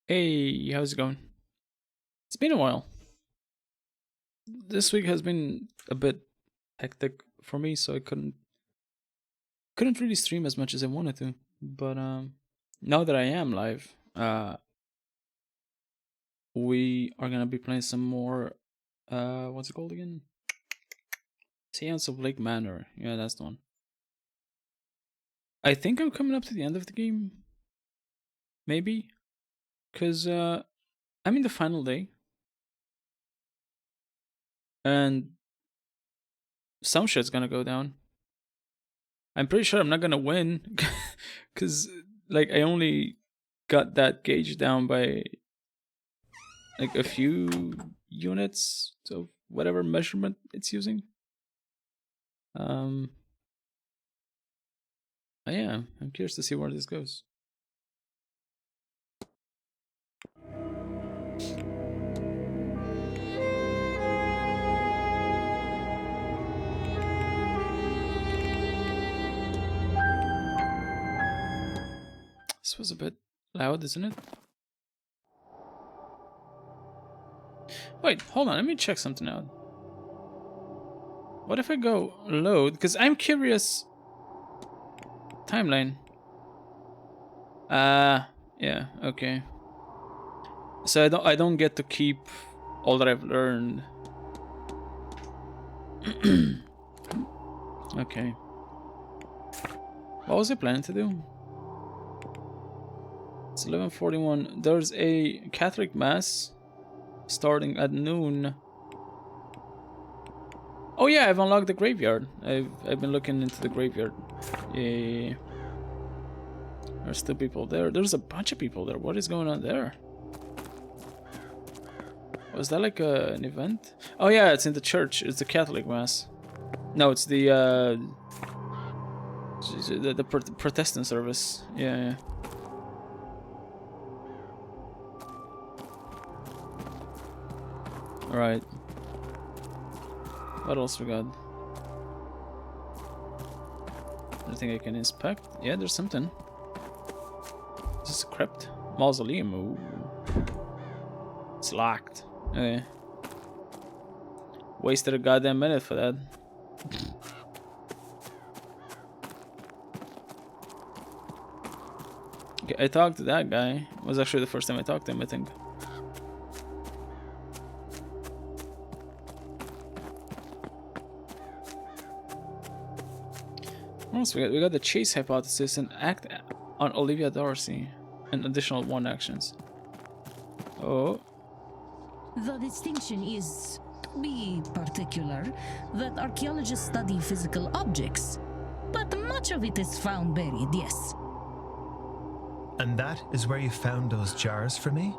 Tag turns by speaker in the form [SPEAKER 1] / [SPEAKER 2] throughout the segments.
[SPEAKER 1] Hey, how's it going? It's been a while. This week has been a bit hectic for me, so I couldn't really stream as much as I wanted to. But now that I am live, we are gonna be playing some more. What's it called again? Séance of Lake Manor. Yeah, that's the one. I think I'm coming up to the end of the game. Maybe, cause I'm in the final day, and some shit's gonna go down. I'm pretty sure I'm not gonna win, cause like I only got that gauge down by like a few units of whatever measurement it's using. Um, yeah, I'm curious to see where this goes. This was a bit loud, isn't it? Wait, hold on, let me check something out. What if I go load? Because I'm curious. Timeline. Yeah, okay. So I don't get to keep all that I've learned. Okay. What was I planning to do? It's 11:41. There's a Catholic mass starting at noon. Oh yeah, I've unlocked the graveyard. I've been looking into the graveyard. Yeah. There's still people there. There's a bunch of people there. What is going on there? Was that like an event? Oh yeah, it's in the church. It's the Catholic mass. No, it's the Protestant service. Yeah. Alright. What else we got? Anything I can inspect? Yeah, there's something. Is this a crypt? Mausoleum. Ooh. It's locked. Okay. Wasted a goddamn minute for that. Okay, I talked to that guy. It was actually the first time I talked to him, I think. Also, we got the chase hypothesis and act on Olivia Darcy and additional 1 actions. Oh.
[SPEAKER 2] The distinction is, to be particular, that archaeologists study physical objects, but much of it is found buried, yes.
[SPEAKER 3] And that is where you found those jars for me?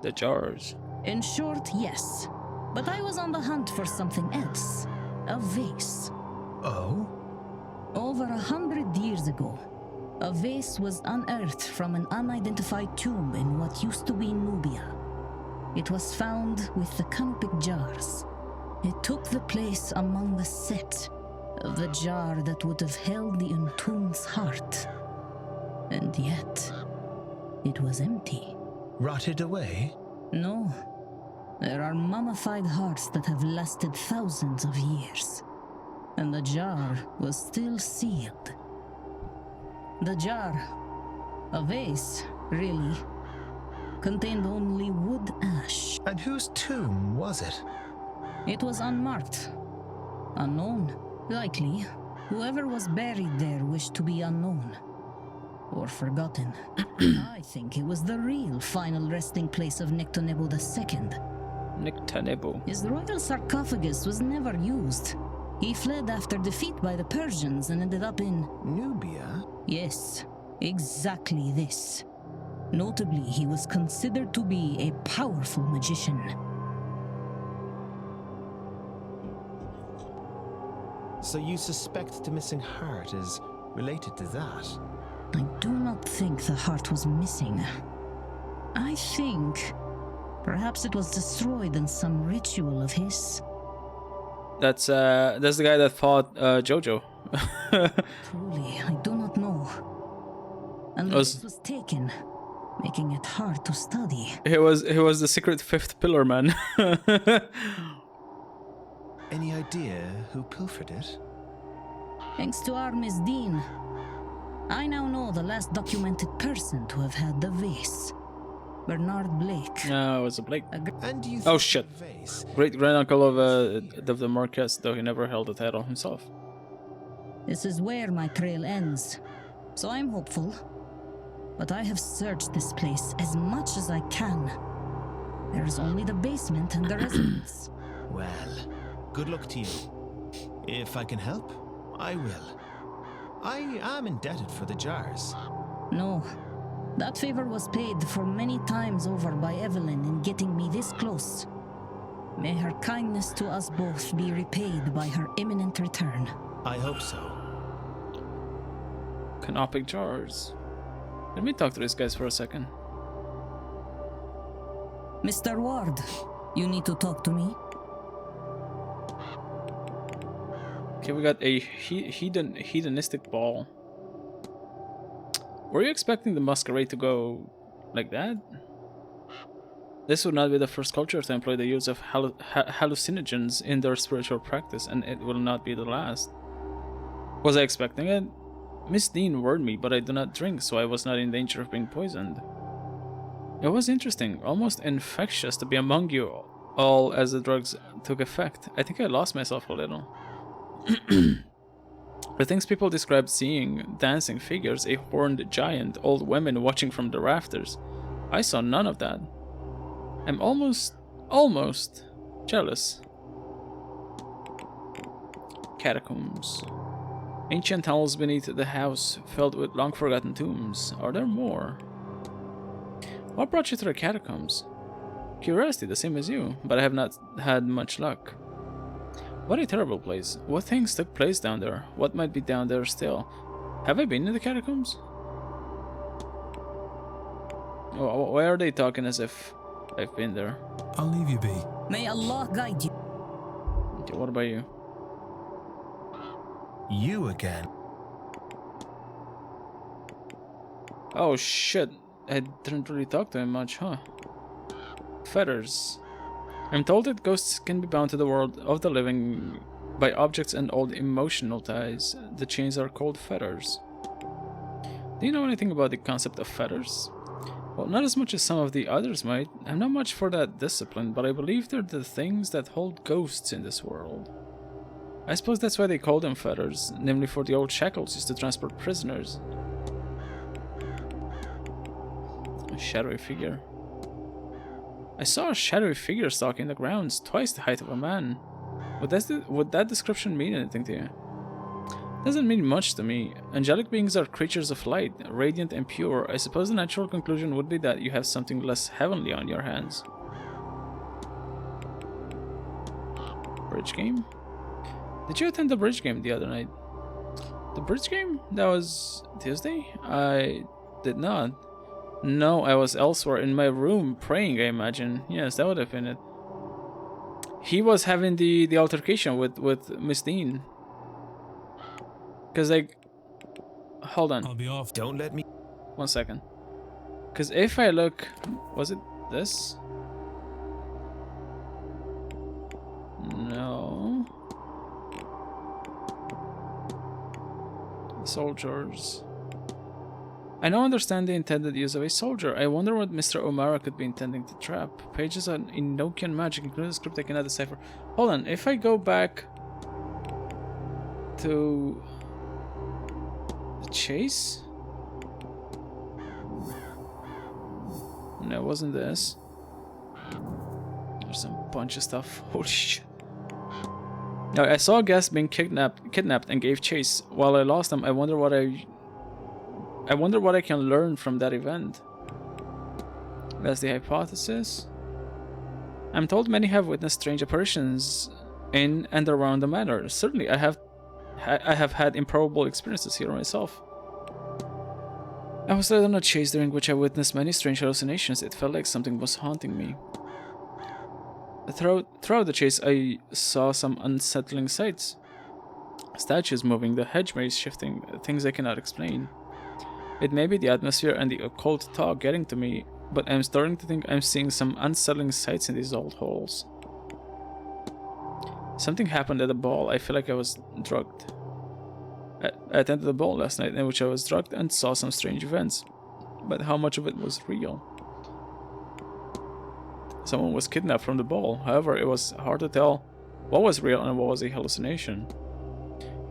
[SPEAKER 1] The jars.
[SPEAKER 2] In short, yes. But I was on the hunt for something else. A vase.
[SPEAKER 3] Oh?
[SPEAKER 2] Over 100 years ago, a vase was unearthed from an unidentified tomb in what used to be Nubia. It was found with the canopic jars. It took the place among the set of the jar that would have held the entombed's heart. And yet, it was empty.
[SPEAKER 3] Rotted away?
[SPEAKER 2] No. There are mummified hearts that have lasted thousands of years. And the jar was still sealed. The jar, a vase, really, contained only wood ash.
[SPEAKER 3] And whose tomb was it?
[SPEAKER 2] It was unmarked. Unknown, likely. Whoever was buried there wished to be unknown. Or forgotten. I think it was the real final resting place of Nectanebo II.
[SPEAKER 1] Nectanebo.
[SPEAKER 2] His royal sarcophagus was never used. He fled after defeat by the Persians and ended up in...
[SPEAKER 3] Nubia?
[SPEAKER 2] Yes, exactly this. Notably, he was considered to be a powerful magician.
[SPEAKER 3] So you suspect the missing heart is related to that?
[SPEAKER 2] I do not think the heart was missing. I think perhaps it was destroyed in some ritual of his.
[SPEAKER 1] That's the guy that fought Jojo.
[SPEAKER 2] Truly, I do not know. Unless it was taken, making it hard to study.
[SPEAKER 1] He was the secret fifth pillar man.
[SPEAKER 3] Any idea who pilfered it?
[SPEAKER 2] Thanks to our Miss Dean, I now know the last documented person to have had the vase. Bernard Blake.
[SPEAKER 1] No, it was a Blake.
[SPEAKER 3] And do you
[SPEAKER 1] Oh
[SPEAKER 3] think
[SPEAKER 1] shit.
[SPEAKER 3] the vase?
[SPEAKER 1] Great granduncle of the Marquess, though he never held the title himself.
[SPEAKER 2] This is where my trail ends, so I'm hopeful. But I have searched this place as much as I can. There is only the basement and the residence.
[SPEAKER 3] Well, good luck to you. If I can help, I will. I am indebted for the jars.
[SPEAKER 2] No, that favor was paid for many times over by Evelyn in getting me this close. May her kindness to us both be repaid by her imminent return.
[SPEAKER 3] I hope so.
[SPEAKER 1] Canopic jars. Let me talk to these guys for a second.
[SPEAKER 2] Mr. Ward, you need to talk to me.
[SPEAKER 1] Okay, we got a hedonistic ball. Were you expecting the masquerade to go like that? This would not be the first culture to employ the use of hallucinogens in their spiritual practice, and it will not be the last. Was I expecting it? Miss Dean warned me, but I do not drink, so I was not in danger of being poisoned. It was interesting, almost infectious to be among you all as the drugs took effect. I think I lost myself a little. The things people described seeing, dancing figures, a horned giant, old women watching from the rafters. I saw none of that. I'm almost jealous. Catacombs. Ancient tunnels beneath the house, filled with long-forgotten tombs. Are there more? What brought you to the catacombs? Curiosity, the same as you, but I have not had much luck. What a terrible place. What things took place down there? What might be down there still? Have I been in the catacombs? Oh, why are they talking as if I've been there?
[SPEAKER 4] I'll leave you be.
[SPEAKER 2] May Allah guide you.
[SPEAKER 1] Okay, what about you?
[SPEAKER 3] You again.
[SPEAKER 1] Oh shit, I didn't really talk to him much, huh? Fetters. I'm told that ghosts can be bound to the world of the living by objects and old emotional ties. The chains are called fetters. Do you know anything about the concept of fetters? Well, not as much as some of the others might. I'm not much for that discipline, but I believe they're the things that hold ghosts in this world. I suppose that's why they call them fetters, namely for the old shackles used to transport prisoners. A shadowy figure. I saw a shadowy figure stalking the grounds, twice the height of a man. Would that description mean anything to you? Doesn't mean much to me. Angelic beings are creatures of light, radiant and pure. I suppose the natural conclusion would be that you have something less heavenly on your hands. Bridge game? Did you attend the bridge game the other night? The bridge game? That was Tuesday? I did not. No, I was elsewhere in my room praying, I imagine. Yes, that would have been it. He was having the altercation with Miss Dean. Cause like, hold on.
[SPEAKER 4] I'll be off.
[SPEAKER 3] Don't let me.
[SPEAKER 1] 1 second. Cause if I look, was it this? No. Soldiers. I now understand the intended use of a soldier. I wonder what Mr. O'Mara could be intending to trap. Pages on Enochian magic, including a script I cannot decipher. Hold on, if I go back to the chase? No, it wasn't this. There's a bunch of stuff. Holy shit. Now, I saw a guest being kidnapped and gave chase. While I lost him, I wonder what I can learn from that event. That's the hypothesis. I'm told many have witnessed strange apparitions in and around the manor. Certainly, I have had improbable experiences here myself. I was led on a chase during which I witnessed many strange hallucinations. It felt like something was haunting me. Throughout the chase, I saw some unsettling sights. Statues moving, the hedge maze shifting, things I cannot explain. It may be the atmosphere and the occult talk getting to me, but I'm starting to think I'm seeing some unsettling sights in these old halls. Something happened at the ball. I feel like I was drugged. I attended the ball last night in which I was drugged and saw some strange events. But how much of it was real? Someone was kidnapped from the ball. However, it was hard to tell what was real and what was a hallucination.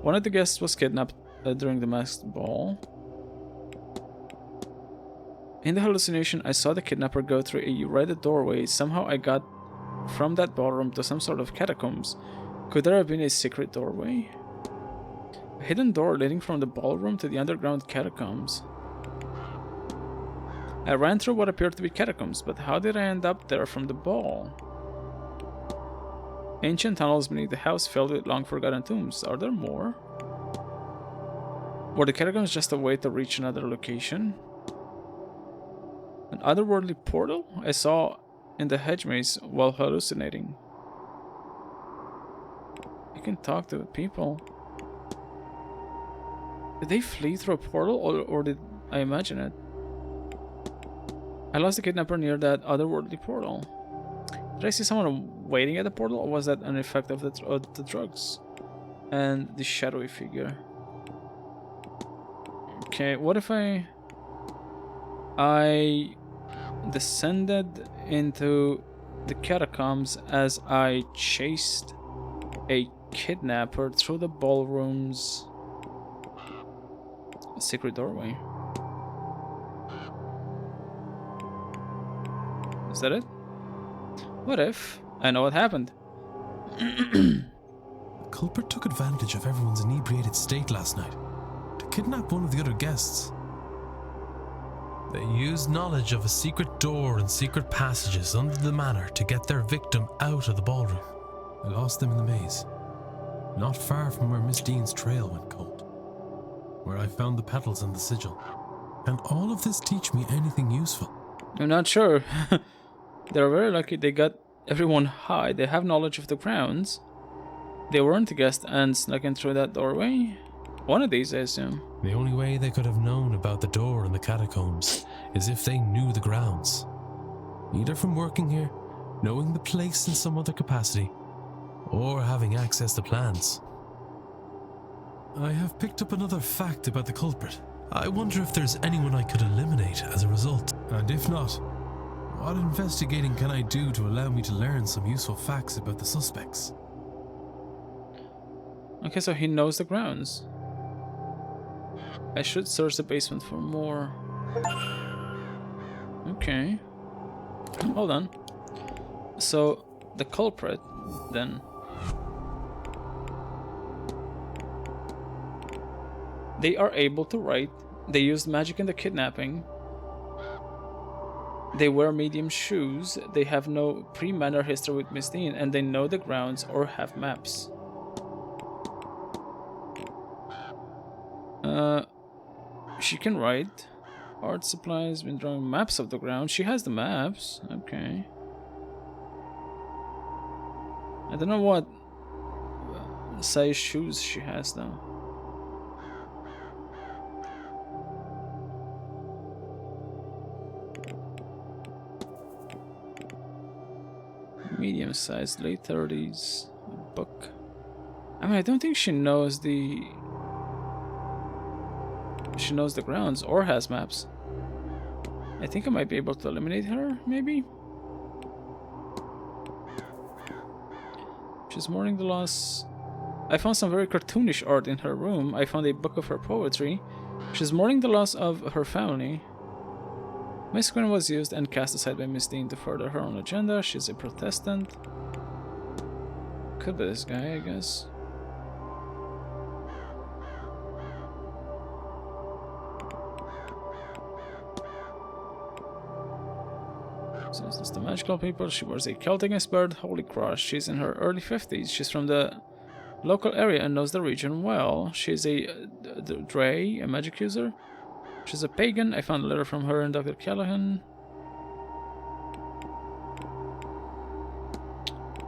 [SPEAKER 1] One of the guests was kidnapped during the masked ball. In the hallucination, I saw the kidnapper go through a red doorway. Somehow I got from that ballroom to some sort of catacombs. Could there have been a secret doorway? A hidden door leading from the ballroom to the underground catacombs. I ran through what appeared to be catacombs, but how did I end up there from the ball? Ancient tunnels beneath the house filled with long-forgotten tombs. Are there more? Were the catacombs just a way to reach another location? An otherworldly portal I saw in the hedge maze while hallucinating. You can talk to people. Did they flee through a portal or did I imagine it? I lost the kidnapper near that otherworldly portal. Did I see someone waiting at the portal, or was that an effect of the drugs? And the shadowy figure. Okay, what if I descended into the catacombs as I chased a kidnapper through the ballroom's secret doorway? Is that it? What if I know what happened?
[SPEAKER 4] The culprit took advantage of everyone's inebriated state last night to kidnap one of the other guests. They used knowledge of a secret door and secret passages under the manor to get their victim out of the ballroom. I lost them in the maze, not far from where Miss Dean's trail went cold, where I found the petals and the sigil. Can all of this teach me anything useful?
[SPEAKER 1] I'm not sure. They're very lucky they got everyone high. They have knowledge of the grounds. They weren't a guest and snuck in through that doorway. One of these, I assume.
[SPEAKER 4] The only way they could have known about the door in the catacombs is if they knew the grounds. Either from working here, knowing the place in some other capacity, or having access to plans. I have picked up another fact about the culprit. I wonder if there's anyone I could eliminate as a result. And if not, what investigating can I do to allow me to learn some useful facts about the suspects?
[SPEAKER 1] Okay, so he knows the grounds. I should search the basement for more. Okay. Hold on. So, the culprit, then. They are able to write. They used magic in the kidnapping. They wear medium shoes. They have no pre-manor history with Miss Dean, and they know the grounds or have maps. She can write. Art supplies, been drawing maps of the ground. She has the maps. Okay. I don't know what size shoes she has though. Medium sized, late 30s. Book. I mean, I don't think she knows the grounds or has maps. I think I might be able to eliminate her, maybe? She's mourning the loss. I found some very cartoonish art in her room. I found a book of her poetry. She's mourning the loss of her family. Miss Quinn was used and cast aside by Miss Dean to further her own agenda. She's a Protestant. Could be this guy, I guess. So is this the magical people? She wears a Celtic inspired holy cross. She's in her early 50s. She's from the local area and knows the region well. She's a Dre, a magic user. She's a pagan. I found a letter from her and Dr. Callahan.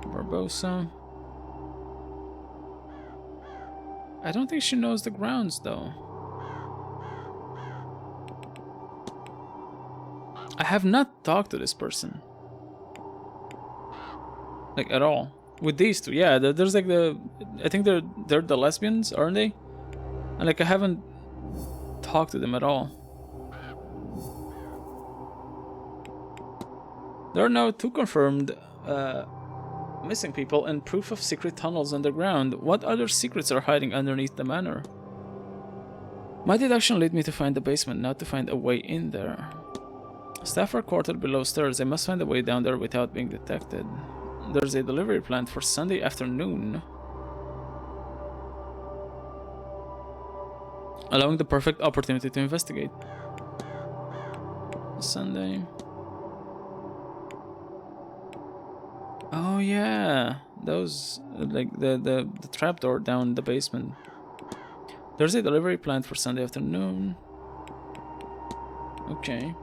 [SPEAKER 1] Barbosa. I don't think she knows the grounds though. I have not talked to this person. Like, at all. With these two, yeah, there's like I think they're the lesbians, aren't they? And like, I haven't talked to them at all. There are now 2 confirmed missing people and proof of secret tunnels underground. What other secrets are hiding underneath the manor? My deduction led me to find the basement, not to find a way in there. Staff are quartered below stairs. I must find a way down there without being detected. There's a delivery planned for Sunday afternoon, allowing the perfect opportunity to investigate. Sunday. Oh yeah, those like the trapdoor down the basement. There's a delivery planned for Sunday afternoon. Okay.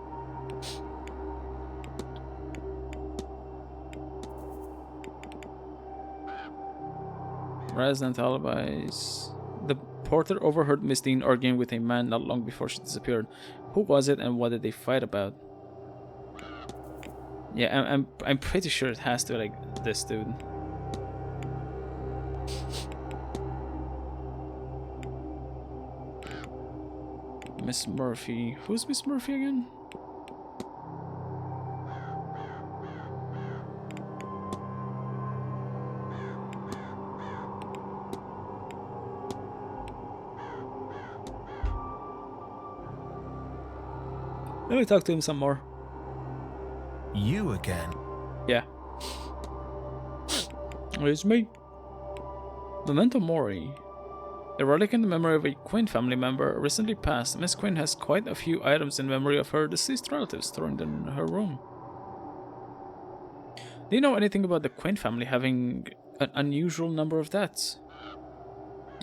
[SPEAKER 1] Resident alibis. The porter overheard Miss Dean arguing with a man not long before she disappeared. Who was it and what did they fight about? Yeah, I'm pretty sure it has to be like this dude. Miss Murphy. Who's Miss Murphy again? Let me talk to him some more.
[SPEAKER 3] You again?
[SPEAKER 1] Yeah. It's me. Memento Mori. A relic in the memory of a Quinn family member recently passed. Miss Quinn has quite a few items in memory of her deceased relatives stored in her room. Do you know anything about the Quinn family having an unusual number of deaths?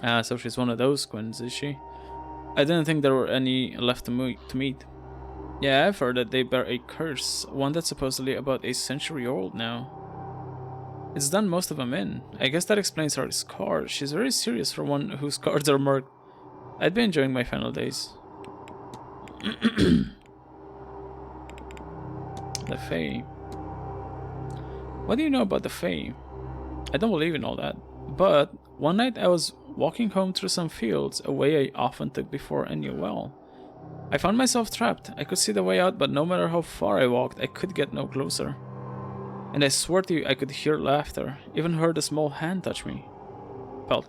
[SPEAKER 1] Ah, so she's one of those Quinns, is she? I didn't think there were any left to meet. Yeah, I've heard that they bear a curse, one that's supposedly about a century old now. It's done most of them in. I guess that explains her scars. She's very serious for one whose cards are marked. I'd be enjoying my final days. The Fae. What do you know about the Fae? I don't believe in all that. But one night I was walking home through some fields, a way I often took before I knew well. I found myself trapped. I could see the way out, but no matter how far I walked, I could get no closer. And I swear to you, I could hear laughter, even heard a small hand touch me. Felt.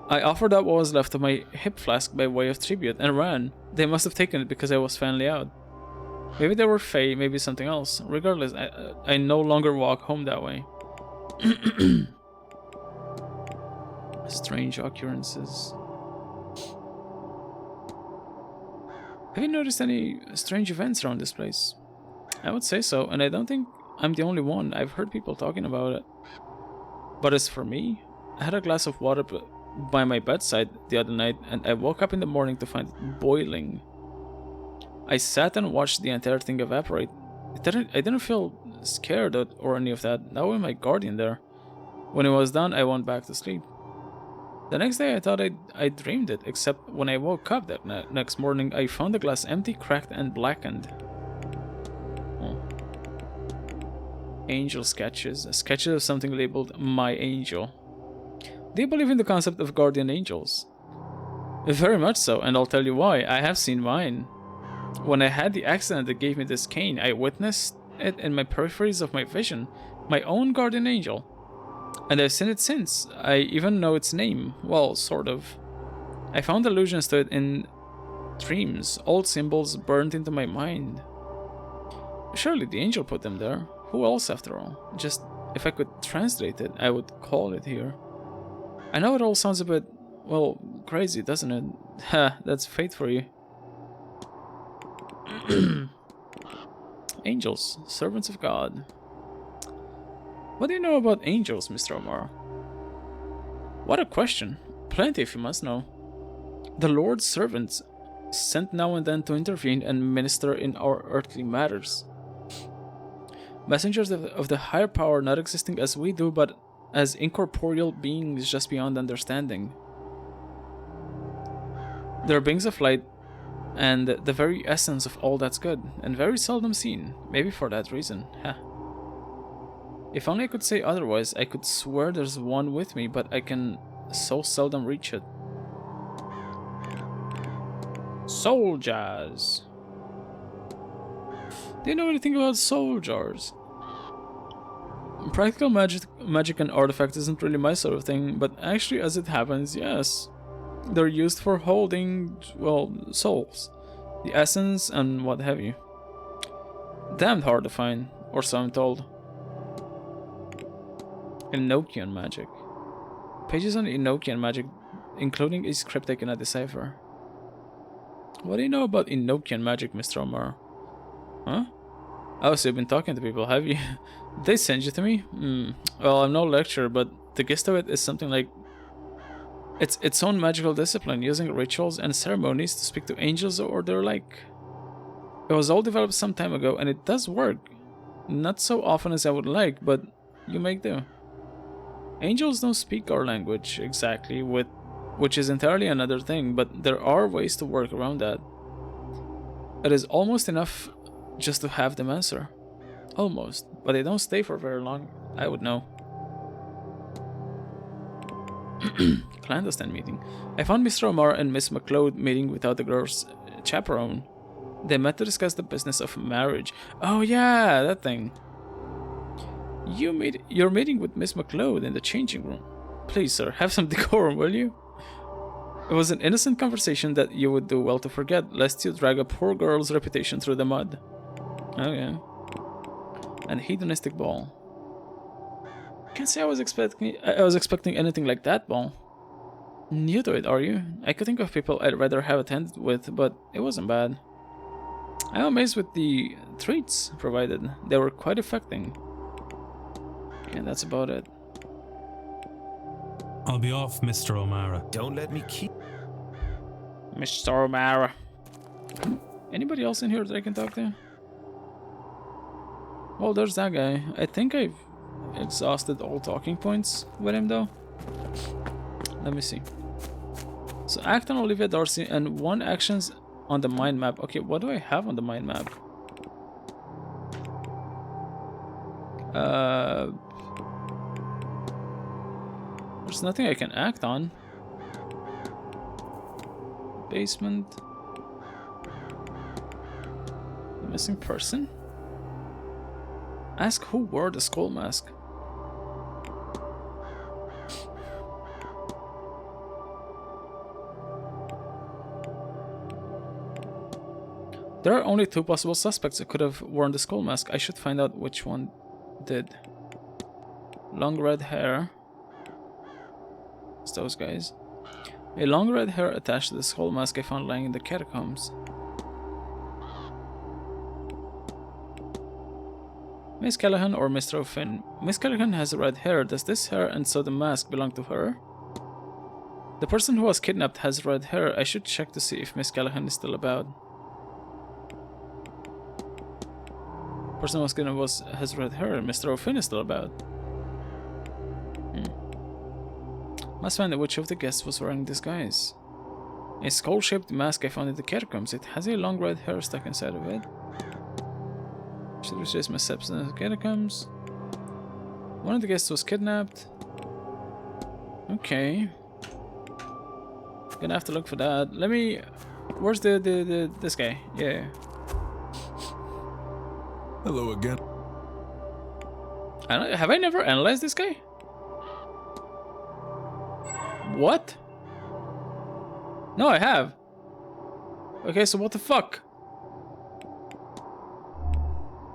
[SPEAKER 1] I offered up what was left of my hip flask by way of tribute and ran. They must have taken it because I was finally out. Maybe they were Fae, maybe something else. Regardless, I no longer walk home that way. Strange occurrences. Have you noticed any strange events around this place? I would say so, and I don't think I'm the only one. I've heard people talking about it. But as for me, I had a glass of water by my bedside the other night, and I woke up in the morning to find it boiling. I sat and watched the entire thing evaporate. I didn't feel scared or any of that. Not with my guardian there. When it was done, I went back to sleep. The next day I thought I dreamed it, except when I woke up that next morning, I found the glass empty, cracked, and blackened. Oh. Angel sketches. Sketches of something labeled My Angel. Do you believe in the concept of guardian angels? Very much so, and I'll tell you why. I have seen mine. When I had the accident that gave me this cane, I witnessed it in my peripheries of my vision. My own guardian angel. And I've seen it since. I even know its name. Well, sort of. I found allusions to it in dreams. Old symbols burned into my mind. Surely the angel put them there. Who else after all? Just, if I could translate it, I would call it here. I know it all sounds a bit, well, crazy, doesn't it? Ha, that's fate for you. Angels, servants of God. What do you know about angels, Mr. O'Mara? What a question. Plenty, if you must know. The Lord's servants, sent now and then to intervene and minister in our earthly matters. Messengers of the higher power, not existing as we do, but as incorporeal beings just beyond understanding. They are beings of light and the very essence of all that's good, and very seldom seen. Maybe for that reason. Huh. If only I could say otherwise. I could swear there's one with me, but I can so seldom reach it. Soul jars. Do you know anything about soul jars? Practical magic and artifact isn't really my sort of thing, but actually, as it happens, yes. They're used for holding, well, souls, the essence, and what have you. Damned hard to find, or so I'm told. Enochian magic. Pages on Enochian magic, including a script I cannot decipher. What do you know about Enochian magic, Mr. Omar? Huh? Oh, so you've been talking to people, have you? Did they send you to me? Well, I'm no lecturer, but the gist of it is something like it's its own magical discipline, using rituals and ceremonies to speak to angels or their like. It was all developed some time ago, and it does work. Not so often as I would like, but you make do. Angels don't speak our language exactly, which is entirely another thing, but there are ways to work around that. It is almost enough just to have them answer. Almost, but they don't stay for very long. I would know. Clandestine meeting. I found Mr. Omar and Miss McLeod meeting without the girl's chaperone. They met to discuss the business of marriage. Oh yeah, that thing. You're meeting with Miss McLeod in the changing room. Please, sir, have some decorum, will you? It was an innocent conversation that you would do well to forget, lest you drag a poor girl's reputation through the mud. Okay. An hedonistic ball. Can't say I was expecting anything like that ball. New to it, are you? I could think of people I'd rather have attended with, but it wasn't bad. I'm amazed with the treats provided. They were quite affecting. And that's about it.
[SPEAKER 4] I'll be off, Mr. O'Mara.
[SPEAKER 3] Don't let me keep.
[SPEAKER 1] Mr. O'Mara. Anybody else in here that I can talk to? Well, there's that guy. I think I've exhausted all talking points with him, though. Let me see. So, act on Olivia Darcy and 1 actions on the mind map. Okay, what do I have on the mind map? There's nothing I can act on. Basement. The missing person? Ask who wore the skull mask. There are only 2 possible suspects that could have worn the skull mask. I should find out which one did. Long red hair. It's those guys. A long red hair attached to the skull mask I found lying in the catacombs. Miss Callahan or Mr. O'Finn? Miss Callahan has red hair. Does this hair and so the mask belong to her? The person who was kidnapped has red hair. I should check to see if Miss Callahan is still about. Person who was kidnapped has red hair and Mr. O'Finn is still about. Must find out which of the guests was wearing this guise. A skull-shaped mask I found in the catacombs. It has a long red hair stuck inside of it. Should retrace my steps in the catacombs. One of the guests was kidnapped. Okay. Gonna have to look for that. Let me. Where's this guy? Yeah.
[SPEAKER 5] Hello again.
[SPEAKER 1] Have I never analyzed this guy? What? No, I have. Okay, so what the fuck?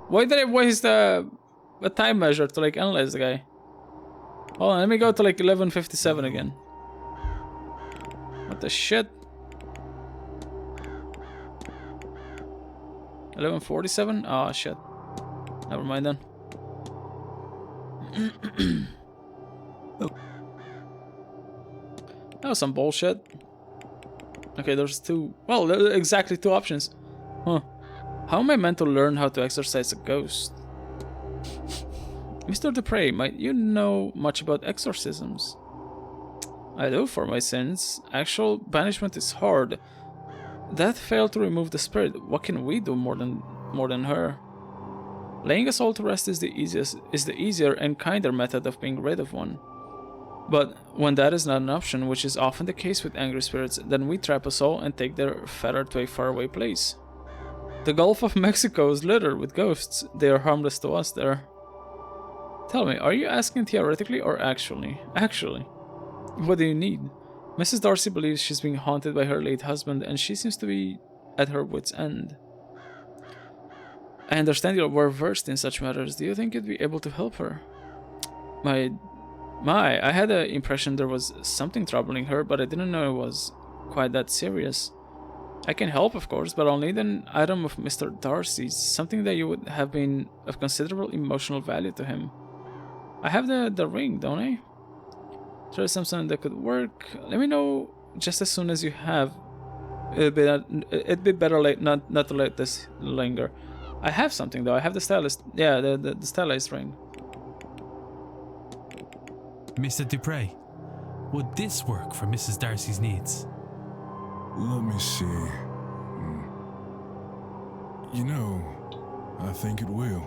[SPEAKER 1] Why did I waste a time measure to like analyze the guy? Hold on, let me go to like 11:57 again. What the shit? 11:47? Oh shit. Never mind then. That was some bullshit. Okay, there's 2. Well, there are exactly 2 options. Huh. How am I meant to learn how to exorcise a ghost? Mr. Dupre, might you know much about exorcisms? I do for my sins. Actual banishment is hard. Death failed to remove the spirit. What can we do more than her? Laying us all to rest is the easier and kinder method of being rid of one. But when that is not an option, which is often the case with angry spirits, then we trap us all and take their feather to a faraway place. The Gulf of Mexico is littered with ghosts. They are harmless to us there. Tell me, are you asking theoretically or actually? Actually. What do you need? Mrs. Darcy believes she's being haunted by her late husband, and she seems to be at her wit's end. I understand you're well versed in such matters. Do you think you'd be able to help her? I had the impression there was something troubling her, but I didn't know it was quite that serious. I can help, of course, but I'll need an item of Mr. Darcy's, something that you would have been of considerable emotional value to him. I have the ring, don't I? There's something that could work. Let me know just as soon as you have. It'd be better not to let this linger. I have something though. I have the stylist. Yeah, the stylized ring.
[SPEAKER 4] Mr. Dupre, would this work for Mrs. Darcy's needs?
[SPEAKER 5] Let me see. You know, I think it will.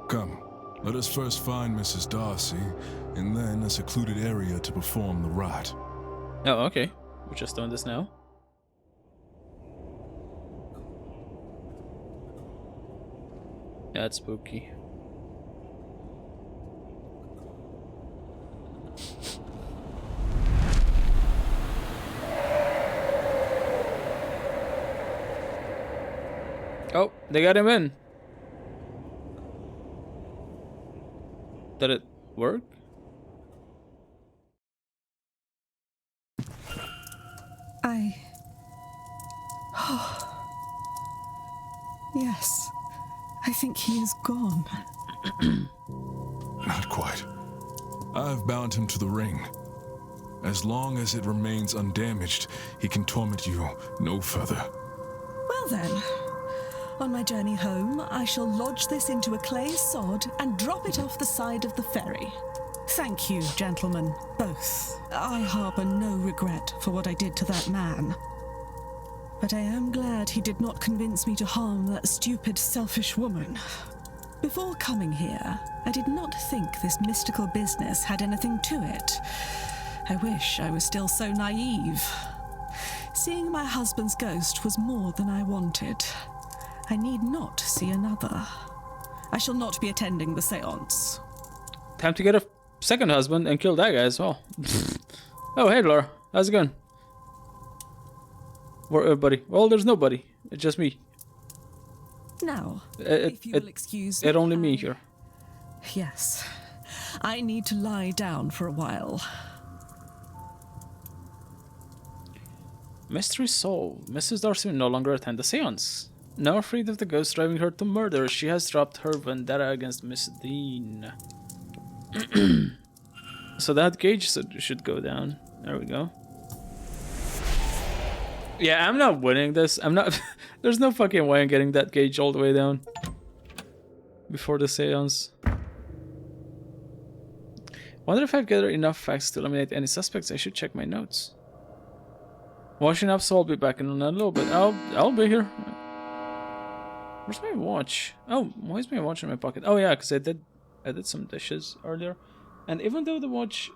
[SPEAKER 5] Come, let us first find Mrs. Darcy, and then a secluded area to perform the rite.
[SPEAKER 1] Oh, okay. We're just doing this now. That's spooky. Oh, they got him in. Did it work?
[SPEAKER 6] Yes, I think he is gone.
[SPEAKER 5] Not quite. I've bound him to the ring. As long as it remains undamaged, he can torment you no further.
[SPEAKER 6] Well then, on my journey home, I shall lodge this into a clay sod and drop it off the side of the ferry. Thank you, gentlemen, both. I harbour no regret for what I did to that man. But I am glad he did not convince me to harm that stupid, selfish woman. Before coming here, I did not think this mystical business had anything to it. I wish I was still so naive. Seeing my husband's ghost was more than I wanted. I need not see another. I shall not be attending the séance.
[SPEAKER 1] Time to get a second husband and kill that guy as well. Oh, hey Laura. How's it going? Where everybody? Well, there's nobody. It's just me.
[SPEAKER 6] Now, if you will excuse me.
[SPEAKER 1] It's only me here.
[SPEAKER 6] Yes. I need to lie down for a while.
[SPEAKER 1] Mystery solved. Mrs. Darcy will no longer attend the séance. Now afraid of the ghost driving her to murder, she has dropped her vendetta against Miss Dean. So that gauge should go down. There we go. Yeah, I'm not winning this. I'm not... There's no fucking way I'm getting that gauge all the way down before the séance. Wonder if I've gathered enough facts to eliminate any suspects. I should check my notes. Washing up, so I'll be back in a little bit. I'll be here. Where's my watch? Oh, why is my watch in my pocket? Oh yeah, because I did some dishes earlier, and even though the watch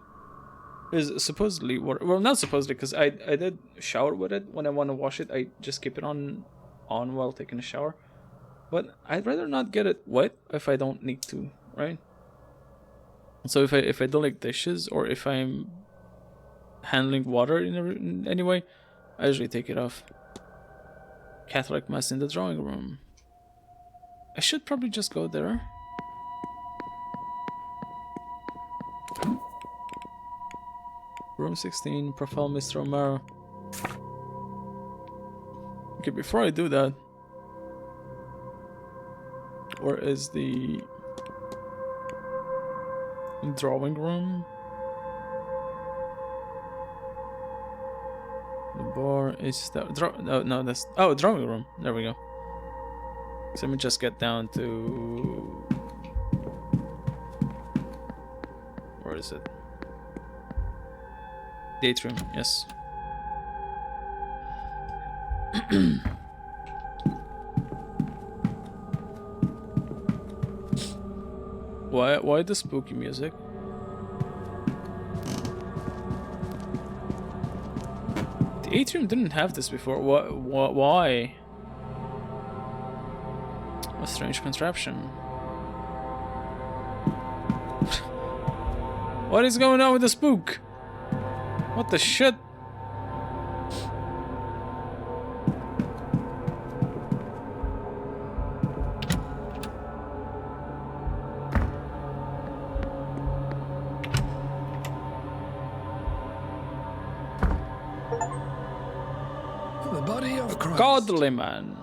[SPEAKER 1] is supposedly well, not supposedly, because I did shower with it. When I want to wash it, I just keep it on while taking a shower. But I'd rather not get it wet if I don't need to, right? So if I do like dishes, or if I'm handling water in any way, I usually take it off. Catholic mass in the drawing room. I should probably just go there. Room 16, profile Mr. O'Mara. Okay, before I do that, where is the drawing room? The bar is that no, that's drawing room. There we go. So let me just get down to, where is it? The atrium, yes. Why the spooky music? The atrium didn't have this before. Why? A strange contraption. What is going on with the spook? What the shit?
[SPEAKER 7] The body of Christ.
[SPEAKER 1] Godly man.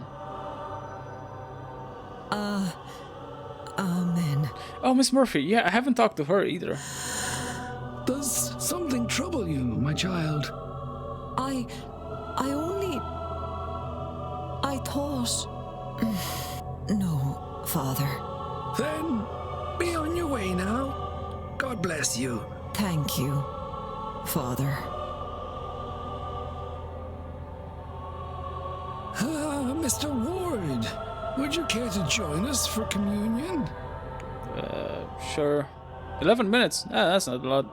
[SPEAKER 6] Amen.
[SPEAKER 1] Oh, Miss Murphy. Yeah, I haven't talked to her either.
[SPEAKER 7] Does something trouble you, my child?
[SPEAKER 6] I thought... No, Father.
[SPEAKER 7] Then be on your way now. God bless you.
[SPEAKER 6] Thank you, Father.
[SPEAKER 7] Mr. Ward, would you care to join us for communion?
[SPEAKER 1] Sure. 11 minutes. Ah, that's not a lot.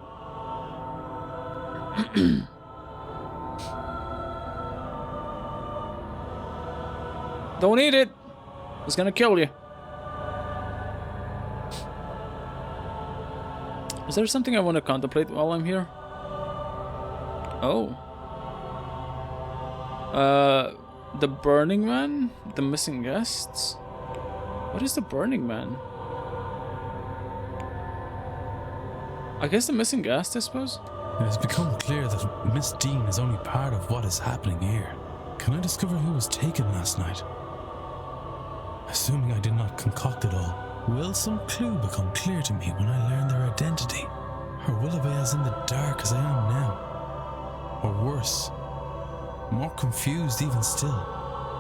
[SPEAKER 1] Don't eat it. It's gonna kill you. Is there something I want to contemplate while I'm here? Oh. The Burning Man? The missing guests? What is the Burning Man? I guess the missing guest, I suppose?
[SPEAKER 4] It has become clear that Miss Dean is only part of what is happening here. Can I discover who was taken last night? Assuming I did not concoct it all, will some clue become clear to me when I learn their identity? Or will I be as in the dark as I am now? Or worse, more confused even still?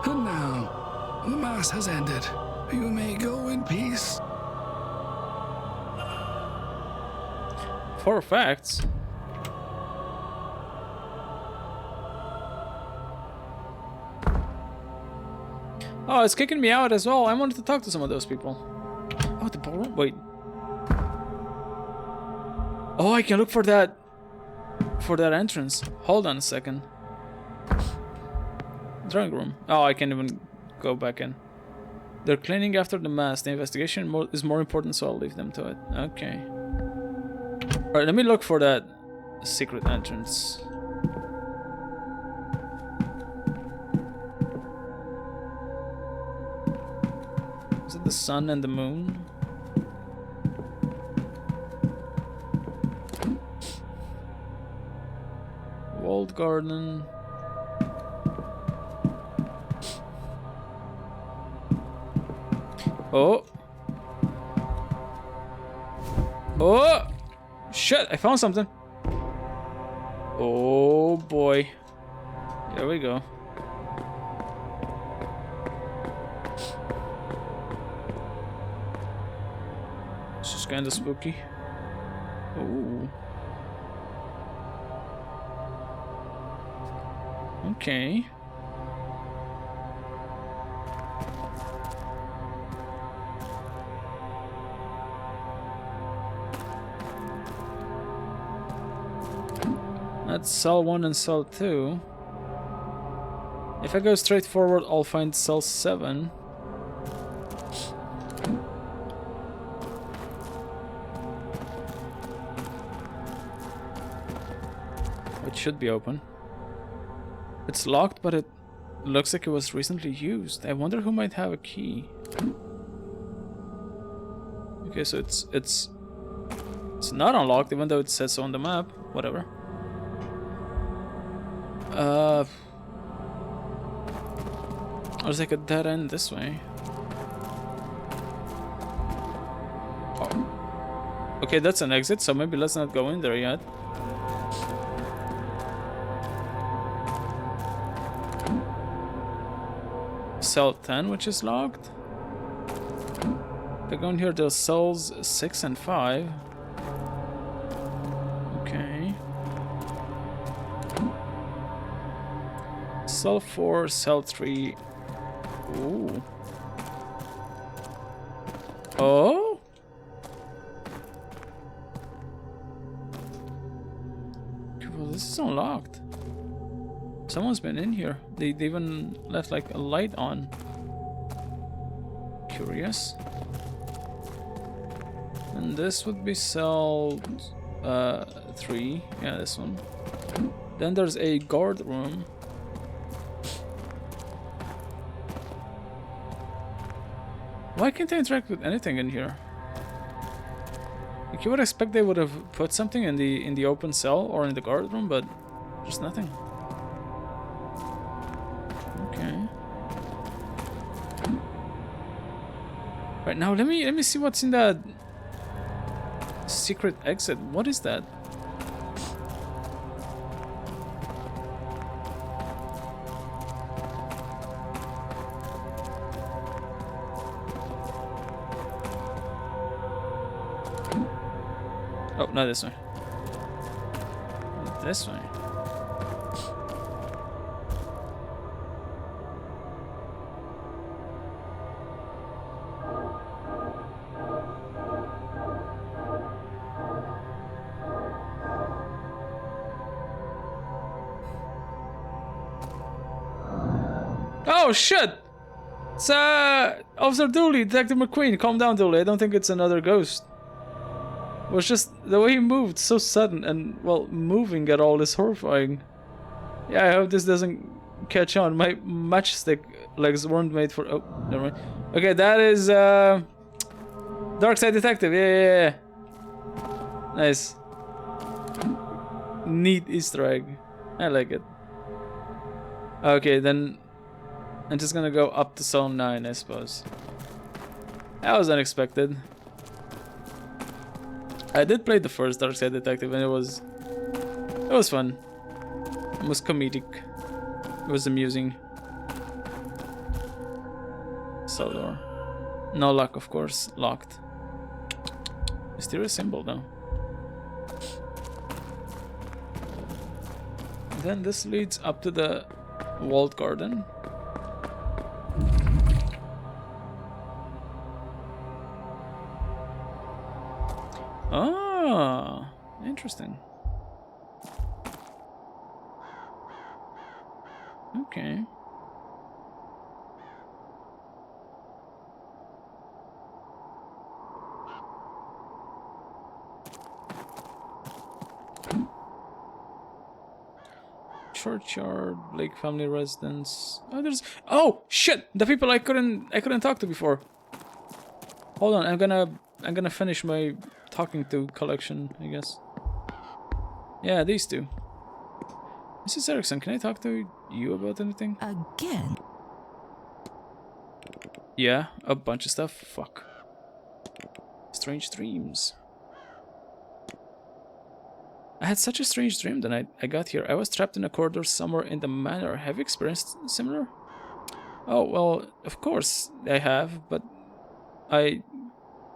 [SPEAKER 7] And now, the Mass has ended. You may go in peace.
[SPEAKER 1] 4 facts. Oh, it's kicking me out as well. I wanted to talk to some of those people. Oh, the ballroom? Wait. Oh, I can look for that entrance. Hold on a second. Drawing room. Oh, I can't even go back in. They're cleaning after the Mass. The investigation is more important, so I'll leave them to it. Okay. Alright, let me look for that secret entrance. Is it the sun and the moon? Walled garden. Oh. Oh. Shit, I found something. Oh boy. There we go. This is kind of spooky. Ooh. Okay. That's cell 1 and cell 2. If I go straight forward, I'll find cell 7. It should be open. It's locked, but it looks like it was recently used. I wonder who might have a key. Okay, so it's not unlocked, even though it says so on the map. Whatever. There's like a dead end this way. Oh. Okay, that's an exit, so maybe let's not go in there yet. Cell 10, which is locked. If I go in here, there's cells 6 and 5. Okay. Cell 4, cell 3. Ooh. Oh? Well, this is unlocked. Someone's been in here. They even left like a light on. Curious. And this would be cell 3. Yeah, this one. Then there's a guard room. Why can't I interact with anything in here? Like you would expect they would have put something in the open cell or in the guard room, but just nothing. Okay. Right now, let me see what's in that secret exit. What is that? Oh, not this way. This way. Oh shit! It's Officer Dooley, Detective McQueen. Calm down, Dooley. I don't think it's another ghost. It was just the way he moved, so sudden, and well, moving at all is horrifying. Yeah, I hope this doesn't catch on. My matchstick legs weren't made for. Oh, never mind. Okay, that is Dark Side Detective. Yeah. Nice. Neat Easter egg. I like it. Okay, then I'm just gonna go up to Zone 9, I suppose. That was unexpected. I did play the first Dark Side Detective and it was fun. It was comedic. It was amusing. Cell door. No lock, of course. Locked. Mysterious symbol though. Then this leads up to the walled garden. Ah, interesting. Okay. Churchyard, Blake family residence. Oh, there's. Oh shit! The people I couldn't talk to before. Hold on, I'm gonna finish my talking to collection, I guess. Yeah, these two. Mrs. Erickson, can I talk to you about anything?
[SPEAKER 2] Again?
[SPEAKER 1] Yeah, a bunch of stuff. Fuck. Strange dreams. I had such a strange dream the night I got here. I was trapped in a corridor somewhere in the manor. Have you experienced similar? Oh, well, of course I have, but I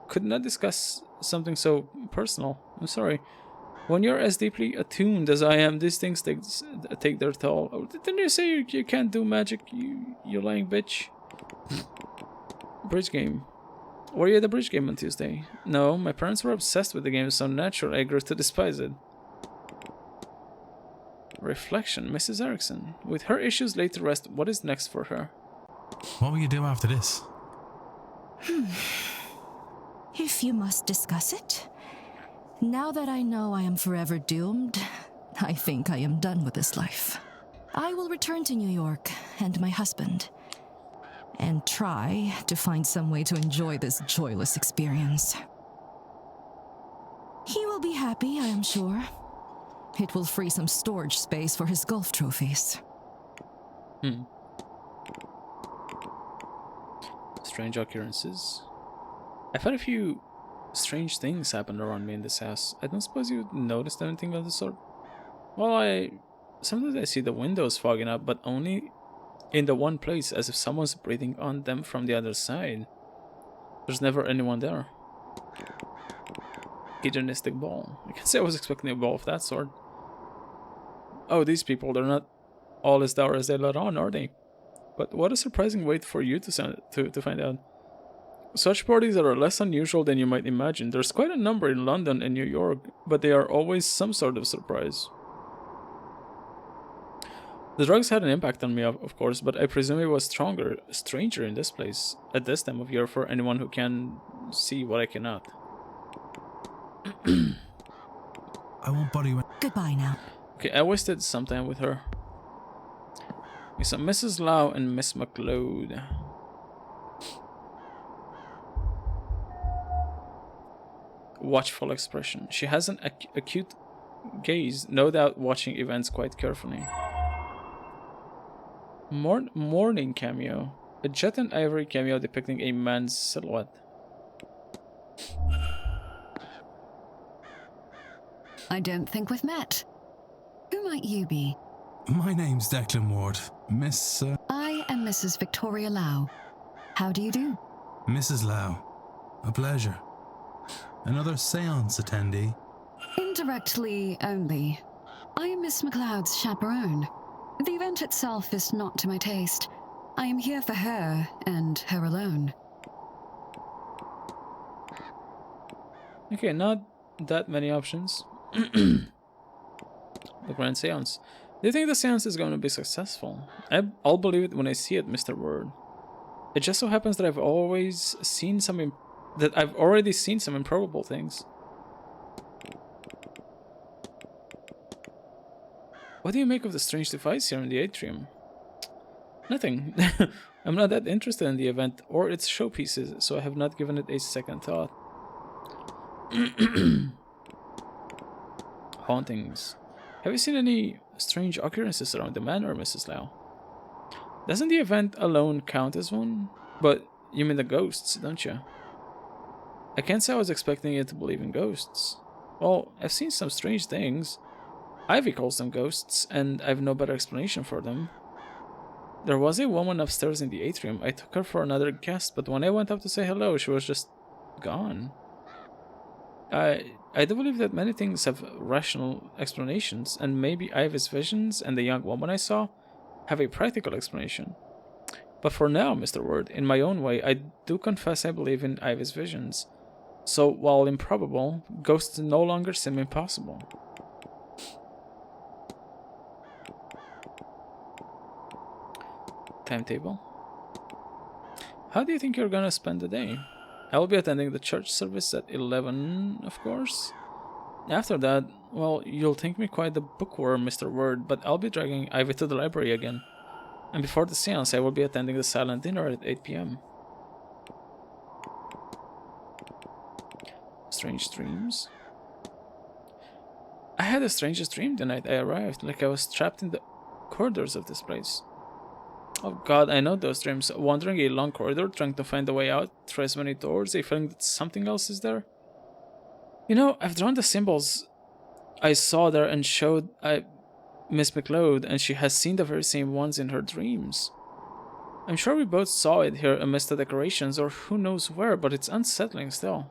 [SPEAKER 1] could not discuss something so personal. I'm sorry. When you're as deeply attuned as I am, these things take their toll. Oh, didn't you say you can't do magic, you lying bitch? Bridge game. Were you at the bridge game on Tuesday? No, my parents were obsessed with the game, so naturally I grew to despise it. Reflection, Mrs. Erickson. With her issues laid to rest, what is next for her?
[SPEAKER 4] What will you do after this?
[SPEAKER 2] If you must discuss it. Now that I know I am forever doomed, I think I am done with this life. I will return to New York and my husband, and try to find some way to enjoy this joyless experience. He will be happy, I am sure. It will free some storage space for his golf trophies.
[SPEAKER 1] Strange occurrences. I've had a few strange things happen around me in this house. I don't suppose you noticed anything of the sort? Well, sometimes I see the windows fogging up, but only in the one place, as if someone's breathing on them from the other side. There's never anyone there. Hedonistic ball. I can't say I was expecting a ball of that sort. Oh, these people, they're not all as dour as they let on, are they? But what a surprising wait for you to find out. Such parties are less unusual than you might imagine. There's quite a number in London and New York, but they are always some sort of surprise. The drugs had an impact on me, of course, but I presume it was stranger in this place at this time of year for anyone who can see what I cannot.
[SPEAKER 4] I won't bother you.
[SPEAKER 2] Goodbye now.
[SPEAKER 1] Okay, I wasted some time with her. Okay, so Mrs. Lau and Miss McLeod. Watchful expression. She has an acute gaze, no doubt watching events quite carefully. Morning cameo. A jet and ivory cameo depicting a man's silhouette.
[SPEAKER 8] I don't think we've met. Who might you be?
[SPEAKER 4] My name's Declan Ward. Miss,
[SPEAKER 8] I am Mrs. Victoria Lau. How do you do?
[SPEAKER 4] Mrs. Lau. A pleasure. Another séance attendee?
[SPEAKER 8] Indirectly only. I am Miss McLeod's chaperone. The event itself is not to my taste. I am here for her, and her alone.
[SPEAKER 1] Okay, not that many options. The grand seance. Do you think the seance is going to be successful? I'll believe it when I see it, Mr. Word. It just so happens that I've already seen some improbable things. What do you make of the strange device here in the atrium? Nothing. I'm not that interested in the event or its showpieces, so I have not given it a second thought. Hauntings. Have you seen any strange occurrences around the manor, Mrs. Lau? Doesn't the event alone count as one? But you mean the ghosts, don't you? I can't say I was expecting you to believe in ghosts. Well, I've seen some strange things. Ivy calls them ghosts, and I've no better explanation for them. There was a woman upstairs in the atrium. I took her for another guest, but when I went up to say hello, she was just gone. I do believe that many things have rational explanations, and maybe Ivy's visions and the young woman I saw have a practical explanation. But for now, Mr. Word, in my own way, I do confess I believe in Ivy's visions. So, while improbable, ghosts no longer seem impossible. Timetable. How do you think you're gonna spend the day? I will be attending the church service at 11, of course. After that, well, you'll think me quite the bookworm, Mr. Word, but I'll be dragging Ivy to the library again. And before the seance, I will be attending the silent dinner at 8 p.m. Strange dreams. I had the strangest dream the night I arrived, like I was trapped in the corridors of this place. Oh god, I know those dreams. Wandering a long corridor, trying to find a way out through as many doors, a feeling that something else is there. You know, I've drawn the symbols I saw there and showed Miss McLeod, and she has seen the very same ones in her dreams. I'm sure we both saw it here amidst the decorations, or who knows where, but it's unsettling still.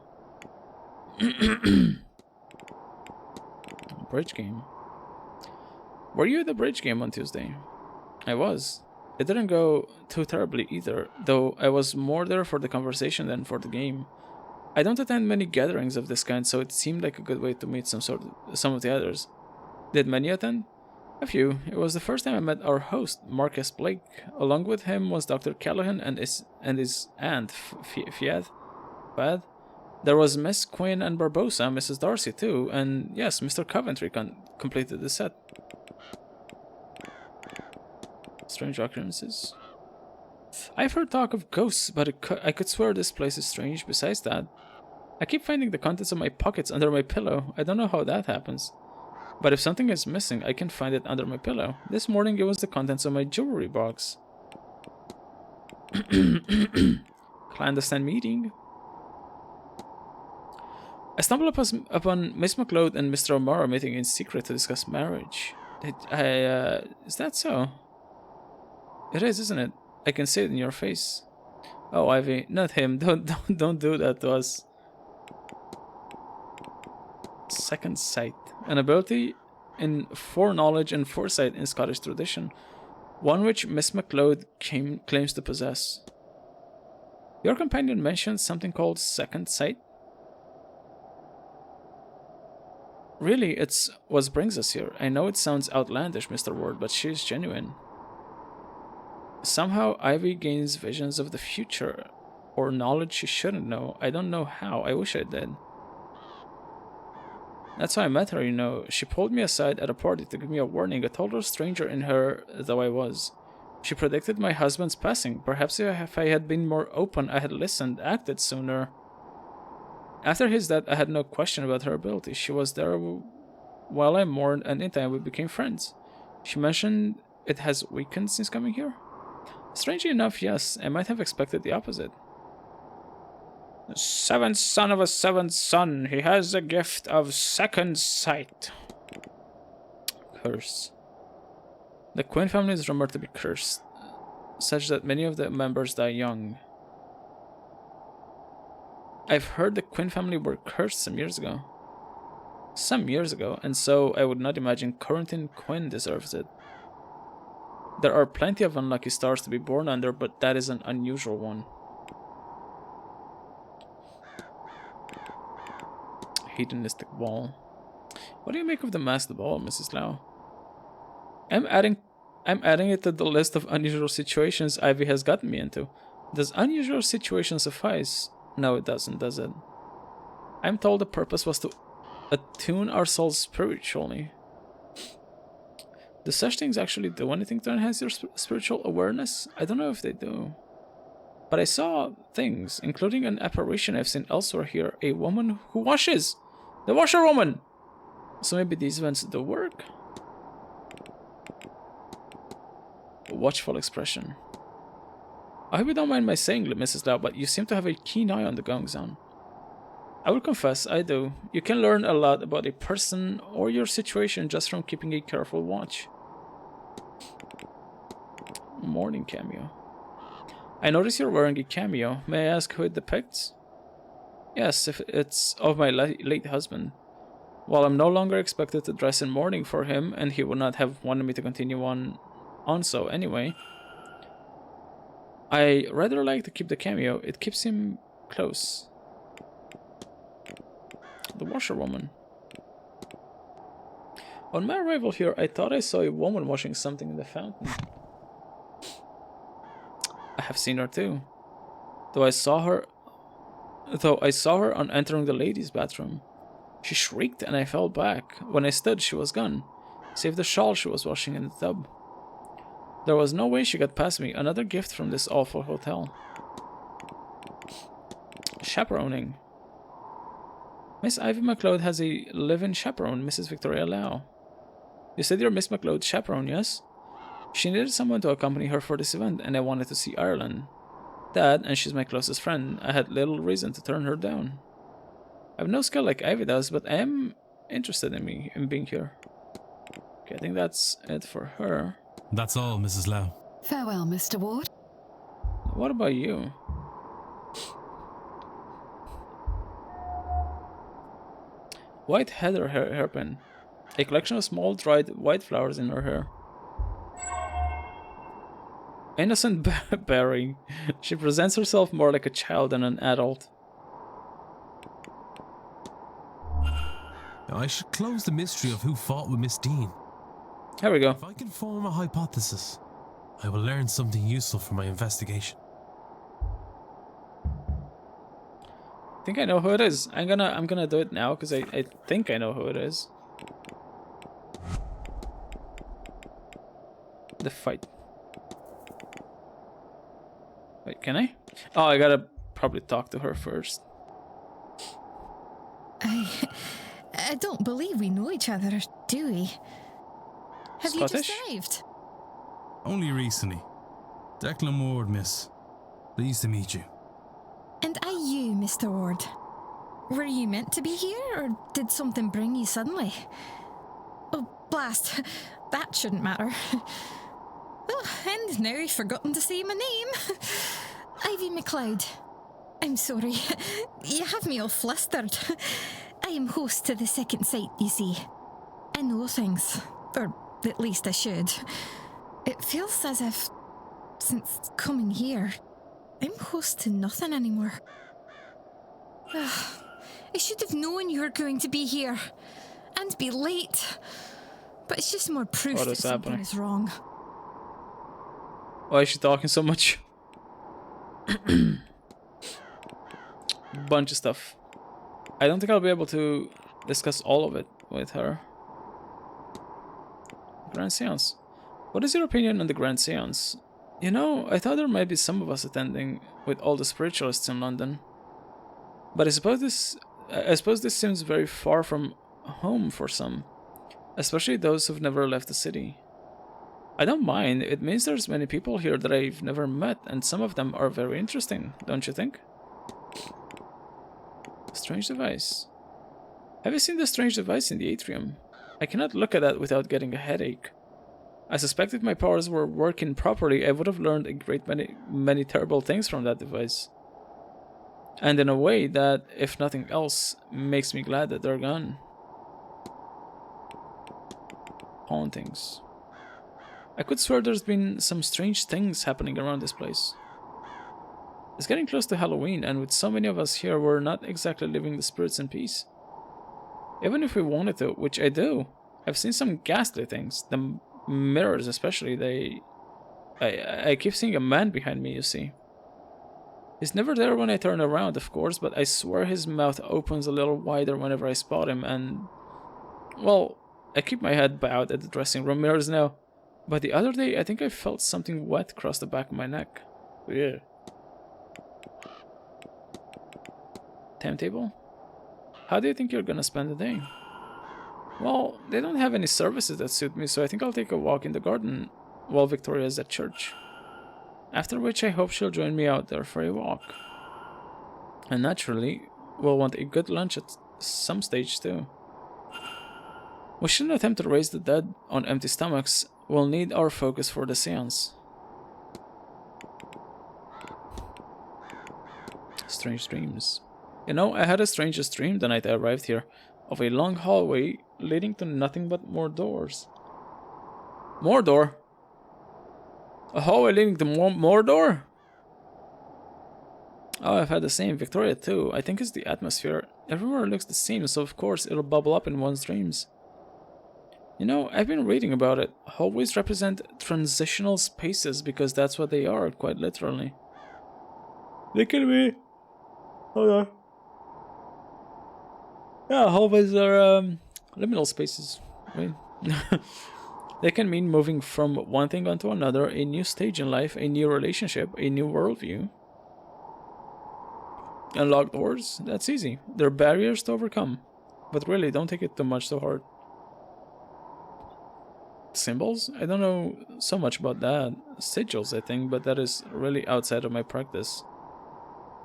[SPEAKER 1] Bridge game. Were you at the bridge game on Tuesday? I was. It didn't go too terribly either, though I was more there for the conversation than for the game. I don't attend many gatherings of this kind, so it seemed like a good way to meet some of the others. Did many attend? A few. It was the first time I met our host, Marcus Blake. Along with him was Dr. Callahan and his aunt, Fiad. There was Miss Quinn and Barbosa, Mrs. Darcy too, and yes, Mr. Coventry completed the set. Strange occurrences. I've heard talk of ghosts, but I could swear this place is strange. Besides that, I keep finding the contents of my pockets under my pillow. I don't know how that happens. But if something is missing, I can find it under my pillow. This morning it was the contents of my jewelry box. Clandestine meeting. I stumbled upon Miss McLeod and Mr. O'Mara meeting in secret to discuss marriage. Is that so? It is, isn't it? I can see it in your face. Oh, Ivy, not him. Don't do that to us. Second sight, an ability in foreknowledge and foresight in Scottish tradition. one which Miss McLeod claims to possess. Your companion mentioned something called second sight. Really, it's what brings us here. I know it sounds outlandish, Mr. Ward, but she's genuine. Somehow, Ivy gains visions of the future, or knowledge she shouldn't know. I don't know how. I wish I did. That's how I met her, you know. She pulled me aside at a party to give me a warning, a total stranger in her though I was. She predicted my husband's passing. Perhaps if I had been more open, I had listened, acted sooner. After his death, I had no question about her ability. She was there while I mourned, and in time we became friends. She mentioned it has weakened since coming here. Strangely enough, yes, I might have expected the opposite. The seventh son of a seventh son. He has the gift of second sight. Curse. The Quinn family is rumored to be cursed, such that many of the members die young. I've heard the Quinn family were cursed some years ago. And so I would not imagine Corentin Quinn deserves it. There are plenty of unlucky stars to be born under, but that is an unusual one. Hedonistic ball. What do you make of the masked ball, Mrs. Lau? I'm adding it to the list of unusual situations Ivy has gotten me into. Does unusual situation suffice? No, it doesn't, does it? I'm told the purpose was to attune our souls spiritually. Do such things actually do anything to enhance your spiritual awareness? I don't know if they do. But I saw things, including an apparition I've seen elsewhere here, a woman who washes! The washerwoman! So maybe these events do work? A watchful expression. I hope you don't mind my saying, Mrs. Lau, but you seem to have a keen eye on the going zone. I will confess, I do. You can learn a lot about a person or your situation just from keeping a careful watch. Morning cameo. I notice you're wearing a cameo. May I ask who it depicts? Yes, if it's of my late husband. While I'm no longer expected to dress in mourning for him, and he would not have wanted me to continue on so anyway, I rather like to keep the cameo. It keeps him close. The washerwoman. On my arrival here, I thought I saw a woman washing something in the fountain. I have seen her too. Though I saw her on entering the ladies' bathroom. She shrieked and I fell back. When I stood, she was gone, save the shawl she was washing in the tub. There was no way she got past me. Another gift from this awful hotel. Chaperoning. Miss Ivy McLeod has a live-in chaperone, Mrs. Victoria Lau. You said you're Miss McLeod's chaperone, yes? She needed someone to accompany her for this event, and I wanted to see Ireland. That, and she's my closest friend. I had little reason to turn her down. I have no skill like Ivy does, but I am interested in being here. Okay, I think that's it for her.
[SPEAKER 4] That's all, Mrs. Lau.
[SPEAKER 8] Farewell, Mr. Ward.
[SPEAKER 1] What about you? White heather hairpin. A collection of small dried white flowers in her hair. Innocent bearing. She presents herself more like a child than an adult.
[SPEAKER 4] I should close the mystery of who fought with Miss Dean.
[SPEAKER 1] Here we go.
[SPEAKER 4] If I can form a hypothesis, I will learn something useful from my investigation.
[SPEAKER 1] I think I know who it is. I'm gonna do it now because I think I know who it is. The fight. Wait, can I? Oh, I gotta probably talk to her first.
[SPEAKER 9] I don't believe we know each other, do we? Have
[SPEAKER 1] Scottish?
[SPEAKER 9] you just arrived?
[SPEAKER 10] Only recently. Declan Ward, miss. Pleased to meet you.
[SPEAKER 9] And are you, Mr. Ward? Were you meant to be here, or did something bring you suddenly? Oh, blast. That shouldn't matter. Oh, and now I've forgotten to say my name. Ivy McLeod. I'm sorry. You have me all flustered. I am host to the second sight, you see. I know things. Or at least I should. It feels as if, since coming here, I'm close to nothing anymore. I should have known you were going to be here. And be late. But it's just more proof
[SPEAKER 1] What
[SPEAKER 9] that
[SPEAKER 1] is
[SPEAKER 9] something
[SPEAKER 1] happening?
[SPEAKER 9] is wrong.
[SPEAKER 1] Why is she talking so much? Bunch of stuff. I don't think I'll be able to discuss all of it with her. Grand Séance. What is your opinion on the Grand Séance? You know, I thought there might be some of us attending with all the spiritualists in London. But I suppose this seems very far from home for some, especially those who've never left the city. I don't mind. It means there's many people here that I've never met, and some of them are very interesting, don't you think? Strange device. Have you seen the strange device in the atrium? I cannot look at that without getting a headache. I suspect if my powers were working properly, I would have learned a great many terrible things from that device. And in a way that, if nothing else, makes me glad that they're gone. Hauntings. I could swear there's been some strange things happening around this place. It's getting close to Halloween, and with so many of us here, we're not exactly leaving the spirits in peace. Even if we wanted to, which I do, I've seen some ghastly things. The mirrors especially, I keep seeing a man behind me, you see. He's never there when I turn around, of course, but I swear his mouth opens a little wider whenever I spot him, and... well, I keep my head bowed at the dressing room mirrors now. But the other day, I think I felt something wet cross the back of my neck. Weird. Timetable? How do you think you're gonna spend the day? Well, they don't have any services that suit me, so I think I'll take a walk in the garden while Victoria's at church. After which I hope she'll join me out there for a walk. And naturally, we'll want a good lunch at some stage too. We shouldn't attempt to raise the dead on empty stomachs. We'll need our focus for the séance. Strange dreams. You know, I had a strangest dream the night I arrived here, of a long hallway leading to nothing but more doors. Mordor? A hallway leading to Mordor? Oh, I've had the same. Victoria too. I think it's the atmosphere. Everywhere looks the same, so of course it'll bubble up in one's dreams. You know, I've been reading about it. Hallways represent transitional spaces because that's what they are, quite literally. They can be... hold on. Yeah, hallways are liminal spaces. I mean, they can mean moving from one thing onto another, a new stage in life, a new relationship, a new worldview. Unlock doors? That's easy. They're barriers to overcome. But really, don't take it too much to heart. Symbols? I don't know so much about that. Sigils, I think, but that is really outside of my practice.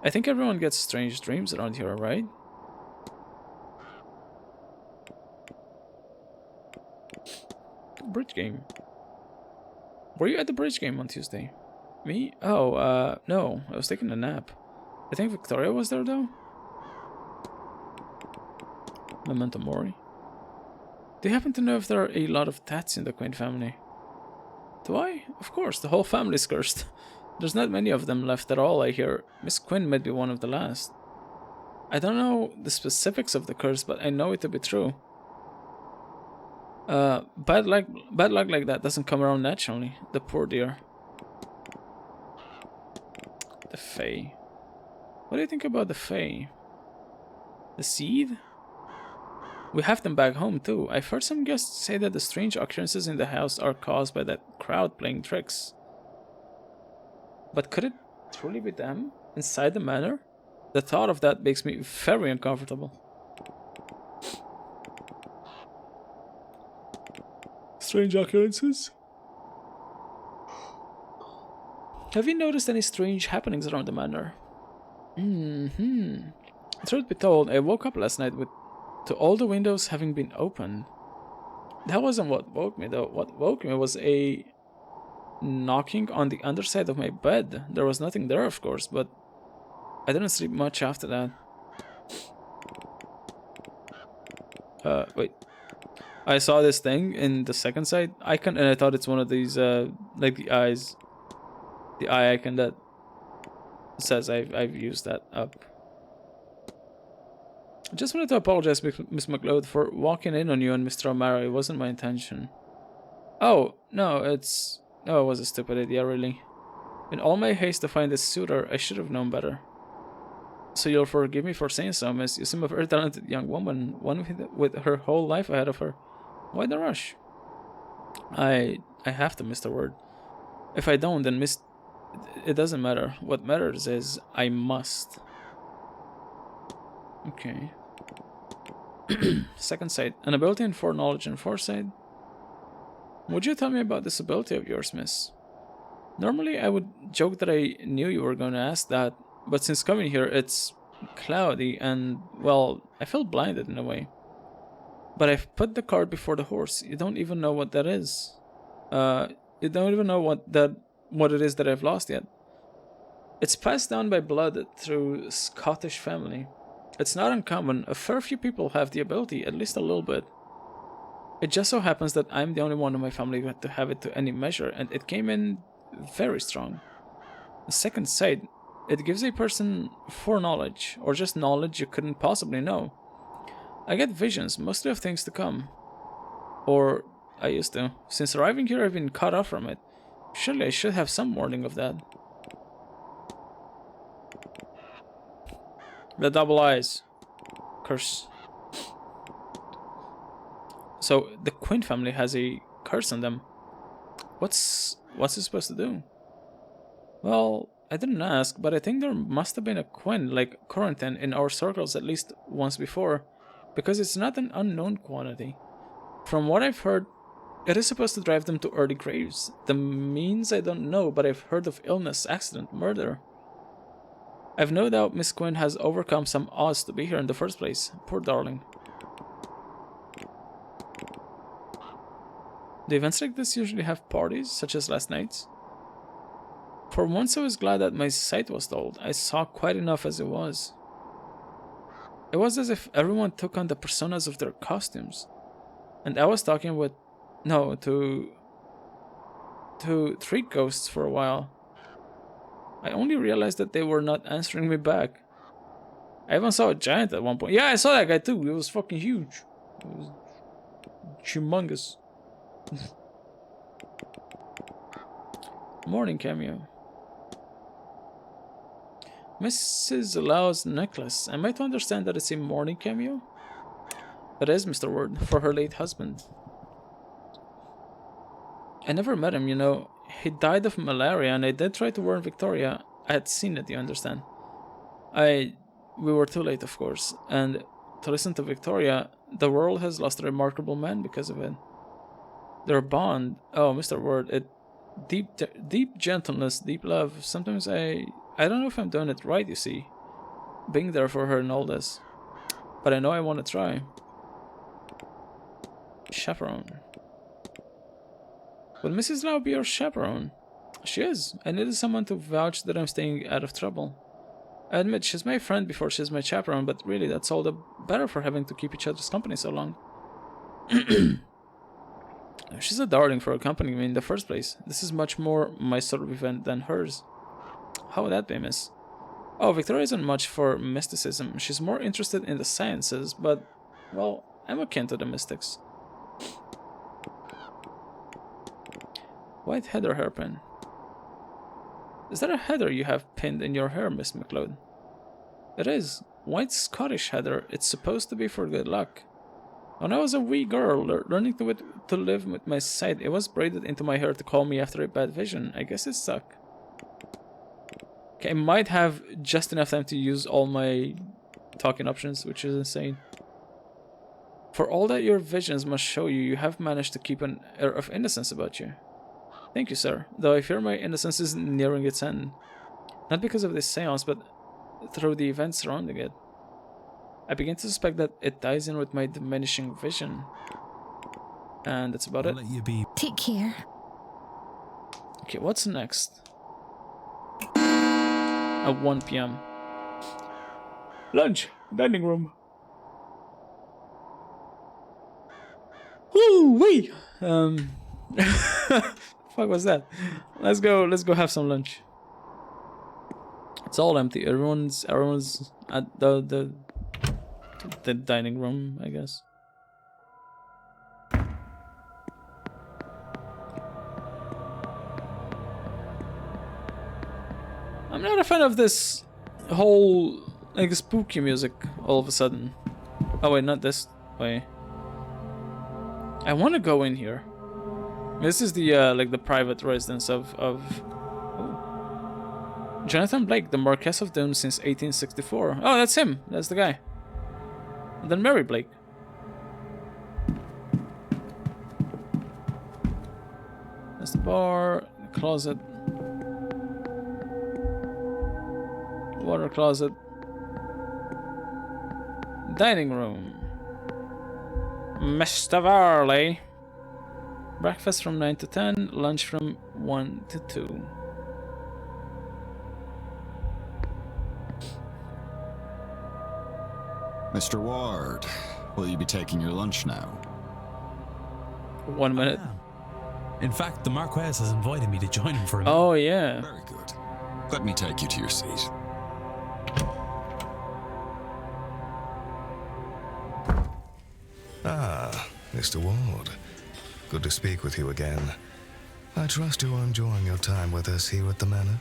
[SPEAKER 1] I think everyone gets strange dreams around here, right? Bridge game. Were you at the bridge game on Tuesday? Me? Oh, no. I was taking a nap. I think Victoria was there, though. Memento Mori. Do you happen to know if there are a lot of tats in the Quinn family? Do I? Of course, the whole family's cursed. There's not many of them left at all, I hear. Miss Quinn might be one of the last. I don't know the specifics of the curse, but I know it to be true. Bad luck like that doesn't come around naturally. The poor dear. The Fae. What do you think about the Fae? The Seed? We have them back home too. I've heard some guests say that the strange occurrences in the house are caused by that crowd playing tricks. But could it truly be them? Inside the manor? The thought of that makes me very uncomfortable. Strange occurrences? Have you noticed any strange happenings around the manor? Truth be told, I woke up last night to all the windows having been opened. That wasn't what woke me though. What woke me was a knocking on the underside of my bed. There was nothing there, of course, but I didn't sleep much after that. Wait. I saw this thing in the second sight icon, and I thought it's one of these, like the eyes, the eye icon that says I've used that up. I just wanted to apologize, Miss McLeod, for walking in on you and Mr. O'Mara. It wasn't my intention. Oh, no, it was a stupid idea, really. In all my haste to find this suitor, I should have known better. So you'll forgive me for saying so, miss. You seem a very talented young woman, one with her whole life ahead of her. Why the rush? I have to, Mr. Ward. If I don't, then it doesn't matter. What matters is I must. Okay. Second sight. An ability in foreknowledge and foresight. Would you tell me about this ability of yours, miss? Normally, I would joke that I knew you were going to ask that, but since coming here, it's cloudy and, well, I feel blinded in a way. But I've put the cart before the horse. You don't even know what that is. You don't even know what it is that I've lost yet. It's passed down by blood through Scottish family. It's not uncommon. A fair few people have the ability, at least a little bit. It just so happens that I'm the only one in my family who had to have it to any measure, and it came in very strong. The second sight, it gives a person foreknowledge, or just knowledge you couldn't possibly know. I get visions, mostly of things to come. Or I used to. Since arriving here, I've been cut off from it. Surely I should have some warning of that. The double eyes. Curse. So the Quinn family has a curse on them. What's it supposed to do? Well, I didn't ask, but I think there must have been a Quinn, like Corentin, in our circles at least once before, because it's not an unknown quantity. From what I've heard, it is supposed to drive them to early graves. The means I don't know, but I've heard of illness, accident, murder. I've no doubt Miss Quinn has overcome some odds to be here in the first place. Poor darling. Do events like this usually have parties, such as last night's? For once I was glad that my sight was dulled. I saw quite enough as it was. It was as if everyone took on the personas of their costumes. And I was talking to 3 ghosts for a while. I only realized that they were not answering me back. I even saw a giant at one point. Yeah, I saw that guy too. It was fucking huge. It was humongous. Morning cameo. Mrs. Lau's necklace. Am I to understand that it's a morning cameo? That is, Mr. Ward, for her late husband. I never met him, you know. He died of malaria, and I did try to warn Victoria. I had seen it, you understand. We were too late, of course. And to listen to Victoria, the world has lost a remarkable man because of it. Their bond, oh, Mr. Ward, deep gentleness, deep love. Sometimes I don't know if I'm doing it right, you see. Being there for her and all this. But I know I want to try. Chaperone. Will Mrs. Lau be your chaperone? She is. I needed someone to vouch that I'm staying out of trouble. I admit she's my friend before she's my chaperone, but really that's all the better for having to keep each other's company so long. She's a darling for accompanying me in the first place. This is much more my sort of event than hers. How would that be, miss? Oh, Victoria isn't much for mysticism. She's more interested in the sciences, but, well, I'm akin to the mystics. White heather hairpin. Is that a heather you have pinned in your hair, Miss McLeod? It is. White Scottish heather. It's supposed to be for good luck. When I was a wee girl, learning to live with my sight, it was braided into my hair to call me after a bad vision. I guess it stuck. Okay, I might have just enough time to use all my talking options, which is insane. For all that your visions must show you, you have managed to keep an air of innocence about you. Thank you, sir, though I fear my innocence is nearing its end. Not because of this seance, but through the events surrounding it. I begin to suspect that it ties in with my diminishing vision. And that's about it.
[SPEAKER 10] Let you be.
[SPEAKER 9] Take care.
[SPEAKER 1] Okay, what's next? At 1 p.m. Lunch, dining room. Wee. Fuck was that? Let's go have some lunch. It's all empty. Everyone's at the dining room, I guess. I'm not a fan of this whole like spooky music all of a sudden. Oh wait, not this way. I want to go in here. This is the like the private residence of Jonathan Blake, the Marquess of Doom since 1864. Oh, that's him. That's the guy. And then Mary Blake. That's the bar, the closet, water closet, dining room. Mr. Varley. Breakfast from 9 to 10, lunch from 1 to 2.
[SPEAKER 11] Mr. Ward, will you be taking your lunch now?
[SPEAKER 1] 1 minute.
[SPEAKER 10] In fact, the Marquess has invited me to join him for a
[SPEAKER 1] Oh, yeah.
[SPEAKER 11] Very good. Let me take you to your seat.
[SPEAKER 12] Ah, Mr. Ward. Good to speak with you again. I trust you are enjoying your time with us here at the Manor.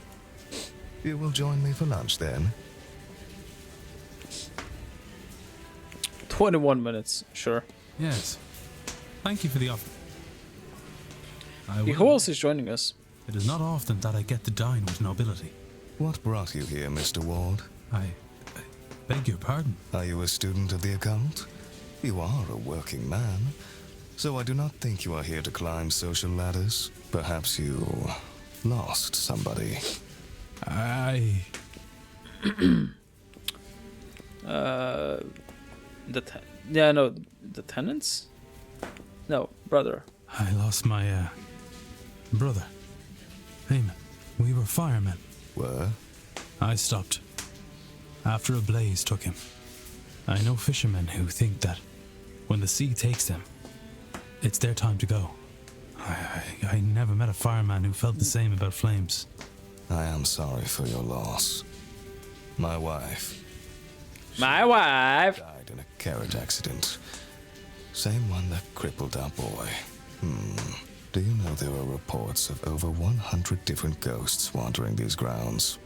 [SPEAKER 12] You will join me for lunch then?
[SPEAKER 1] 21 minutes, sure.
[SPEAKER 10] Yes. Thank you for the offer.
[SPEAKER 1] Who else is joining us?
[SPEAKER 10] It is not often that I get to dine with nobility.
[SPEAKER 12] What brought you here, Mr. Ward?
[SPEAKER 10] I beg your pardon.
[SPEAKER 12] Are you a student of the occult? You are a working man, so I do not think you are here to climb social ladders. Perhaps you lost somebody.
[SPEAKER 1] The tenants? No, brother.
[SPEAKER 10] I lost my, brother. Heyman. We were firemen.
[SPEAKER 12] Were?
[SPEAKER 10] I stopped. After a blaze took him. I know fishermen who think that when the sea takes them, it's their time to go. I never met a fireman who felt the same about flames.
[SPEAKER 12] I am sorry for your loss. My wife. Died in a carriage accident. Same one that crippled our boy. Do you know there are reports of over 100 different ghosts wandering these grounds?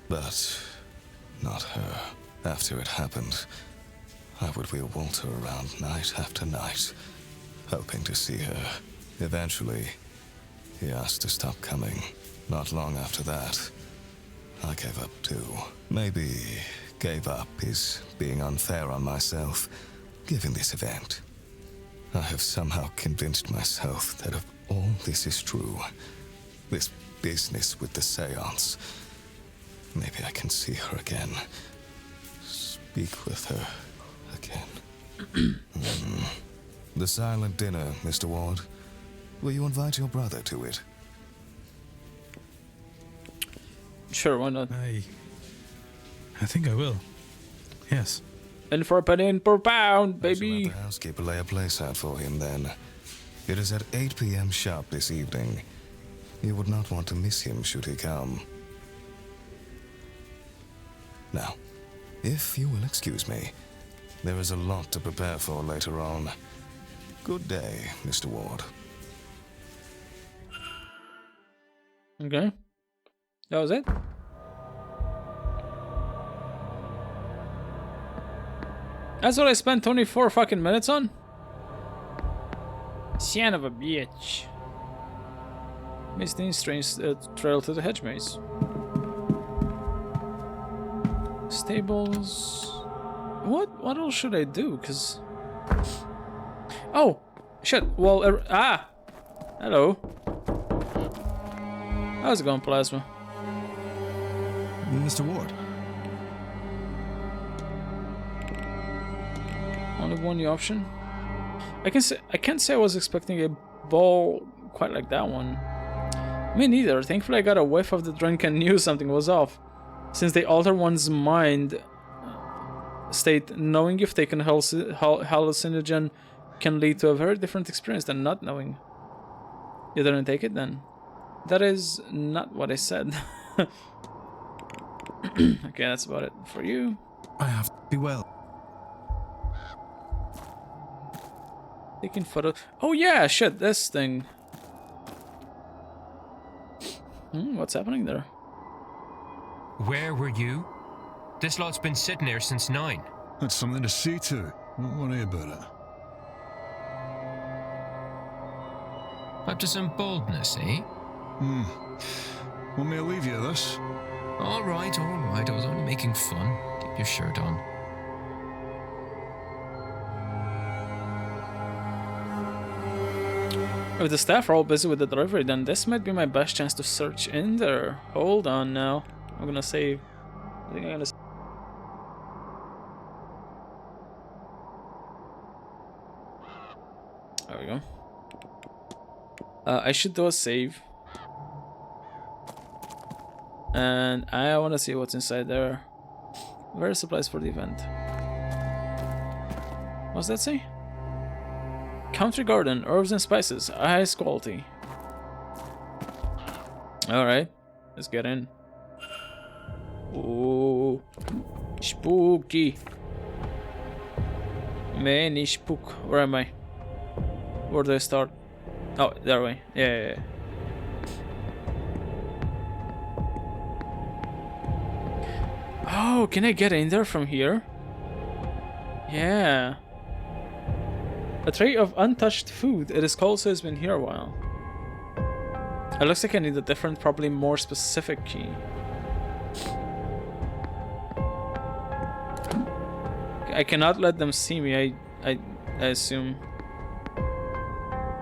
[SPEAKER 12] But not her. After it happened, I would wheel Walter around night after night, hoping to see her. Eventually, he asked to stop coming. Not long after that, I gave up too. Maybe gave up is being unfair on myself, given this event. I have somehow convinced myself that if all this is true, this business with the Séance, maybe I can see her again. Speak with her again. The silent dinner, Mr. Ward. Will you invite your brother to it?
[SPEAKER 1] Sure, why not?
[SPEAKER 10] I think I will. Yes.
[SPEAKER 1] And for a penny in per pound, baby.
[SPEAKER 12] Let the housekeeper lay a place out for him then. It is at 8 p.m. sharp this evening. You would not want to miss him should he come. Now, if you will excuse me, there is a lot to prepare for later on. Good day, Mr. Ward.
[SPEAKER 1] Okay. That was it? That's what I spent 24 fucking minutes on? Son of a bitch. Misty strange trail to the hedge maze. Stables. What else should I do? Cause oh shit. Well, hello. How's it going, Plasma?
[SPEAKER 11] Mr. Ward.
[SPEAKER 1] Only one new option. I can't say I was expecting a ball quite like that one. Me neither. Thankfully I got a whiff of the drink and knew something was off. Since they alter one's mind state, knowing if taken hallucinogen can lead to a very different experience than not knowing. You didn't take it then? That is not what I said. Okay, that's about it for you.
[SPEAKER 5] I have to be well.
[SPEAKER 1] Taking photos. Oh yeah, shit, this thing. What's happening there?
[SPEAKER 13] Where were you? This lot's been sitting here since 9.
[SPEAKER 5] That's something to see to. Don't worry about it.
[SPEAKER 13] Up to some boldness, eh?
[SPEAKER 5] Want me to leave you this?
[SPEAKER 13] All right. I was only making fun. Keep your shirt on.
[SPEAKER 1] If the staff are all busy with the delivery, then this might be my best chance to search in there. Hold on now. I'm gonna save. I think I'm gonna. There we go. I should do a save. And I want to see what's inside there. Where are supplies for the event? What's that say? Country garden, herbs and spices, highest quality. Alright, let's get in. Ooh, spooky. Many spook. Where am I? Where do I start? Oh, that way. Yeah. Oh, can I get in there from here? Yeah. A tray of untouched food. It is cold, so it's been here a while. It looks like I need a different, probably more specific key. I cannot let them see me, I assume.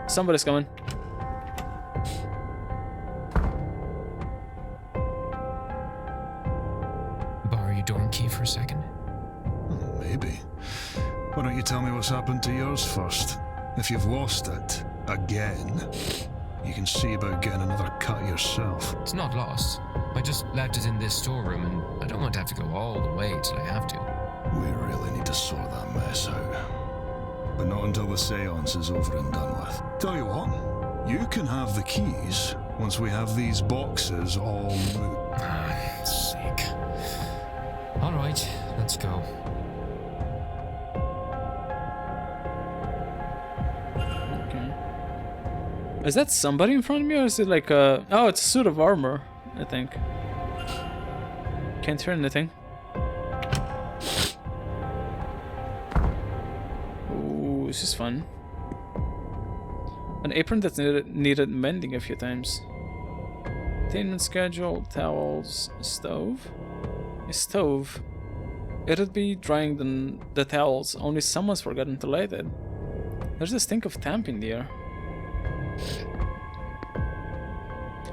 [SPEAKER 1] Somebody's coming.
[SPEAKER 13] Borrow your dorm key for a second?
[SPEAKER 5] Maybe. Why don't you tell me what's happened to yours first? If you've lost it, again, you can see about getting another cut yourself.
[SPEAKER 13] It's not lost. I just left it in this storeroom, and I don't want to have to go all the way till I have to.
[SPEAKER 5] We really need to sort that mess out. But not until the seance is over and done with. Tell you what, you can have the keys once we have these boxes all moved.
[SPEAKER 13] Ah, sick. All right, let's go.
[SPEAKER 1] Okay. Is that somebody in front of me, or is it like a... Oh, it's a suit of armor, I think. Can't hear anything. This is fun. An apron that needed mending a few times. Attainment schedule, towels, stove. A stove. It'd be drying the towels, only someone's forgotten to light it. There's a stink of damp in the air.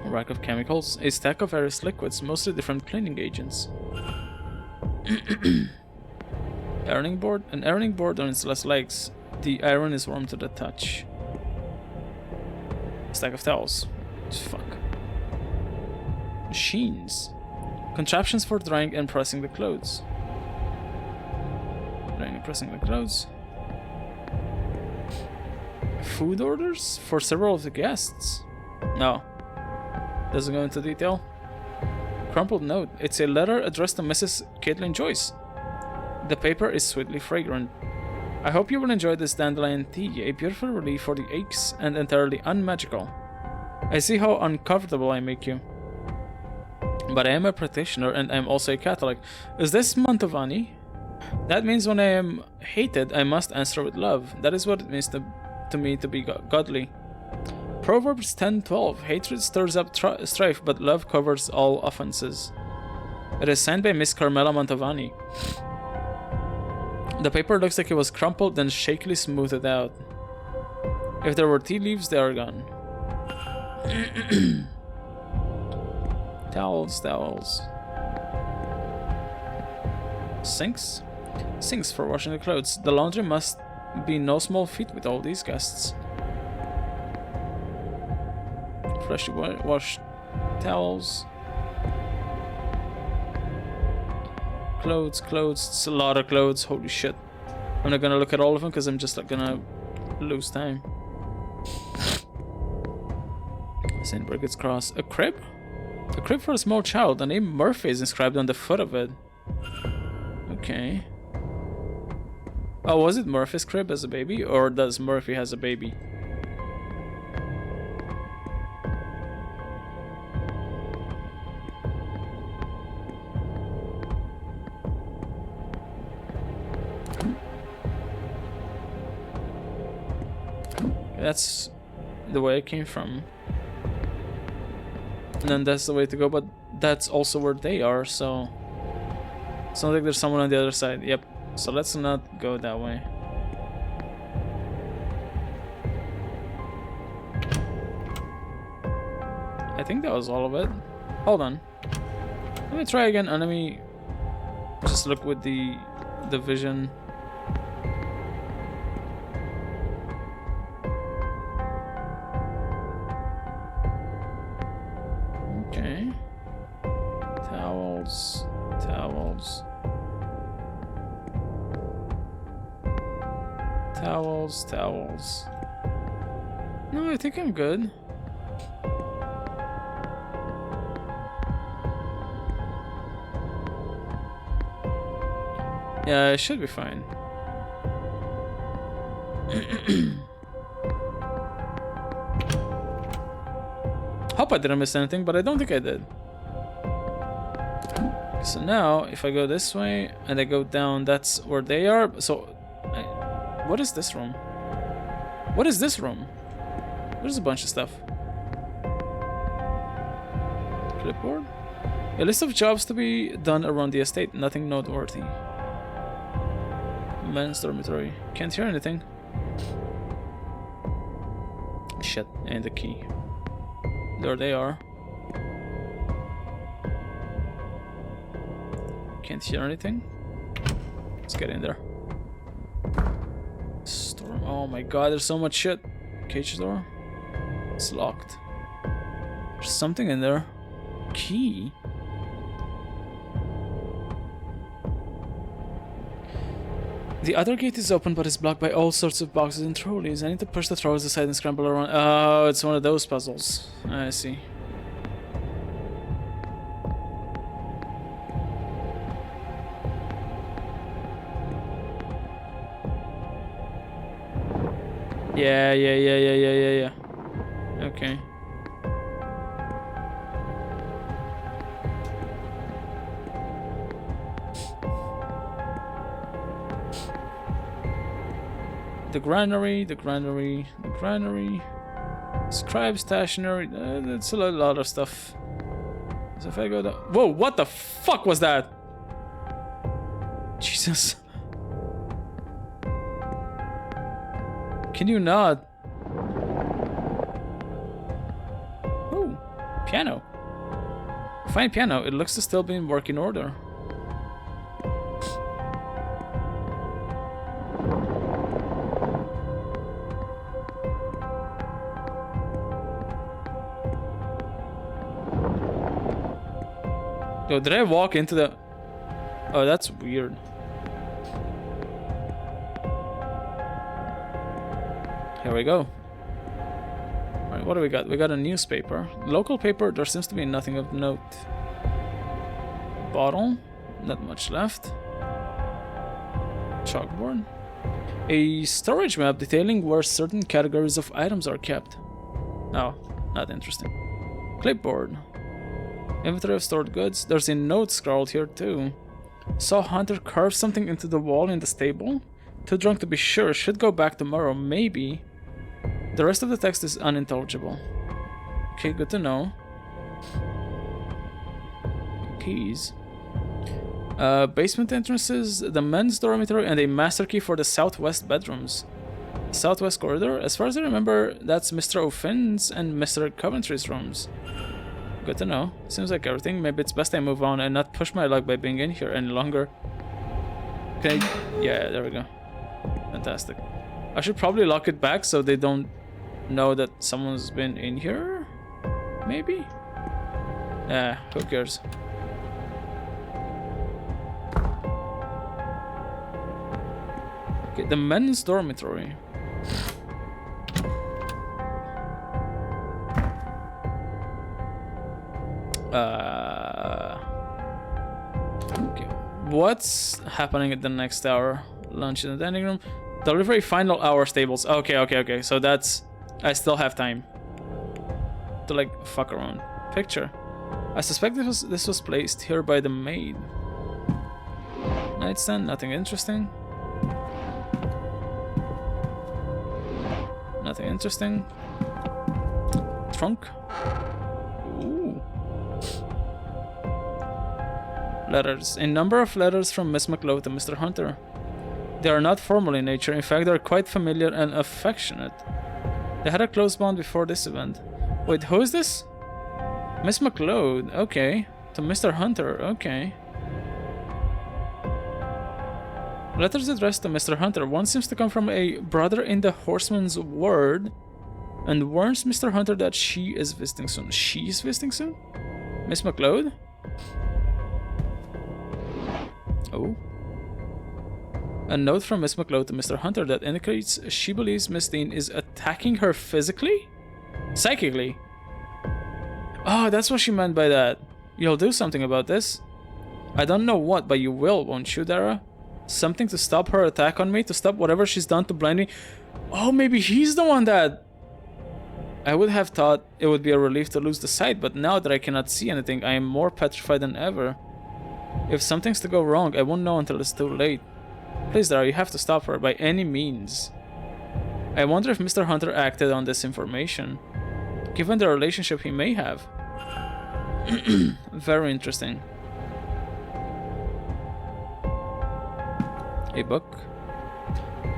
[SPEAKER 1] A rack of chemicals, a stack of various liquids, mostly different cleaning agents. Ironing board? An ironing board on its last legs. The iron is warm to the touch. Stack of towels. Fuck. Machines. Contraptions for drying and pressing the clothes. Drying and pressing the clothes. Food orders for several of the guests. No. Doesn't go into detail. Crumpled note. It's a letter addressed to Mrs. Caitlin Joyce. The paper is sweetly fragrant. I hope you will enjoy this dandelion tea, a beautiful relief for the aches and entirely unmagical. I see how uncomfortable I make you. But I am a practitioner and I am also a Catholic. Is this Mantovani? That means when I am hated, I must answer with love. That is what it means to me to be godly. Proverbs 10:12. Hatred stirs up strife, but love covers all offenses. It is signed by Miss Carmela Mantovani. The paper looks like it was crumpled, then shakily smoothed out. If there were tea leaves, they are gone. Towels. Sinks? Sinks for washing the clothes. The laundry must be no small feat with all these guests. Freshly washed towels. Clothes. It's a lot of clothes. Holy shit. I'm not gonna look at all of them because I'm just like gonna lose time. St. Brigid's Cross. A crib? A crib for a small child. The name Murphy is inscribed on the foot of it. Okay. Oh, was it Murphy's crib as a baby? Or does Murphy has a baby? That's the way I came from. And then that's the way to go, but that's also where they are, so... It's not like there's someone on the other side. Yep. So let's not go that way. I think that was all of it. Hold on. Let me try again and let me just look with the vision. Okay. Towels. Towels. Towels, towels. No, I think I'm good. Yeah, I should be fine. Hope I didn't miss anything, but I don't think I did. So now, if I go this way and I go down, that's where they are. So, what is this room? What is this room? There's a bunch of stuff. Clipboard? A list of jobs to be done around the estate. Nothing noteworthy. Men's dormitory. Can't hear anything. Shit. And the key. There they are. Can't hear anything. Let's get in there. Storm. Oh my god, there's so much shit. Cage door. It's locked. There's something in there. Key. The other gate is open but is blocked by all sorts of boxes and trolleys. I need to push the trolleys aside and scramble around. Oh, it's one of those puzzles. I see. Yeah. Okay. The granary. Scribe stationery. That's a lot of stuff. So if I go down... Whoa, what the fuck was that? Jesus. Can you not? Oh, piano. Fine piano. It looks to still be in working order. Yo, did I walk into the... Oh, that's weird. Here we go. Alright, what do we got? We got a newspaper. Local paper, there seems to be nothing of note. Bottle, not much left. Chalkboard. A storage map detailing where certain categories of items are kept. Oh, not interesting. Clipboard. Inventory of stored goods. There's a note scrawled here too. Saw Hunter carve something into the wall in the stable. Too drunk to be sure. Should go back tomorrow, maybe. The rest of the text is unintelligible. Okay, good to know. Keys. Basement entrances, the men's dormitory, and a master key for the southwest bedrooms. Southwest corridor, as far as I remember, that's Mr. O'Finn's and Mr. Coventry's rooms. Good to know. Seems like everything. Maybe it's best I move on and not push my luck by being in here any longer. Okay, yeah, there we go. Fantastic. I should probably lock it back so they don't know that someone's been in here? Maybe? Who cares? Okay, the men's dormitory. Okay. What's happening at the next hour? Lunch in the dining room. Delivery final hour stables. Okay. So that's... I still have time to like fuck around. Picture. I suspect this was placed here by the maid. Nightstand, nothing interesting. Nothing interesting. Trunk. Ooh. Letters. A number of letters from Miss McLeod to Mr. Hunter. They are not formal in nature. In fact, they are quite familiar and affectionate. They had a close bond before this event. Wait, who is this? Miss McLeod. Okay. To Mr. Hunter. Okay. Letters addressed to Mr. Hunter. One seems to come from a brother in the Horseman's Word and warns Mr. Hunter that she is visiting soon. She is visiting soon? Miss McLeod? Oh. A note from Miss McLeod to Mr. Hunter that indicates she believes Miss Dean is attacking her physically? Psychically? Oh, that's what she meant by that. You'll do something about this. I don't know what, but you will, won't you, Dara? Something to stop her attack on me, to stop whatever she's done to blind me. Oh, maybe he's the one that... I would have thought it would be a relief to lose the sight, but now that I cannot see anything, I am more petrified than ever. If something's to go wrong, I won't know until it's too late. Please, Dara, you have to stop her by any means. I wonder if Mr. Hunter acted on this information, given the relationship he may have. Very interesting. A book.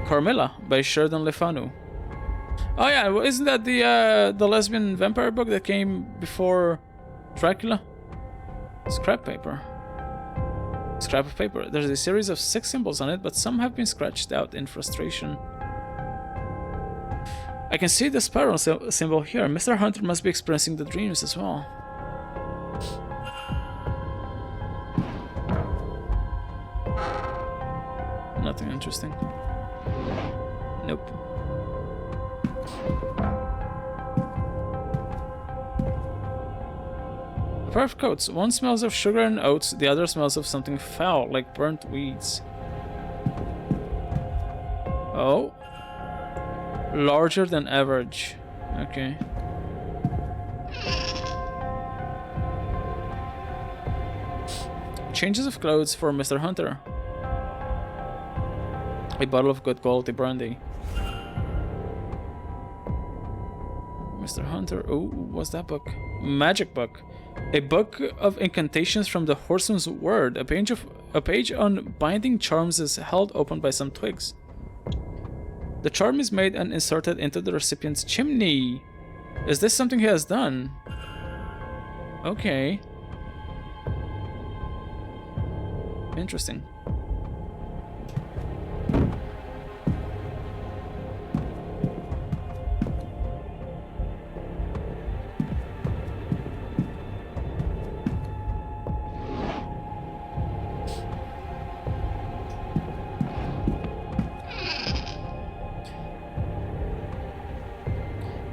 [SPEAKER 1] Carmilla by Sheridan Le Fanu. Oh yeah, isn't that the lesbian vampire book that came before Dracula? Scrap paper. Scrap of paper. There's a series of 6 symbols on it, but some have been scratched out in frustration. I can see the spiral symbol here. Mr. Hunter must be experiencing the dreams as well. Nothing interesting. Nope. A pair of coats. One smells of sugar and oats, the other smells of something foul, like burnt weeds. Oh. Larger than average. Okay. Changes of clothes for Mr. Hunter. A bottle of good quality brandy. Mr. Hunter. Oh, what's that book? Magic book. A book of incantations from the Horseman's Word. A page on binding charms is held open by some twigs. The charm is made and inserted into the recipient's chimney. Is this something he has done? Okay. Interesting.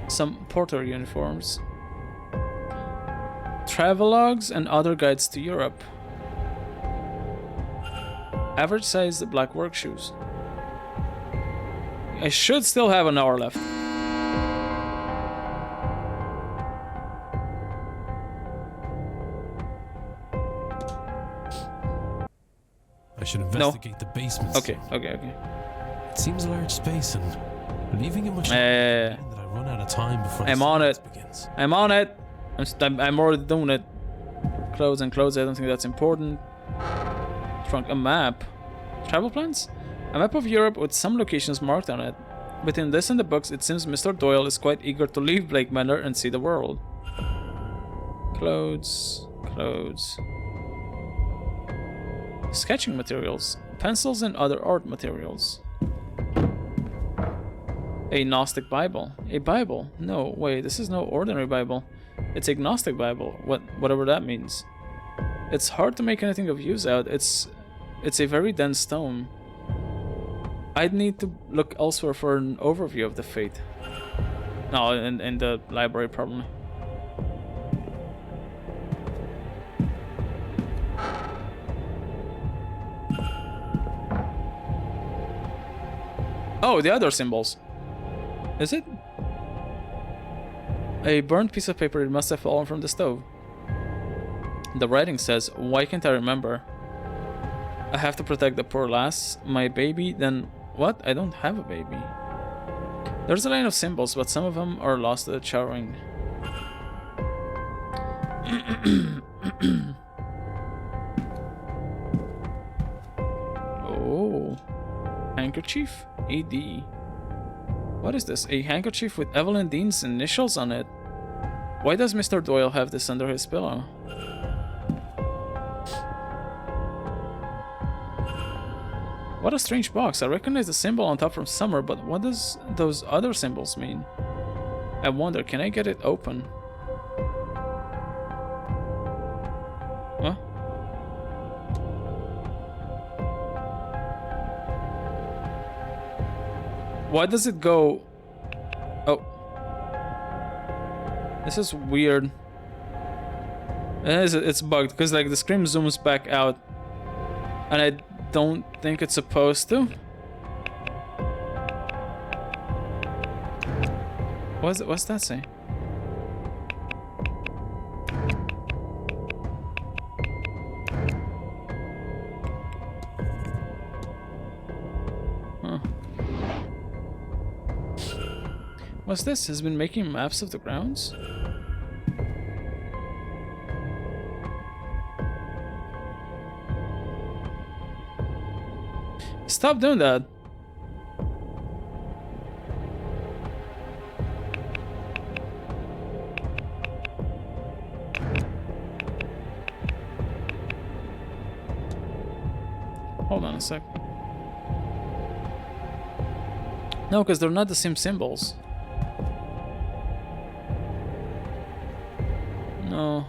[SPEAKER 1] Some porter uniforms. Travelogues and other guides to Europe. Average size black work shoes. I should still have an hour left.
[SPEAKER 10] I should investigate the basement.
[SPEAKER 1] Okay.
[SPEAKER 10] It seems a large space, and leaving it much that I run out of time before
[SPEAKER 1] I'm on it. Begins. I'm on it. I'm already doing it. Clothes. I don't think that's important. Trunk. A map. Travel plans? A map of Europe with some locations marked on it. Between this and the books, it seems Mr. Doyle is quite eager to leave Blake Manor and see the world. Clothes. Sketching materials. Pencils and other art materials. A Gnostic Bible. A Bible? No, wait, this is no ordinary Bible. It's a Gnostic Bible, whatever that means. It's hard to make anything of use out. It's a very dense tome. I'd need to look elsewhere for an overview of the fate. No, in the library probably. Oh, the other symbols. Is it? A burnt piece of paper. It must have fallen from the stove. The writing says, why can't I remember? I have to protect the poor lass. My baby, then what? I don't have a baby. There's a line of symbols, but some of them are lost to the showering. Oh. Handkerchief? AD. What is this? A handkerchief with Evelyn Dean's initials on it? Why does Mr. Doyle have this under his pillow? What a strange box. I recognize the symbol on top from somewhere, but what does those other symbols mean? I wonder, can I get it open? What? Why does it go... Oh. This is weird. It's bugged, because like the screen zooms back out. And I don't think it's supposed to. What's that say? Huh. What's this? Has been making maps of the grounds? Stop doing that. Hold on a sec. No, because they're not the same symbols. No.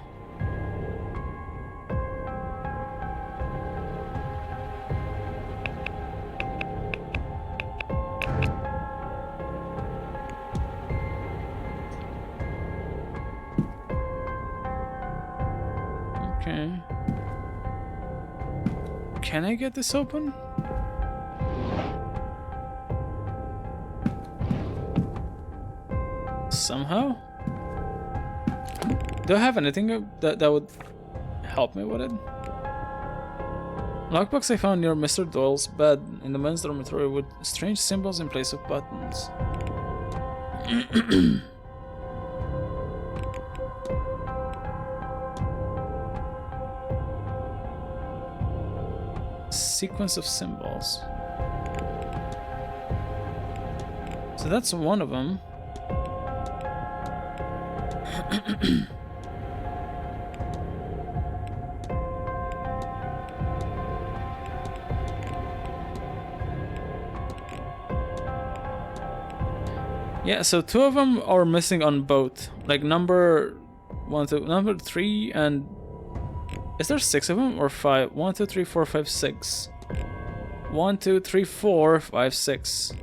[SPEAKER 1] Okay. Can I get this open? Somehow? Do I have anything that would help me with it? Lockbox I found near Mr. Doyle's bed in the men's dormitory with strange symbols in place of buttons. Sequence of symbols. So that's one of them. Yeah, so two of them are missing on both. Like number 3, and is there 6 of them or 5? 1, 2, 3, 4, 5, 6. 1, 2, 3, 4, 5, 6.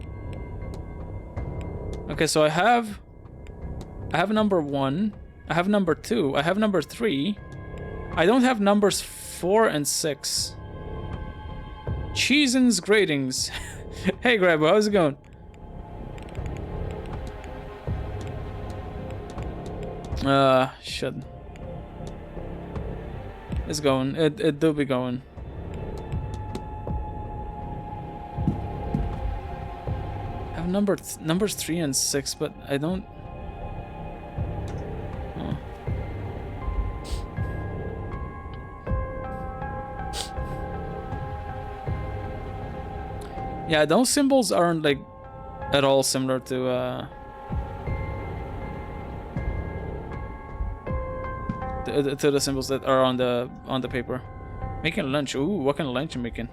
[SPEAKER 1] Okay, so I have number 1. I have number 2. I have number 3. I don't have numbers 4 and 6. Cheesin's Gratings. Hey, Grabo, how's it going? Shit. It's going. It do be going. I have numbers 3 and 6, but I don't. Oh. Yeah, those symbols aren't like at all similar to the symbols that are on the paper. Making lunch. Ooh, what kind of lunch you making?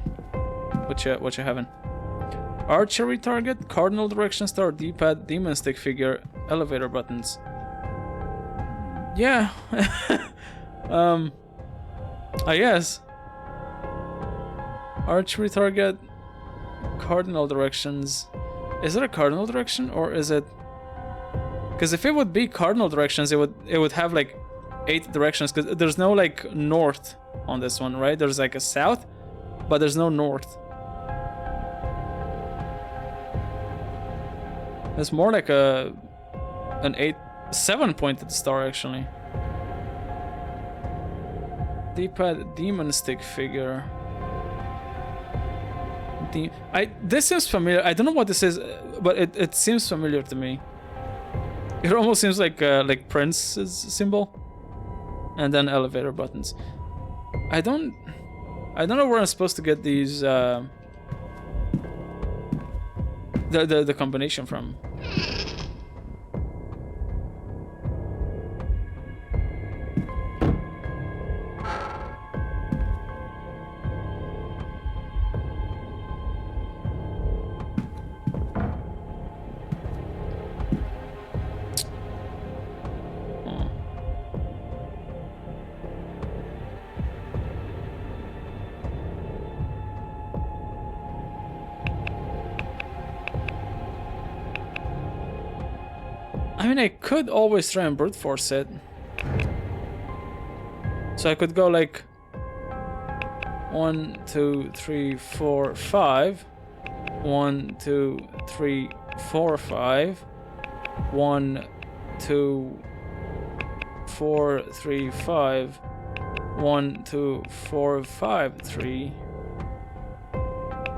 [SPEAKER 1] What you having? Archery target, cardinal direction star, D-pad, demon stick figure, elevator buttons. Yeah. I guess. Archery target, cardinal directions. Is it a cardinal direction or is it? Because if it would be cardinal directions, it would have like 8 directions, because there's no like north on this one, right? There's like a south, but there's no north. It's more like an 7-pointed star actually. D-pad demon stick figure. This seems familiar. I don't know what this is, but it seems familiar to me. It almost seems like Prince's symbol, and then elevator buttons. I don't know where I'm supposed to get these the combination from. I mean, I could always try and brute force it. So I could go like 1, 2, 3, 4, 5. 1, 2, 3, 4, 5. 1, 2, 4, 3, 5. 1, 2, 4, 5, 3.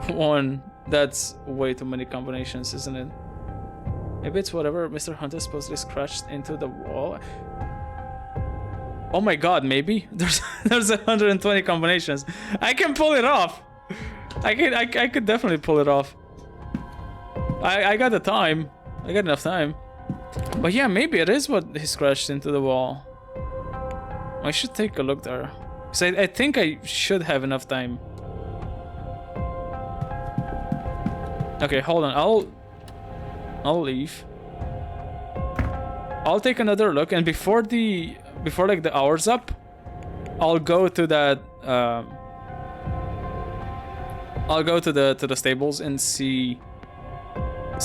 [SPEAKER 1] 1. That's way too many combinations, isn't it? Maybe it's whatever Mr. Hunter supposedly scratched into the wall. Oh my god, maybe? There's 120 combinations. I can pull it off. I could definitely pull it off. I got the time. I got enough time. But yeah, maybe it is what he scratched into the wall. I should take a look there. Because I think I should have enough time. Okay, hold on. I'll leave. I'll take another look, and before like the hour's up, I'll go to that. I'll go to the stables and see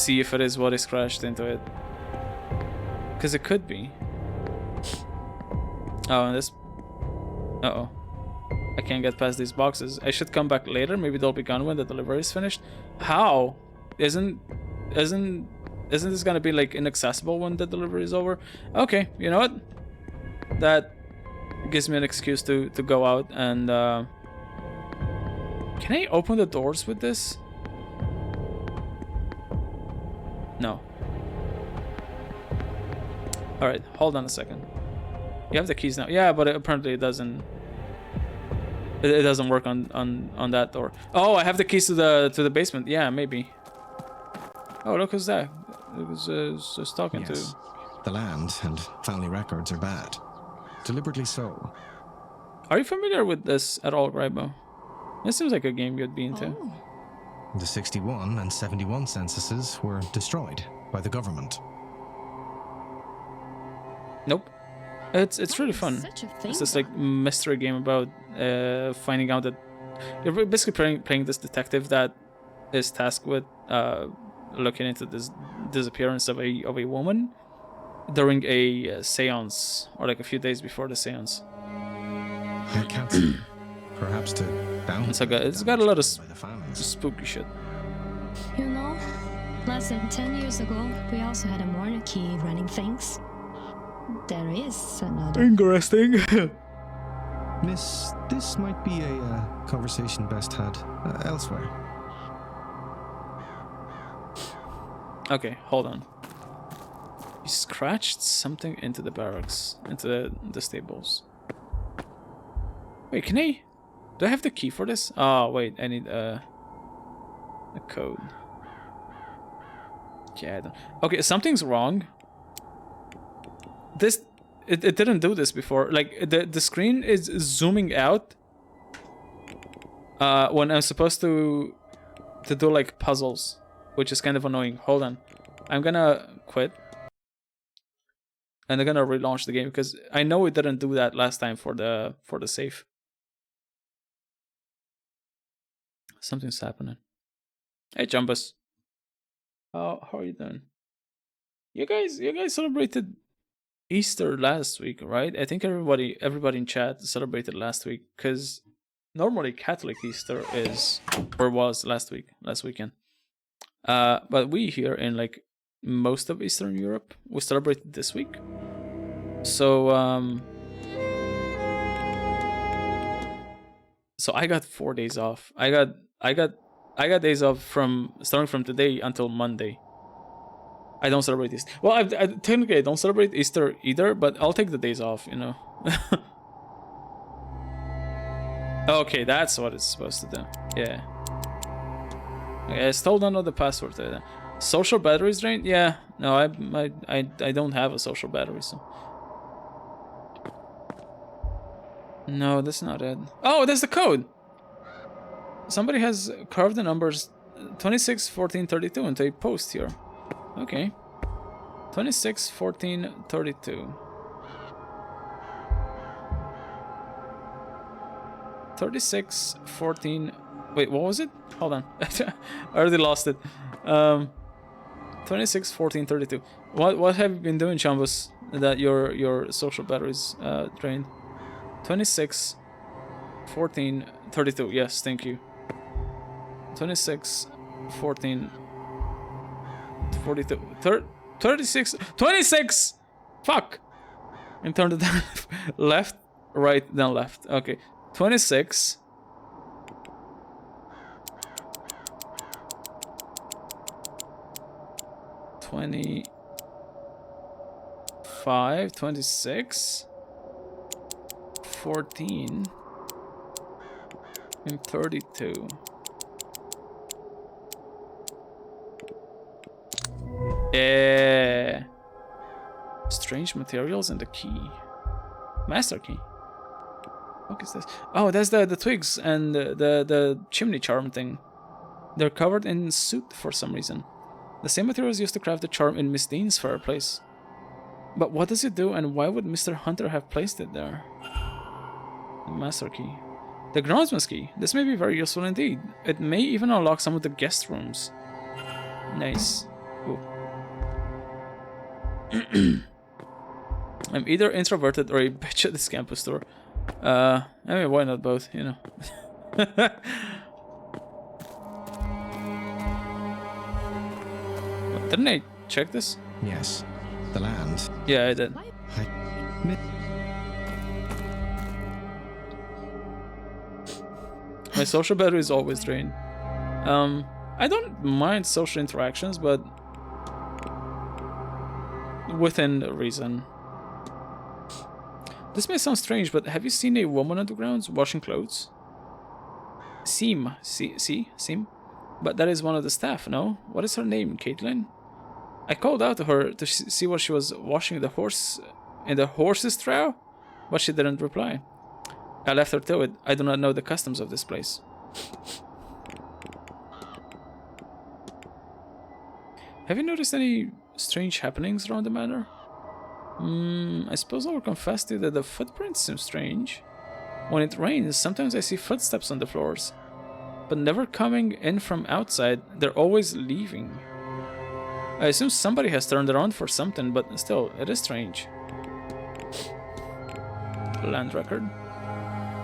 [SPEAKER 1] if it is what is crashed into it. Cause it could be. Oh, and this. Uh-oh. I can't get past these boxes. I should come back later. Maybe they'll be gone when the delivery is finished. How? Isn't this gonna be like inaccessible when the delivery is over? Okay, you know what? That gives me an excuse to go out and can I open the doors with this? No. Alright, hold on a second. You have the keys now. Yeah, but apparently it doesn't work on that door. Oh, I have the keys to the basement. Yeah, maybe. Oh, look who's that. It was just talking
[SPEAKER 14] yes. The land and family records are bad. Deliberately so.
[SPEAKER 1] Are you familiar with this at all, Grybo? This seems like a game you'd be into.
[SPEAKER 6] Oh.
[SPEAKER 14] The 61 and 71 censuses were destroyed by the government.
[SPEAKER 1] Nope. It's really fun. It's this like mystery game about finding out that you're basically playing this detective that is tasked with looking into this disappearance of a woman during a séance, or like a few days before the séance.
[SPEAKER 14] I can't see. Perhaps to bounce.
[SPEAKER 1] It's got a lot of spooky shit.
[SPEAKER 15] You know, less than 10 years ago, we also had a monarchy running things. There is another.
[SPEAKER 1] Interesting.
[SPEAKER 14] Miss, this might be a conversation best had elsewhere.
[SPEAKER 1] Okay, hold on. You scratched something into the barracks, into the stables. Wait, can I? Do I have the key for this? Oh, wait, I need a code. Yeah, I don't. Okay, something's wrong. It didn't do this before. Like the screen is zooming out when I'm supposed to do like puzzles, which is kind of annoying. Hold on, I'm gonna quit and I'm gonna relaunch the game because I know it didn't do that last time for the save. Something's happening. Hey, Jumbus. How are you doing? You guys celebrated Easter last week, right? I think everybody in chat celebrated last week because normally Catholic Easter is or was last weekend. But we here in like most of Eastern Europe. We celebrate this week. So so I got 4 days off. I got days off from starting from today until Monday. I don't celebrate Easter. Well, I technically I don't celebrate Easter either, but I'll take the days off, you know. Okay, that's what it's supposed to do. Yeah. Okay, I still don't know the password to that. Social batteries drained? Yeah. No, I don't have a social battery, so. No, that's not it. Oh, that's the code. Somebody has carved the numbers 26, 14, 32 into a post here. Okay. 26, 14, 32. 36, 14... Wait, what was it? Hold on. I already lost it. 26, 14, 32. What have you been doing, Chambus, that your social batteries drained? 26, 14, 32. Yes, thank you. 26, 14, 42. 36, 26! Fuck! And turn it down. Left, right, then left. Okay. 26. 25, 26, 14, and 32. Strange materials and the key. Master key. What is this? Oh, that's the twigs and the chimney charm thing. They're covered in soot for some reason. The same materials used to craft the charm in Miss Dean's fireplace. But what does it do, and why would Mr. Hunter have placed it there? The master key. The groundsman's key. This may be very useful indeed. It may even unlock some of the guest rooms. Nice. Ooh. I'm either introverted or a bitch at this campus store. I mean, why not both, you know? Didn't I check this?
[SPEAKER 14] Yes. The land.
[SPEAKER 1] Yeah, I did. My social battery is always drained. I don't mind social interactions, but within reason. This may sound strange, but have you seen a woman on the grounds washing clothes? Seem. But that is one of the staff, no? What is her name, Caitlin? I called out to her to see what she was washing the horse in the horse's trough, but she didn't reply. I left her to it. I do not know the customs of this place. Have you noticed any strange happenings around the manor? I suppose I will confess to you that the footprints seem strange. When it rains, sometimes I see footsteps on the floors, but never coming in from outside. They're always leaving. I assume somebody has turned around for something, but still, it is strange. Land record.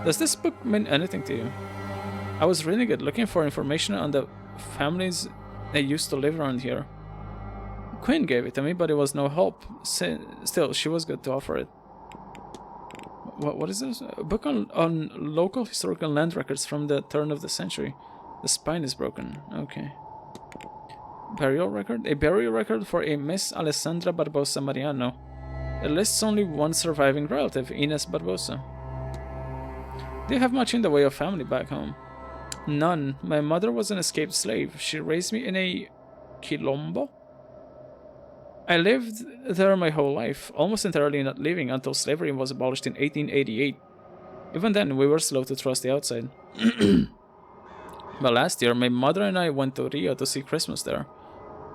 [SPEAKER 1] Does this book mean anything to you? I was reading it, looking for information on the families that used to live around here. Quinn gave it to me, but it was no help. Still, she was good to offer it. What is this? A book on local historical land records from the turn of the century. The spine is broken. Okay. Burial record? A burial record for a Miss Alessandra Barbosa Mariano. It lists only one surviving relative, Ines Barbosa. Do you have much in the way of family back home? None. My mother was an escaped slave. She raised me in a quilombo. I lived there my whole life, almost entirely not leaving until slavery was abolished in 1888. Even then, we were slow to trust the outside. But last year, my mother and I went to Rio to see Christmas there.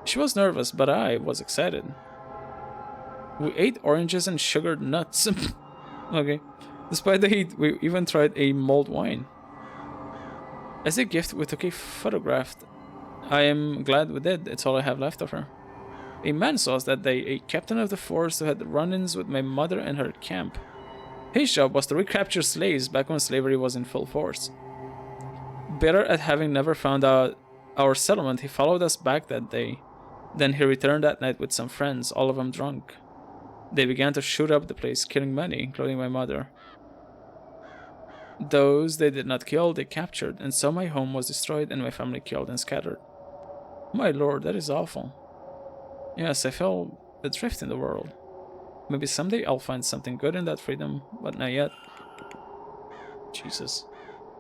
[SPEAKER 1] She was nervous, but I was excited. We ate oranges and sugared nuts. Okay. Despite the heat, we even tried a mulled wine. As a gift, we took a photograph. I am glad we did. It's all I have left of her. A man saw us that day, a captain of the force who had run-ins with my mother and her camp. His job was to recapture slaves back when slavery was in full force. Bitter at having never found out our settlement, he followed us back that day. Then he returned that night with some friends, all of them drunk. They began to shoot up the place, killing many, including my mother. Those they did not kill, they captured, and so my home was destroyed and my family killed and scattered. My lord, that is awful. Yes, I felt adrift in the world. Maybe someday I'll find something good in that freedom, but not yet. Jesus.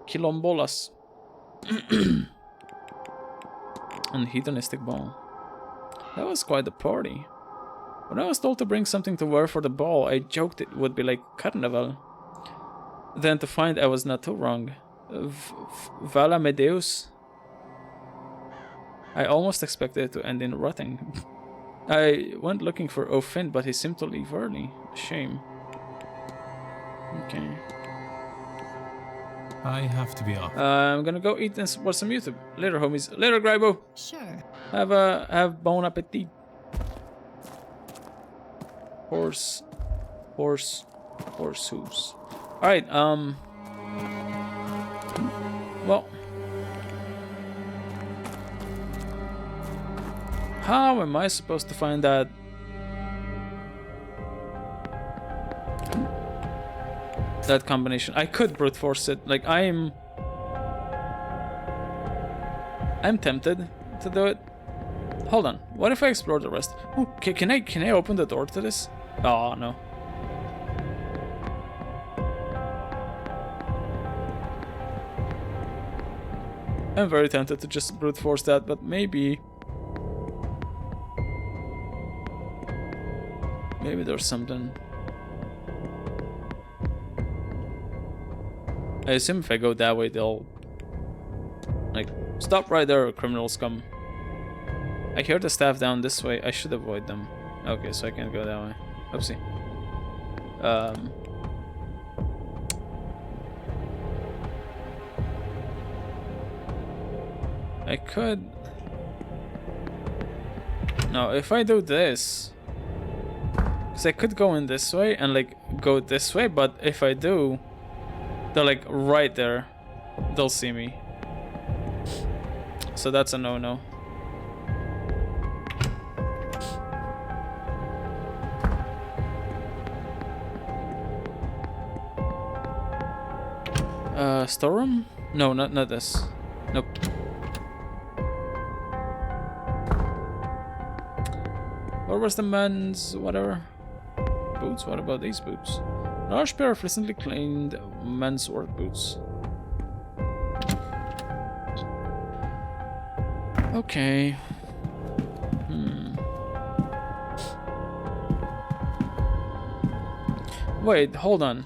[SPEAKER 1] Quilombolas. And hedonistic ball. That was quite the party. When I was told to bring something to wear for the ball, I joked it would be like carnival. Then to find I was not too wrong. Vala me Deus. I almost expected it to end in rotting. I went looking for O'Finn, but he seemed to leave early. Shame. Okay.
[SPEAKER 10] I have to be off.
[SPEAKER 1] I'm gonna go eat and watch some YouTube. Later, homies. Later, Grybo.
[SPEAKER 2] Sure.
[SPEAKER 1] Have bon appetit. Horse hooves. Alright, well, how am I supposed to find that? That combination. I could brute force it. Like I'm tempted to do it. Hold on. What if I explore the rest? Oh, can I open the door to this? Oh no. I'm very tempted to just brute force that, but maybe there's something. I assume if I go that way, they'll like stop right there, criminals come. I hear the staff down this way. I should avoid them. Okay, so I can't go that way. Oopsie. I could. No, if I do this, because I could go in this way and like go this way, but if I do, they're like right there. They'll see me. So that's a no-no. Storeroom? No, not this. Nope. Where was the men's whatever? Boots? What about these boots? Large pair of recently cleaned men's work boots. Okay. Wait, hold on.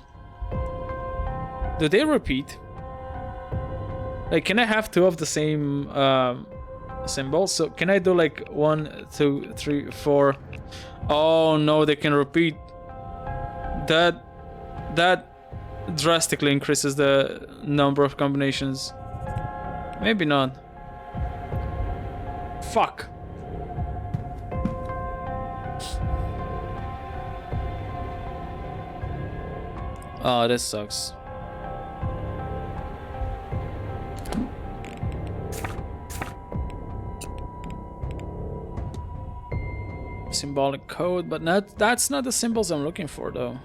[SPEAKER 1] Do they repeat? Like, can I have two of the same symbols? So can I do like 1, 2, 3, 4? Oh no, they can repeat. That drastically increases the number of combinations. Maybe not. Fuck. Oh, this sucks. Symbolic code, but that's not the symbols I'm looking for though.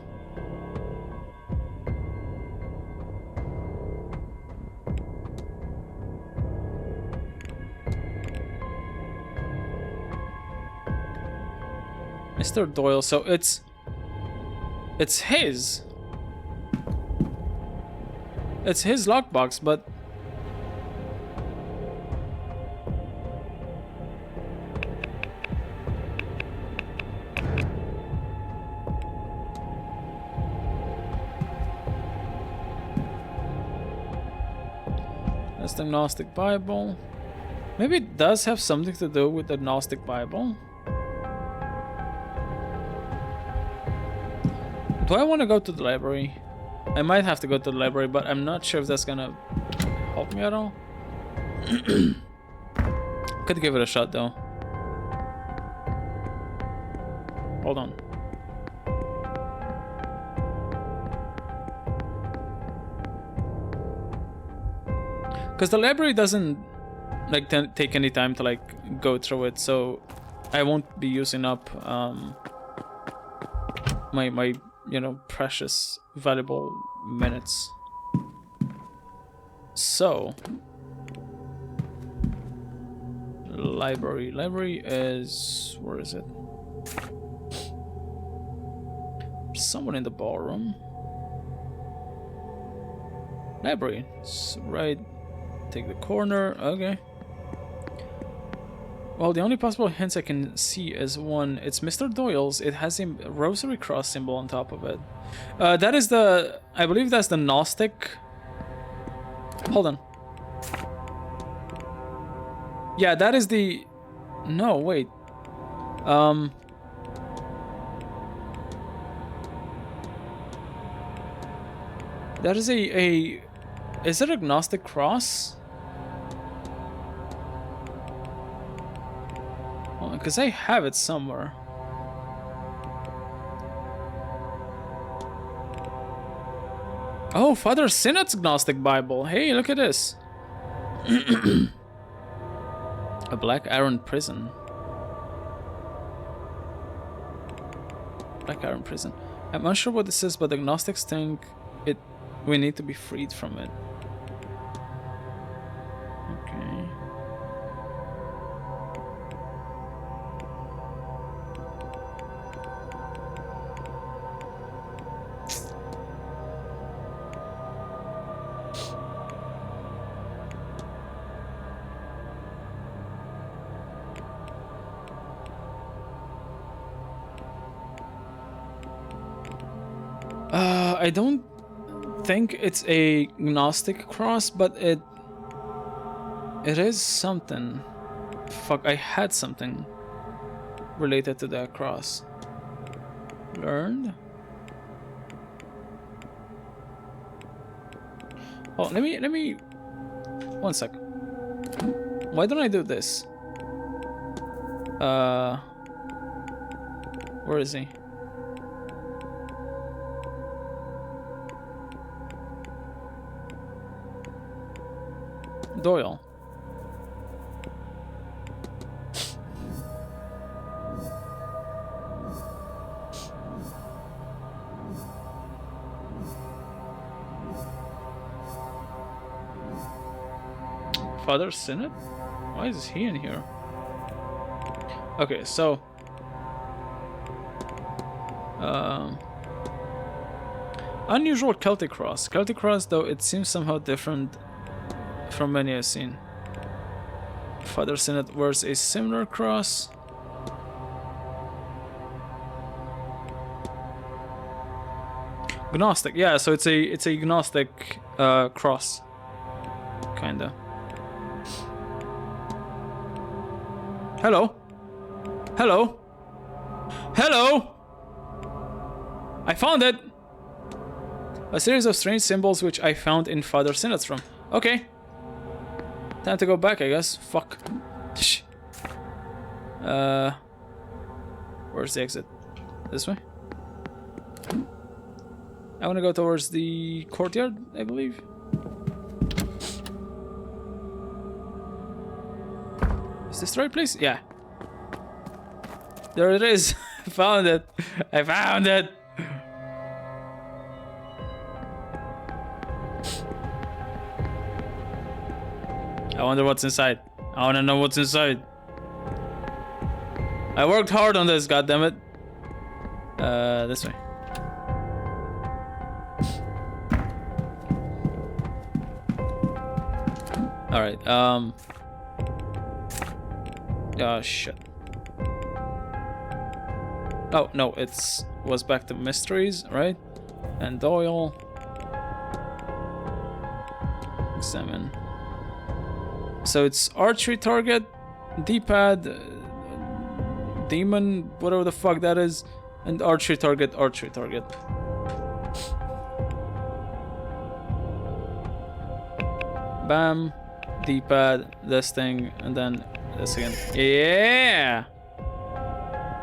[SPEAKER 1] Mr. Doyle, so it's his. It's his lockbox, but that's the Gnostic Bible. Maybe it does have something to do with the Gnostic Bible. Do I want to go to the library? I might have to go to the library, but I'm not sure if that's gonna help me at all. Could give it a shot though. Hold on. Because the library doesn't like take any time to like go through it, so I won't be using up my you know, precious, valuable minutes. So, library. Library is, where is it? Someone in the ballroom. Library. It's right. Take the corner. Okay. Well, the only possible hints I can see is one. It's Mr. Doyle's. It has a rosary cross symbol on top of it. That is the... I believe that's the Gnostic. Hold on. Yeah, that is the... No, wait. That is a... Is it a Gnostic cross? Because I have it somewhere. Oh, Father Synod's Gnostic Bible. Hey, look at this. A Black Iron Prison. Black Iron Prison. I'm unsure what this is, but the Gnostics think we need to be freed from it. Okay. I don't think it's a Gnostic cross, but it is something. Fuck, I had something related to that cross. Learned. Oh, let me 1 sec. Why don't I do this? Where is he? Doyle. Father Synod? Why is he in here? Okay, so unusual Celtic cross. Celtic cross, though, it seems somehow different from many I've seen. Father Synod wears a similar cross. Gnostic, yeah, so it's a Gnostic cross. Kinda. Hello? Hello? Hello? I found it! A series of strange symbols which I found in Father Synod's room. Okay. Time to go back, I guess. Fuck. Shh. Where's the exit? This way? I want to go towards the courtyard, I believe. Is this the right place? Yeah. There it is. I found it. I found it. I wonder what's inside. I want to know what's inside. I worked hard on this, goddammit. This way. Alright, oh, shit. Oh, no, was back to mysteries, right? And Doyle. Examine. So it's archery target, D-pad, demon, whatever the fuck that is, and archery target, archery target. Bam, D-pad, this thing, and then this again. Yeah!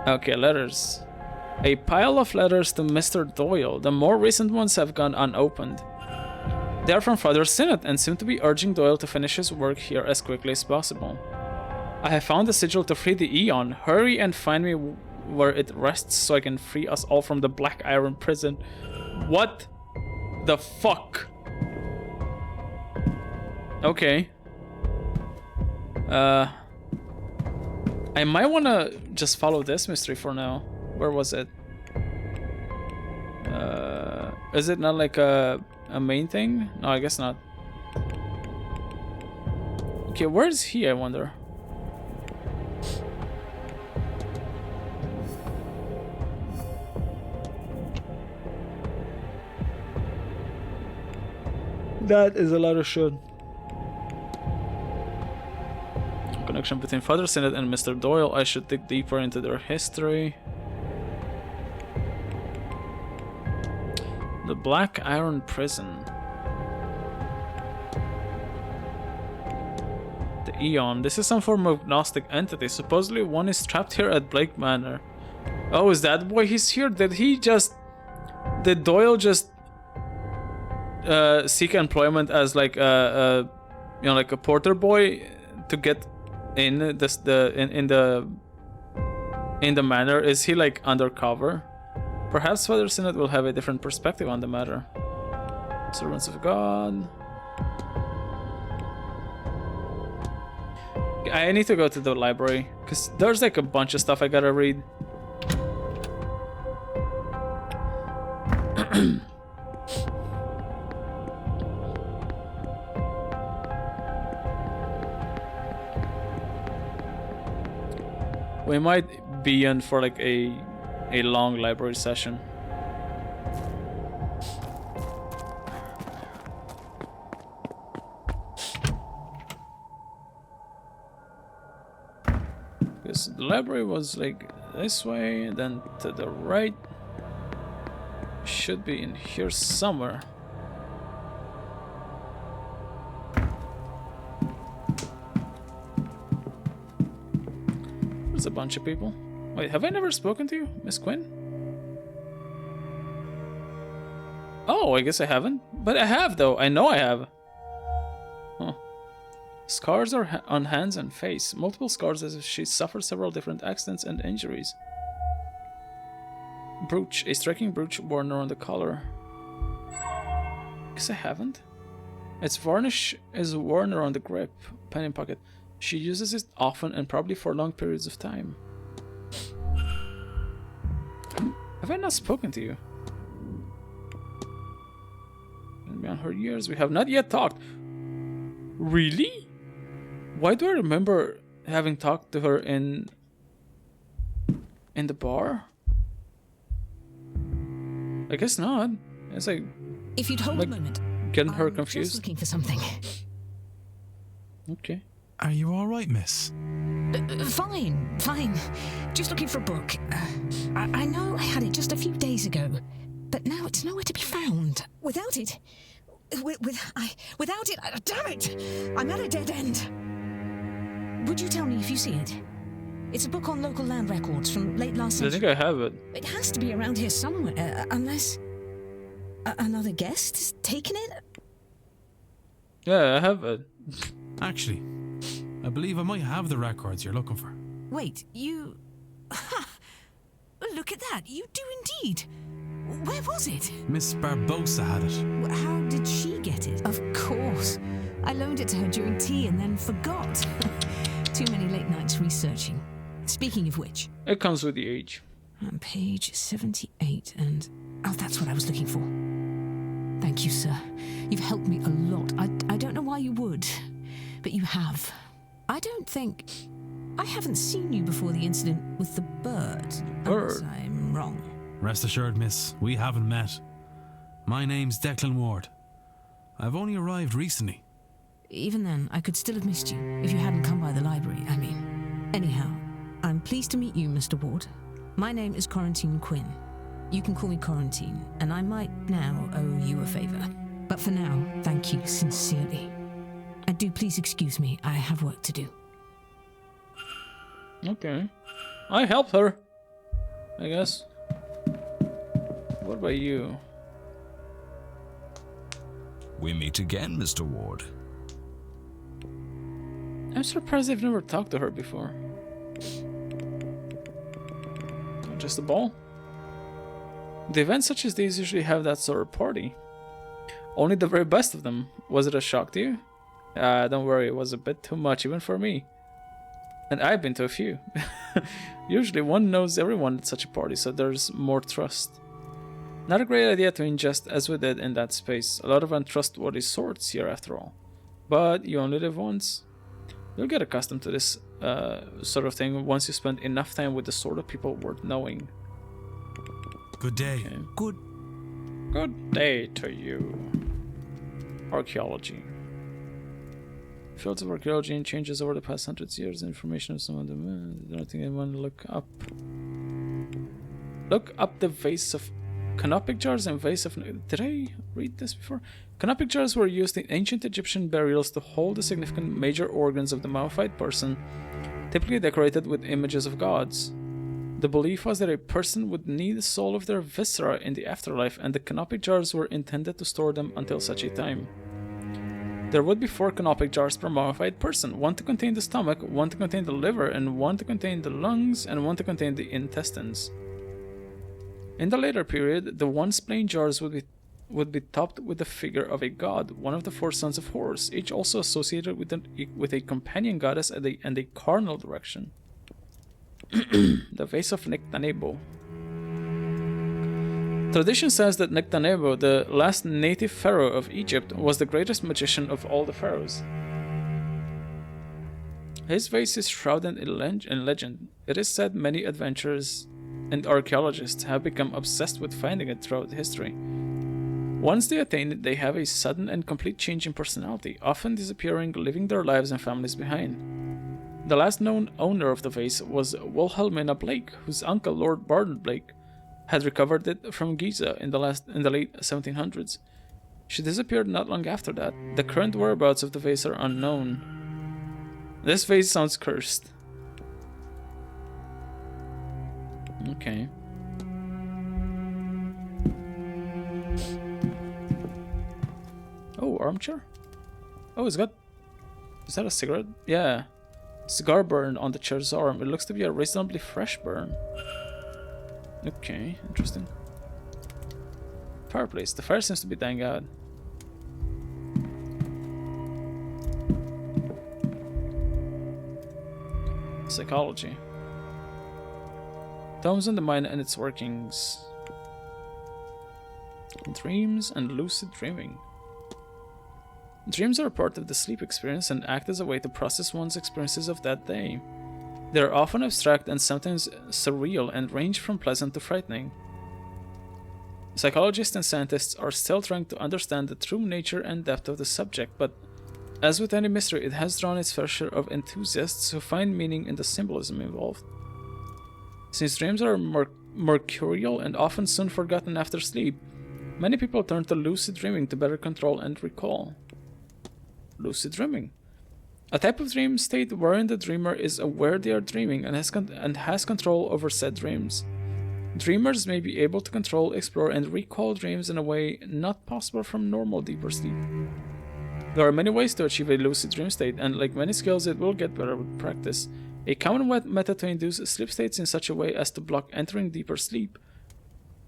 [SPEAKER 1] Okay, letters. A pile of letters to Mr. Doyle. The more recent ones have gone unopened. They are from Father Synod and seem to be urging Doyle to finish his work here as quickly as possible. I have found the sigil to free the Eon. Hurry and find me where it rests so I can free us all from the Black Iron prison. What the fuck? Okay. I might want to just follow this mystery for now. Where was it? Is it not like a main thing? No, I guess not. Okay, where is he, I wonder? That is a lot of shit. Connection between Father Sinnott and Mr. Doyle. I should dig deeper into their history. The Black Iron Prison. The Eon. This is some form of Gnostic entity. Supposedly one is trapped here at Blake Manor. Oh, is that why he's here? Did Doyle just seek employment as like a you know, like a porter boy to get in this in the manor? Is he like undercover? Perhaps Father Sinnott will have a different perspective on the matter. Servants of God. I need to go to the library because there's like a bunch of stuff I gotta read. We might be in for like a long library session. Because the library was like this way, and then to the right. Should be in here somewhere. There's a bunch of people. Wait, have I never spoken to you, Miss Quinn? Oh, I guess I haven't. But I have, though. I know I have. Huh. Scars are on hands and face. Multiple scars as if she suffered several different accidents and injuries. Brooch. A striking brooch worn around the collar. Guess I haven't. Its varnish is worn around the grip. Pen in pocket. She uses it often and probably for long periods of time. Have I not spoken to you? And beyond her years, we have not yet talked. Really? Why do I remember having talked to her in the bar? I guess not. It's like,
[SPEAKER 2] if you'd hold a moment,
[SPEAKER 1] getting her
[SPEAKER 2] I'm
[SPEAKER 1] confused.
[SPEAKER 2] just looking for something.
[SPEAKER 1] Okay.
[SPEAKER 10] Are you all right, miss?
[SPEAKER 2] Fine. Just looking for a book. I know I had it just a few days ago, but now it's nowhere to be found. Without it, damn it! I'm at a dead end. Would you tell me if you see it? It's a book on local land records from late last century.
[SPEAKER 1] I think I have it.
[SPEAKER 2] It has to be around here somewhere, unless another guest has taken it.
[SPEAKER 1] Yeah, I have it.
[SPEAKER 10] Actually, I believe I might have the records you're looking for.
[SPEAKER 2] Wait, you... Ha! Look at that, you do indeed. Where was it?
[SPEAKER 10] Miss Barbosa had it.
[SPEAKER 2] How did she get it? Of course. I loaned it to her during tea and then forgot. Too many late nights researching. Speaking of which...
[SPEAKER 1] It comes with the age.
[SPEAKER 2] On page 78 and... Oh, that's what I was looking for. Thank you, sir. You've helped me a lot. I don't know why you would, but you have. I don't think... I haven't seen you before the incident with the bird. Unless I'm wrong.
[SPEAKER 10] Rest assured, miss, we haven't met. My name's Declan Ward. I've only arrived recently.
[SPEAKER 2] Even then, I could still have missed you if you hadn't come by the library, I mean. Anyhow, I'm pleased to meet you, Mr. Ward. My name is Quarantine Quinn. You can call me Quarantine, and I might now owe you a favor. But for now, thank you sincerely. And do please excuse me, I have work to do.
[SPEAKER 1] Okay. I helped her, I guess. What about you?
[SPEAKER 16] We meet again, Mr. Ward.
[SPEAKER 1] I'm surprised I've never talked to her before. Just a ball? The events such as these usually have that sort of party. Only the very best of them. Was it a shock to you? Don't worry, it was a bit too much even for me. And I've been to a few. Usually one knows everyone at such a party, so there's more trust. Not a great idea to ingest as we did in that space. A lot of untrustworthy sorts here after all. But you only live once. You'll get accustomed to this sort of thing once you spend enough time with the sort of people worth knowing.
[SPEAKER 10] Good day.
[SPEAKER 1] Okay. Good day to you. Archaeology. Fields of archaeology and changes over the past hundreds of years. Information of some of them. I don't think I want to look up. Look up the vase of canopic jars and vase of. Did I read this before? Canopic jars were used in ancient Egyptian burials to hold the significant major organs of the mummified person, typically decorated with images of gods. The belief was that a person would need the soul of their viscera in the afterlife, and the canopic jars were intended to store them until such a time. There would be 4 canopic jars per mummified person, 1 to contain the stomach, 1 to contain the liver, and 1 to contain the lungs, and 1 to contain the intestines. In the later period, the once plain jars would be topped with the figure of a god, one of the 4 sons of Horus, each also associated with a companion goddess and a cardinal direction. The vase of Nectanebo. Tradition says that Nectanebo, the last native pharaoh of Egypt, was the greatest magician of all the pharaohs. His vase is shrouded in legend. It is said many adventurers and archaeologists have become obsessed with finding it throughout history. Once they attain it, they have a sudden and complete change in personality, often disappearing, leaving their lives and families behind. The last known owner of the vase was Wilhelmina Blake, whose uncle, Lord Barton Blake, had recovered it from Giza in the late 1700s. She disappeared not long after that. The current whereabouts of the vase are unknown. This vase sounds cursed. Okay. Oh, armchair? Oh, it's got... Is that a cigarette? Yeah. Cigar burn on the chair's arm. It looks to be a reasonably fresh burn. Okay, interesting. Fireplace. The fire seems to be dying out. Psychology. Tomes on the mind and its workings. Dreams and lucid dreaming. Dreams are a part of the sleep experience and act as a way to process one's experiences of that day. They are often abstract and sometimes surreal and range from pleasant to frightening. Psychologists and scientists are still trying to understand the true nature and depth of the subject, but as with any mystery, it has drawn its fair share of enthusiasts who find meaning in the symbolism involved. Since dreams are mercurial and often soon forgotten after sleep, many people turn to lucid dreaming to better control and recall. Lucid dreaming. A type of dream state wherein the dreamer is aware they are dreaming and has control over said dreams. Dreamers may be able to control, explore, and recall dreams in a way not possible from normal deeper sleep. There are many ways to achieve a lucid dream state, and like many skills, it will get better with practice. A common method to induce sleep states in such a way as to block entering deeper sleep.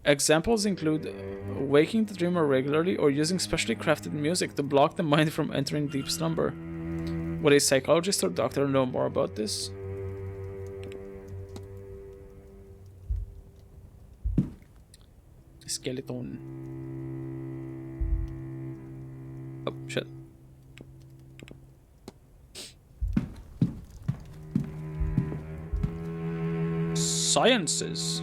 [SPEAKER 1] Examples include waking the dreamer regularly or using specially crafted music to block the mind from entering deep slumber. Would a psychologist or doctor know more about this? Skeleton. Oh, shit. Sciences.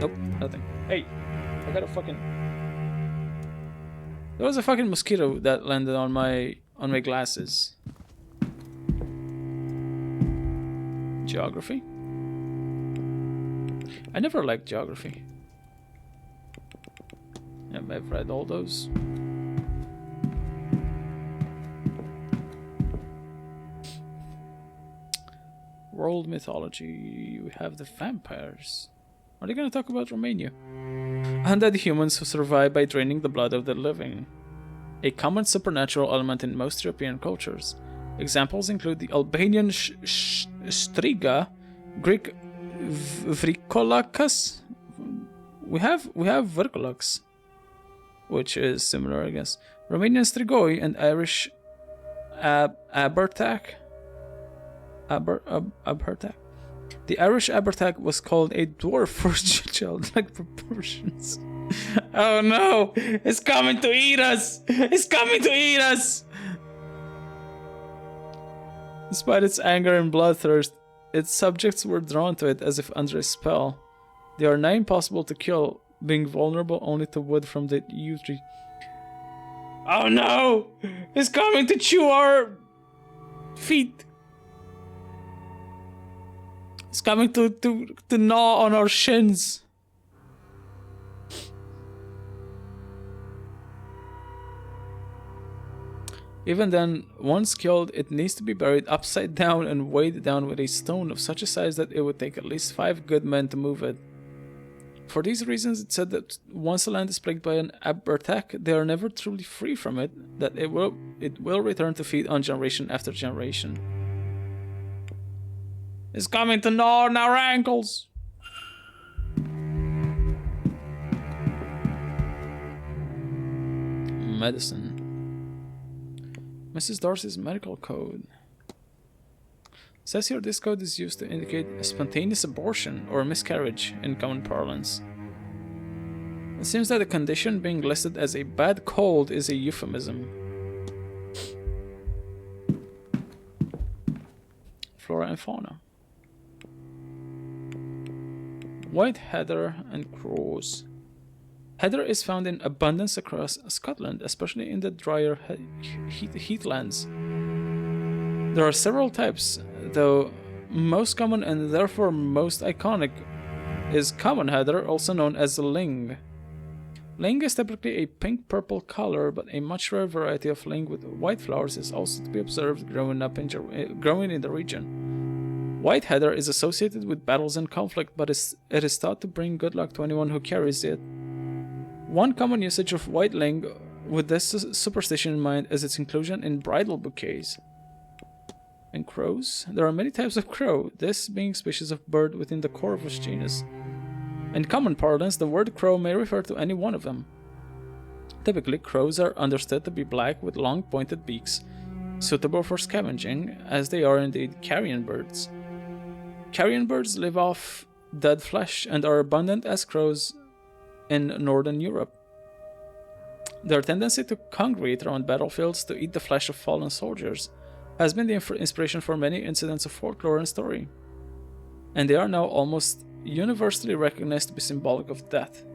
[SPEAKER 1] Nope, nothing. Hey, I got a fucking... There was a fucking mosquito that landed on my glasses. Geography? I never liked geography. Yep, I've read all those. World mythology. We have the vampires. Are they gonna talk about Romania? Undead humans who survive by draining the blood of the living. a common supernatural element in most European cultures. Examples include the Albanian striga, Greek vrikolakas. We have vrikolakas, which is similar, I guess. Romanian strigoi and Irish abertak. Abertak. The Irish abertak was called a dwarf for childlike proportions. Oh no! It's coming to eat us! It's coming to eat us! Despite its anger and bloodthirst, its subjects were drawn to it as if under a spell. They are nigh impossible to kill, being vulnerable only to wood from the yew tree. Oh no! It's coming to chew our feet! It's coming to gnaw on our shins. Even then, once killed, it needs to be buried upside down and weighed down with a stone of such a size that it would take at least 5 good men to move it. For these reasons, it's said that once a land is plagued by an abertak, they are never truly free from it, that it will return to feed on generation after generation. It's coming to gnaw on our ankles! Medicine. Mrs. Darcy's medical code. Says here this code is used to indicate a spontaneous abortion or miscarriage in common parlance. It seems that the condition being listed as a bad cold is a euphemism. Flora and fauna. White heather and crows. Heather is found in abundance across Scotland, especially in the drier heathlands. There are several types, though most common and therefore most iconic is common heather, also known as ling. Ling is typically a pink-purple color, but a much rare variety of ling with white flowers is also to be observed growing in the region. White heather is associated with battles and conflict, but it is thought to bring good luck to anyone who carries it. One common usage of white ling with this superstition in mind is its inclusion in bridal bouquets. And crows? There are many types of crow, this being species of bird within the Corvus genus. In common parlance, the word crow may refer to any one of them. Typically, crows are understood to be black with long pointed beaks, suitable for scavenging, as they are indeed carrion birds. Carrion birds live off dead flesh and are abundant as crows in Northern Europe. Their tendency to congregate around battlefields to eat the flesh of fallen soldiers has been the inspiration for many incidents of folklore and story, and they are now almost universally recognized to be symbolic of death.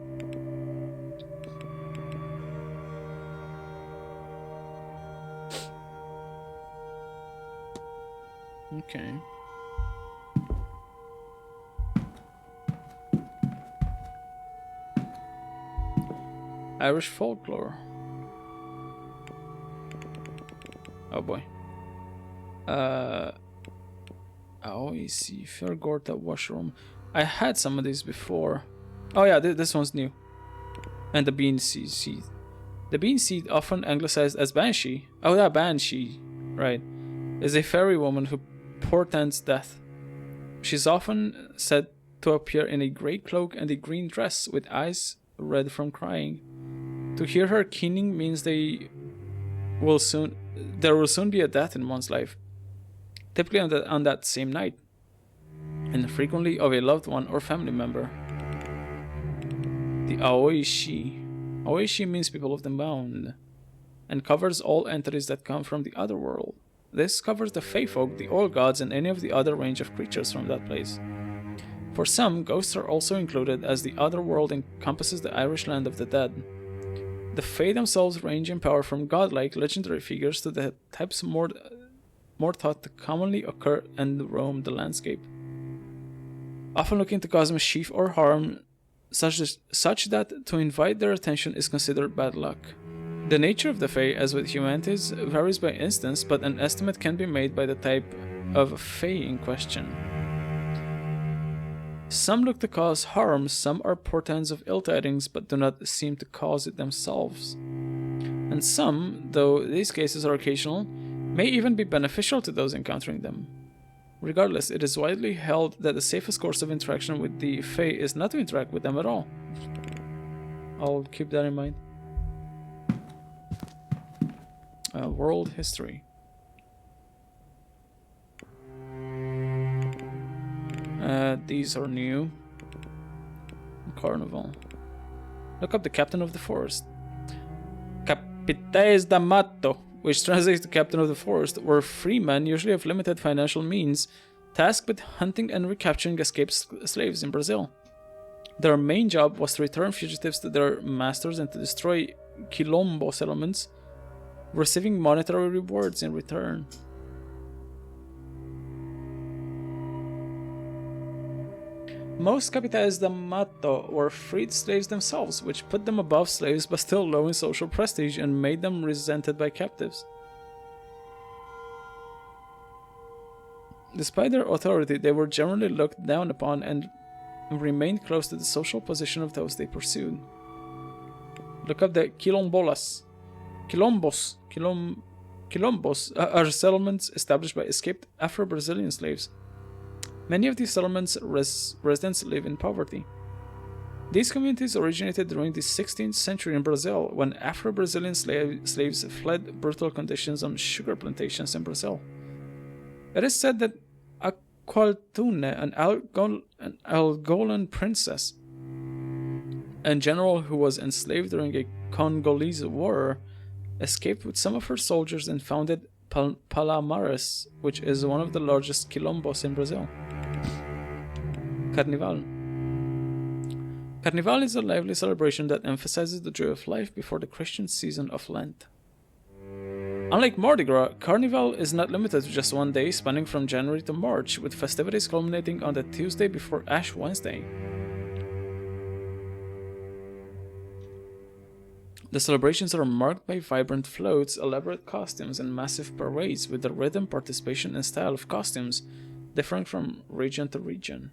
[SPEAKER 1] Okay. Irish folklore. Oh boy. Oh, you see, Fergorta washroom. I had some of these before. Oh yeah, this one's new. And the bean seed. The bean seed, often anglicized as banshee. Oh yeah, banshee. Right. Is a fairy woman who portends death. She's often said to appear in a grey cloak and a green dress with eyes red from crying. To hear her keening means there will soon be a death in one's life, typically on that same night, and frequently of a loved one or family member. The Aoishi. Aoishi means people of the mound, and covers all entities that come from the other world. This covers the Fae folk, the oil gods, and any of the other range of creatures from that place. For some, ghosts are also included, as the other world encompasses the Irish land of the dead. The Fae themselves range in power from godlike, legendary figures to the types more thought to commonly occur and roam the landscape, often looking to cause mischief or harm, such that to invite their attention is considered bad luck. The nature of the Fae, as with humanities, varies by instance, but an estimate can be made by the type of Fae in question. Some look to cause harm, some are portents of ill tidings but do not seem to cause it themselves, and And some, though these cases are occasional, may even be beneficial to those encountering them. Regardless, it is widely held that the safest course of interaction with the Fae is not to interact with them at all. I'll keep that in mind. World history. These are new. Carnival. Look up the captain of the forest. Capitaes da Mato, which translates to captain of the forest, were free men, usually of limited financial means, tasked with hunting and recapturing escaped slaves in Brazil. Their main job was to return fugitives to their masters and to destroy Quilombo settlements, receiving monetary rewards in return. Most Capitaes da Mato were freed slaves themselves, which put them above slaves but still low in social prestige and made them resented by captives. Despite their authority, they were generally looked down upon and remained close to the social position of those they pursued. Look up the Quilombos are settlements established by escaped Afro-Brazilian slaves. Many of these settlements' residents live in poverty. These communities originated during the 16th century in Brazil, when Afro-Brazilian slaves fled brutal conditions on sugar plantations in Brazil. It is said that Aqualtune, an Algolan princess and general who was enslaved during a Congolese war, escaped with some of her soldiers and founded Palamares, which is one of the largest quilombos in Brazil. Carnival. Carnival is a lively celebration that emphasizes the joy of life before the Christian season of Lent. Unlike Mardi Gras, Carnival is not limited to just one day, spanning from January to March, with festivities culminating on the Tuesday before Ash Wednesday. The celebrations are marked by vibrant floats, elaborate costumes, and massive parades, with the rhythm, participation, and style of costumes differing from region to region.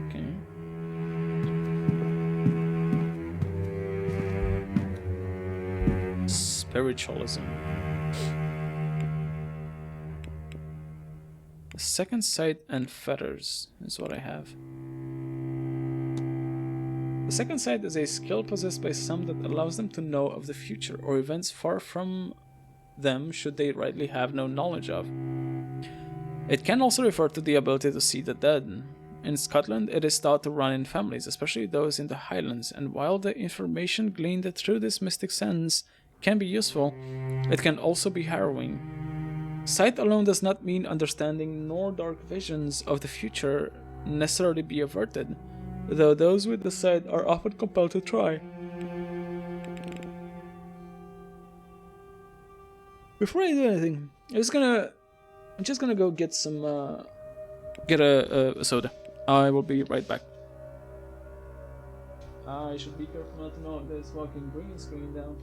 [SPEAKER 1] Okay. Spiritualism. Second Sight and Fetters is what I have. The second sight is a skill possessed by some that allows them to know of the future or events far from them should they rightly have no knowledge of. It can also refer to the ability to see the dead. In Scotland, it is thought to run in families, especially those in the Highlands, and while the information gleaned through this mystic sense can be useful, it can also be harrowing. Sight alone does not mean understanding, nor dark visions of the future necessarily be averted, though those with the sight are often compelled to try. Before I do anything, I'm just gonna go get some get a soda. I will be right back. I should be careful not to knock this fucking green screen down.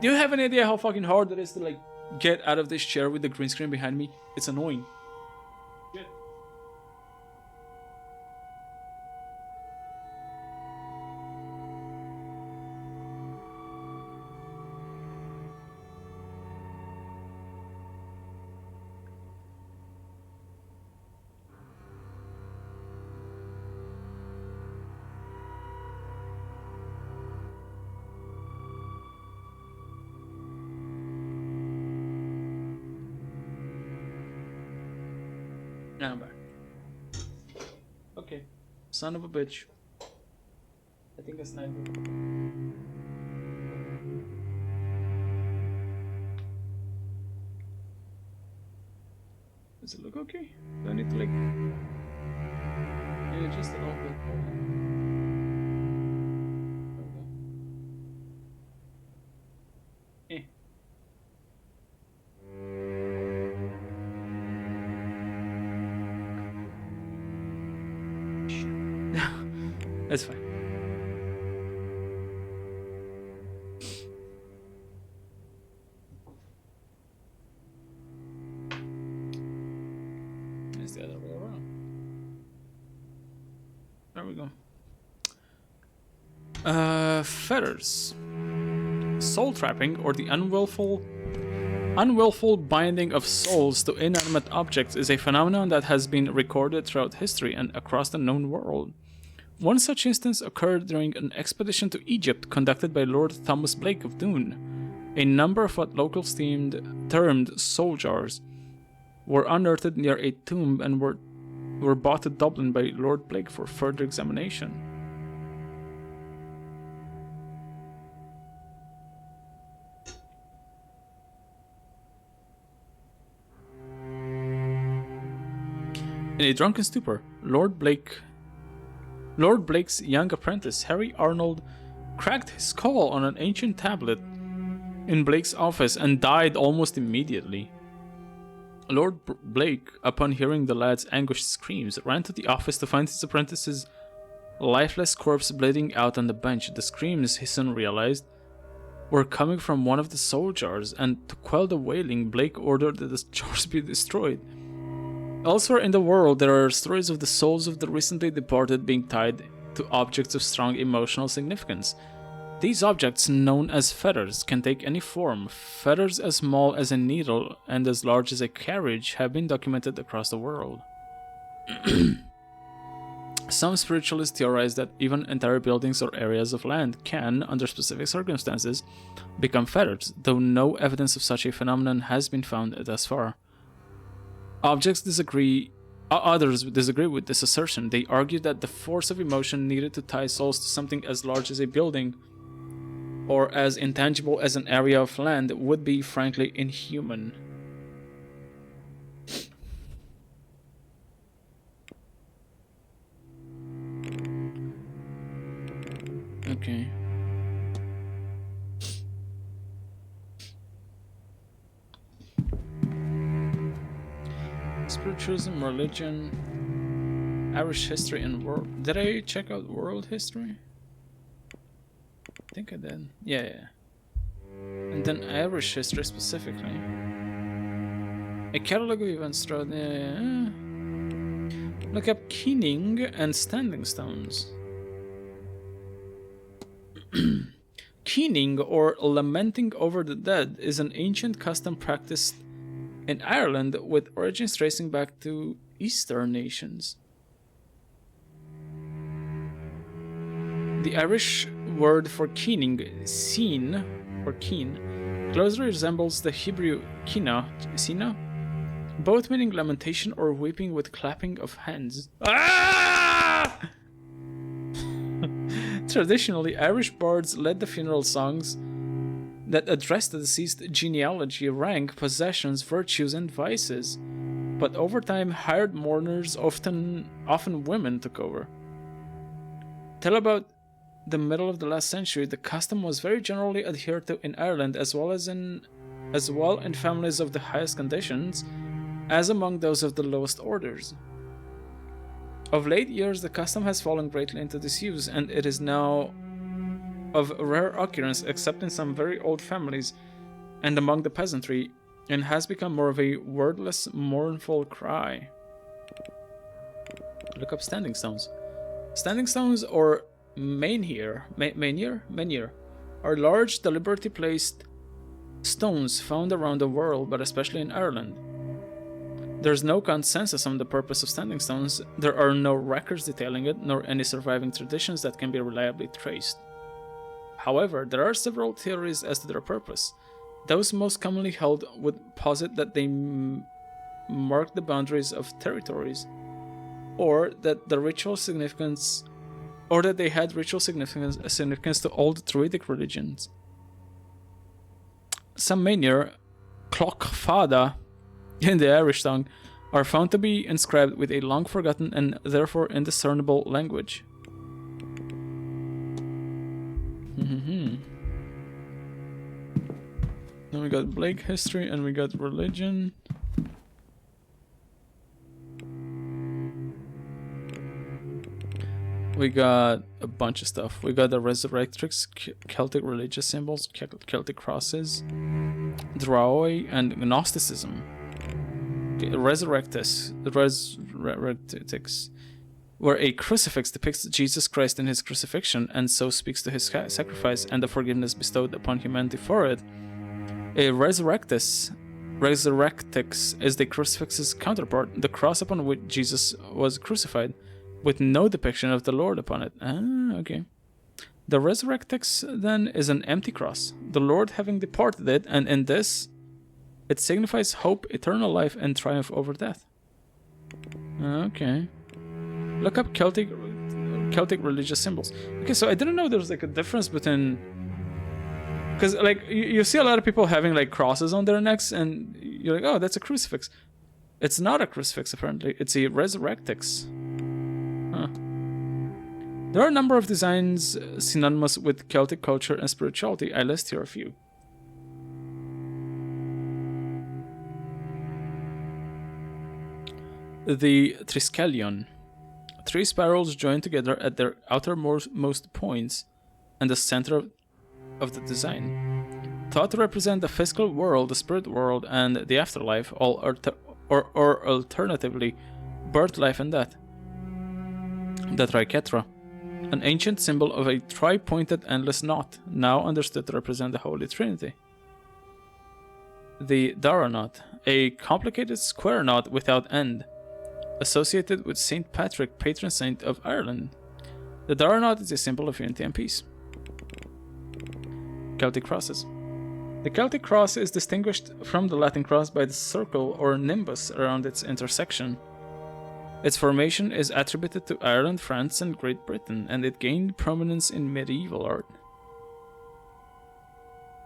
[SPEAKER 1] Do you have any idea how fucking hard it is to like get out of this chair with the green screen behind me? It's annoying. Shit. Now I'm back. Okay. Son of a bitch. I think that's not good. Does it look okay? Do I need to like maybe just a little bit? Okay. That's fine. Fetters. Soul trapping, or the unwillful binding of souls to inanimate objects, is a phenomenon that has been recorded throughout history and across the known world. One such instance occurred during an expedition to Egypt conducted by Lord Thomas Blake of Doon. A number of what locals termed soul jars were unearthed near a tomb and were brought to Dublin by Lord Blake for further examination. In a drunken stupor, Lord Blake's young apprentice, Harry Arnold, cracked his skull on an ancient tablet in Blake's office and died almost immediately. Lord Blake, upon hearing the lad's anguished screams, ran to the office to find his apprentice's lifeless corpse bleeding out on the bench. The screams, he soon realized, were coming from one of the soul jars, and to quell the wailing, Blake ordered that the jars be destroyed. Elsewhere in the world, there are stories of the souls of the recently departed being tied to objects of strong emotional significance. These objects, known as fetters, can take any form. Fetters as small as a needle and as large as a carriage have been documented across the world. Some spiritualists theorize that even entire buildings or areas of land can, under specific circumstances, become fetters, though no evidence of such a phenomenon has been found thus far. Others disagree with this assertion. They argue that the force of emotion needed to tie souls to something as large as a building or as intangible as an area of land would be frankly inhuman. Okay. Spiritualism, religion, Irish history, and world. Did I check out world history? I think I did. Yeah. And then Irish history specifically. A catalog of events throughout. Look up keening and standing stones. Keening, or lamenting over the dead, is an ancient custom practiced in Ireland with origins tracing back to Eastern nations. The Irish word for keening, seen, or keen, closely resembles the Hebrew kina, sina, both meaning lamentation or weeping with clapping of hands. Ah! Traditionally, Irish bards led the funeral songs that addressed the deceased genealogy, rank, possessions, virtues, and vices. But over time, hired mourners, often women, took over. Till about the middle of the last century, the custom was very generally adhered to in Ireland, as well in families of the highest conditions, as among those of the lowest orders. Of late years, the custom has fallen greatly into disuse, and it is now of rare occurrence except in some very old families and among the peasantry, and has become more of a wordless, mournful cry. Look up standing stones. Standing stones, or menhir, are large, deliberately placed stones found around the world, but especially in Ireland. There's no consensus on the purpose of standing stones. There are no records detailing it, nor any surviving traditions that can be reliably traced. However, there are several theories as to their purpose. Those most commonly held would posit that they mark the boundaries of territories, or that they had ritual significance to old Druidic religions. Some menhir, clochfada, in the Irish tongue, are found to be inscribed with a long forgotten and therefore indiscernible language. Then we got Blake history and we got religion. We got a bunch of stuff. We got the Resurrectrix, Celtic religious symbols, Celtic crosses, Droy, and Gnosticism. Okay, Resurrectrix. where a crucifix depicts Jesus Christ in his crucifixion and so speaks to his sacrifice and the forgiveness bestowed upon humanity for it. A resurrectix is the crucifix's counterpart, the cross upon which Jesus was crucified, with no depiction of the Lord upon it. Ah, okay. The resurrectix, then, is an empty cross, the Lord having departed it, and in this, it signifies hope, eternal life, and triumph over death. Okay. Look up Celtic religious symbols. Okay, so I didn't know there was like a difference between, because like you see a lot of people having like crosses on their necks, and you're like, oh, that's a crucifix. It's not a crucifix apparently. It's a resurrectix. Huh. There are a number of designs synonymous with Celtic culture and spirituality. I list here a few. The Triskelion. 3 spirals joined together at their outermost points and the center of the design. Thought to represent the physical world, the spirit world, and the afterlife, or alternatively, birth, life, and death. The Triquetra. An ancient symbol of a tri-pointed endless knot, now understood to represent the Holy Trinity. The Dara knot. A complicated square knot without end, associated with St. Patrick, patron saint of Ireland. The Dara knot is a symbol of unity and peace. Celtic crosses. The Celtic cross is distinguished from the Latin cross by the circle or nimbus around its intersection. Its formation is attributed to Ireland, France, and Great Britain, and it gained prominence in medieval art.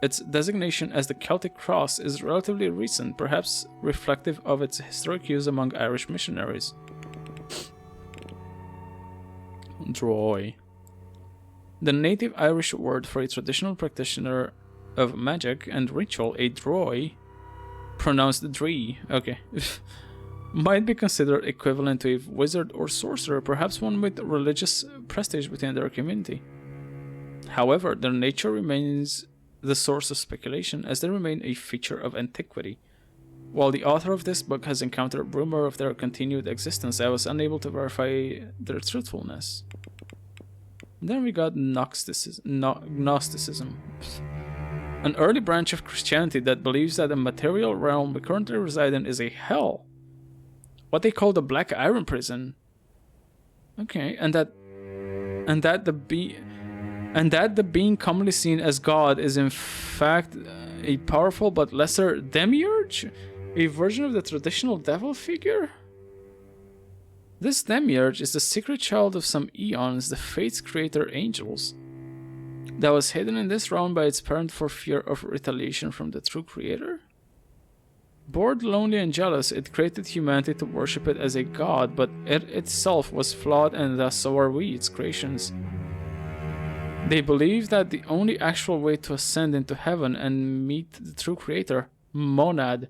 [SPEAKER 1] Its designation as the Celtic cross is relatively recent, perhaps reflective of its historic use among Irish missionaries. Droy. The native Irish word for a traditional practitioner of magic and ritual, a droy, pronounced dree, okay, might be considered equivalent to a wizard or sorcerer, perhaps one with religious prestige within their community. However, their nature remains the source of speculation, as they remain a feature of antiquity. While the author of this book has encountered rumor of their continued existence, I was unable to verify their truthfulness. Then we got Gnosticism. An early branch of Christianity that believes that the material realm we currently reside in is a hell. What they call the Black Iron Prison. Okay, and that the being commonly seen as God is in fact a powerful but lesser demiurge, a version of the traditional devil figure. This demiurge is the secret child of some eons, the fate's creator angels, that was hidden in this realm by its parent for fear of retaliation from the true creator. Bored, lonely, and jealous, it created humanity to worship it as a god, but it itself was flawed, and thus so are we, its creations. They believe that the only actual way to ascend into heaven and meet the true creator, Monad,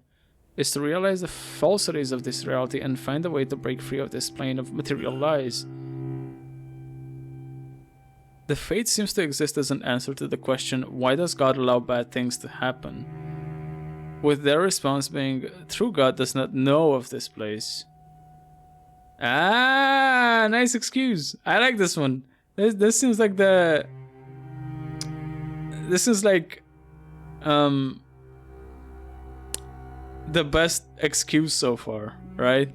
[SPEAKER 1] is to realize the falsities of this reality and find a way to break free of this plane of material lies. The fate seems to exist as an answer to the question, why does God allow bad things to happen? With their response being, true God does not know of this place. Ah, nice excuse. I like this one. This seems like the... This is like... the best excuse so far, right?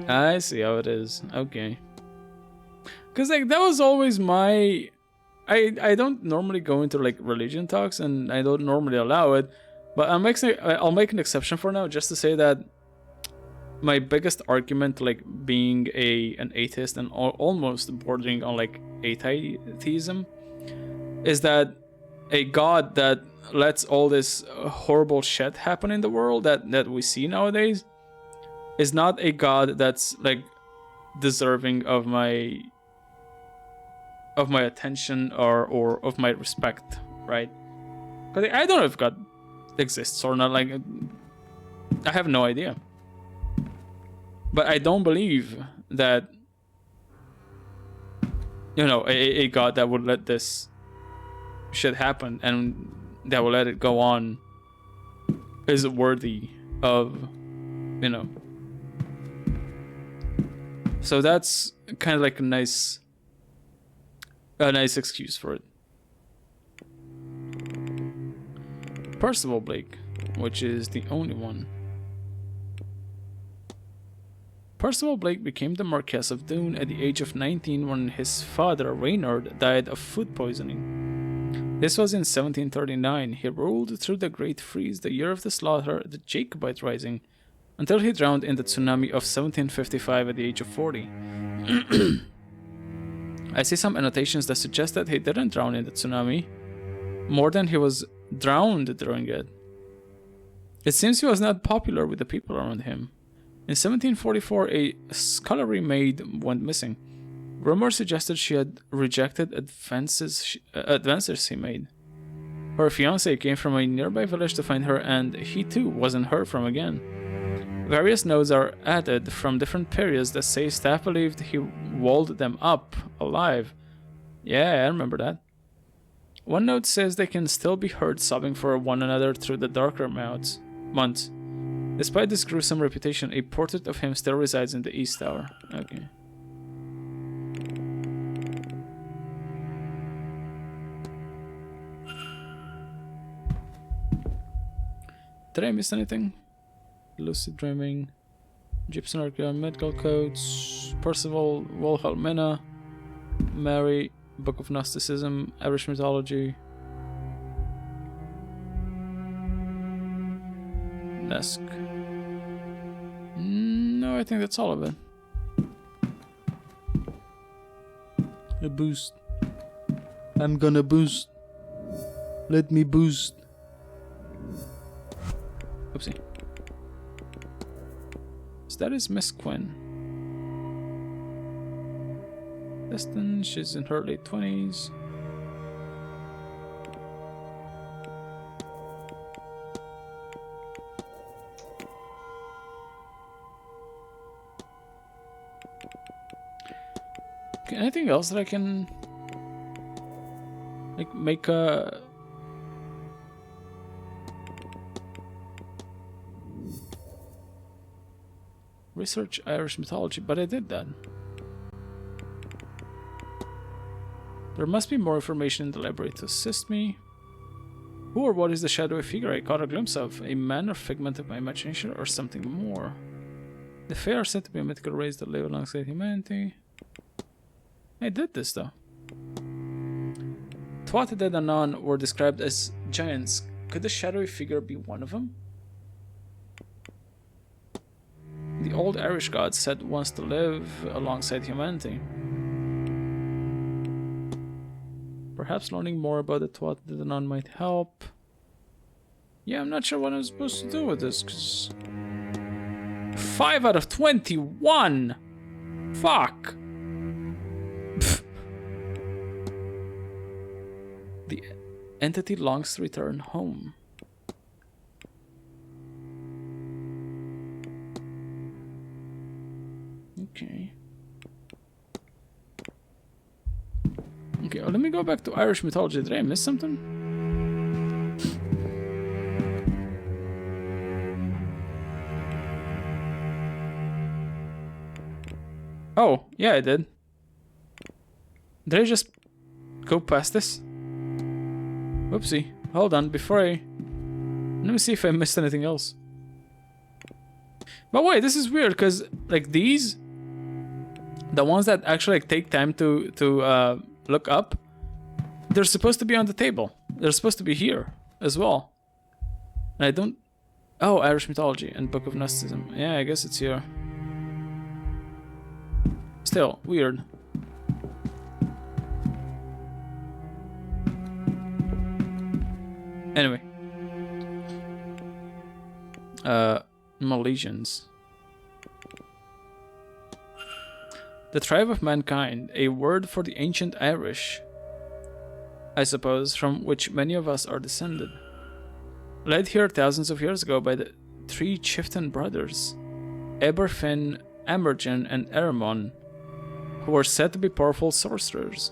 [SPEAKER 1] I see how it is. Okay. Because like that was always my... I don't normally go into like religion talks, and I don't normally allow it, but I'll make an exception for now, just to say that my biggest argument, like being an atheist and almost bordering on like atheism, is that a God that lets all this horrible shit happen in the world that we see nowadays is not a God that's like deserving of my attention or of my respect, right? Because I don't know if God exists or not. Like, I have no idea. But I don't believe that, you know, a God that would let this shit happen and that will let it go on is worthy of, you know, So that's kind of like a nice excuse for it. Percival Blake, which is the only one. Percival Blake became the Marquess of Doon at the age of 19 when his father, Reynard, died of food poisoning. This was in 1739. He ruled through the Great Freeze, the year of the slaughter, the Jacobite Rising, until he drowned in the tsunami of 1755 at the age of 40. I see some annotations that suggest that he didn't drown in the tsunami, more than he was drowned during it. It seems he was not popular with the people around him. In 1744, a scullery maid went missing. Rumor suggested she had rejected advances he made. Her fiancé came from a nearby village to find her, and he too wasn't heard from again. Various notes are added from different periods that say staff believed he walled them up alive. Yeah, I remember that. One note says they can still be heard sobbing for one another through the darker months. Despite this gruesome reputation, a portrait of him still resides in the East Tower. Okay. Did I miss anything? Lucid dreaming, Gypsy Archaeon, medical codes, Percival, Wilhelmina, Mary, Book of Gnosticism, Irish mythology, desk. No, I think that's all of it. A boost. I'm gonna boost. Let me boost. Oopsie. So that is Miss Quinn. Destin, she's in her late 20s. Okay, anything else that I can like make a research Irish mythology, but I did that. There must be more information in the library to assist me. Who or what is the shadowy figure I caught a glimpse of? A man or figment of my imagination, or something more? The Fae are said to be a mythical race that live alongside humanity. I did this though. Tuatha De Danann were described as giants. Could the shadowy figure be one of them? The old Irish gods said once to live alongside humanity. Perhaps learning more about the Tuatha De Danann might help. Yeah, I'm not sure what I'm supposed to do with this, because 5 out of 21! Fuck! The entity longs to return home. Okay. Okay, well, let me go back to Irish mythology. Did I miss something? Oh, yeah, I did. Did I just go past this? Whoopsie. Hold on, before I... Let me see if I missed anything else. But wait, this is weird, because, like, these... The ones that actually like, take time to look up, they're supposed to be on the table. They're supposed to be here as well. And I don't... Oh, Irish mythology and Book of Gnosticism. Yeah, I guess it's here. Still, weird. Anyway. Milesians. The tribe of mankind, a word for the ancient Irish, I suppose, from which many of us are descended. Led here thousands of years ago by the 3 chieftain brothers, Eberfin, Amergin, and Erimon, who were said to be powerful sorcerers.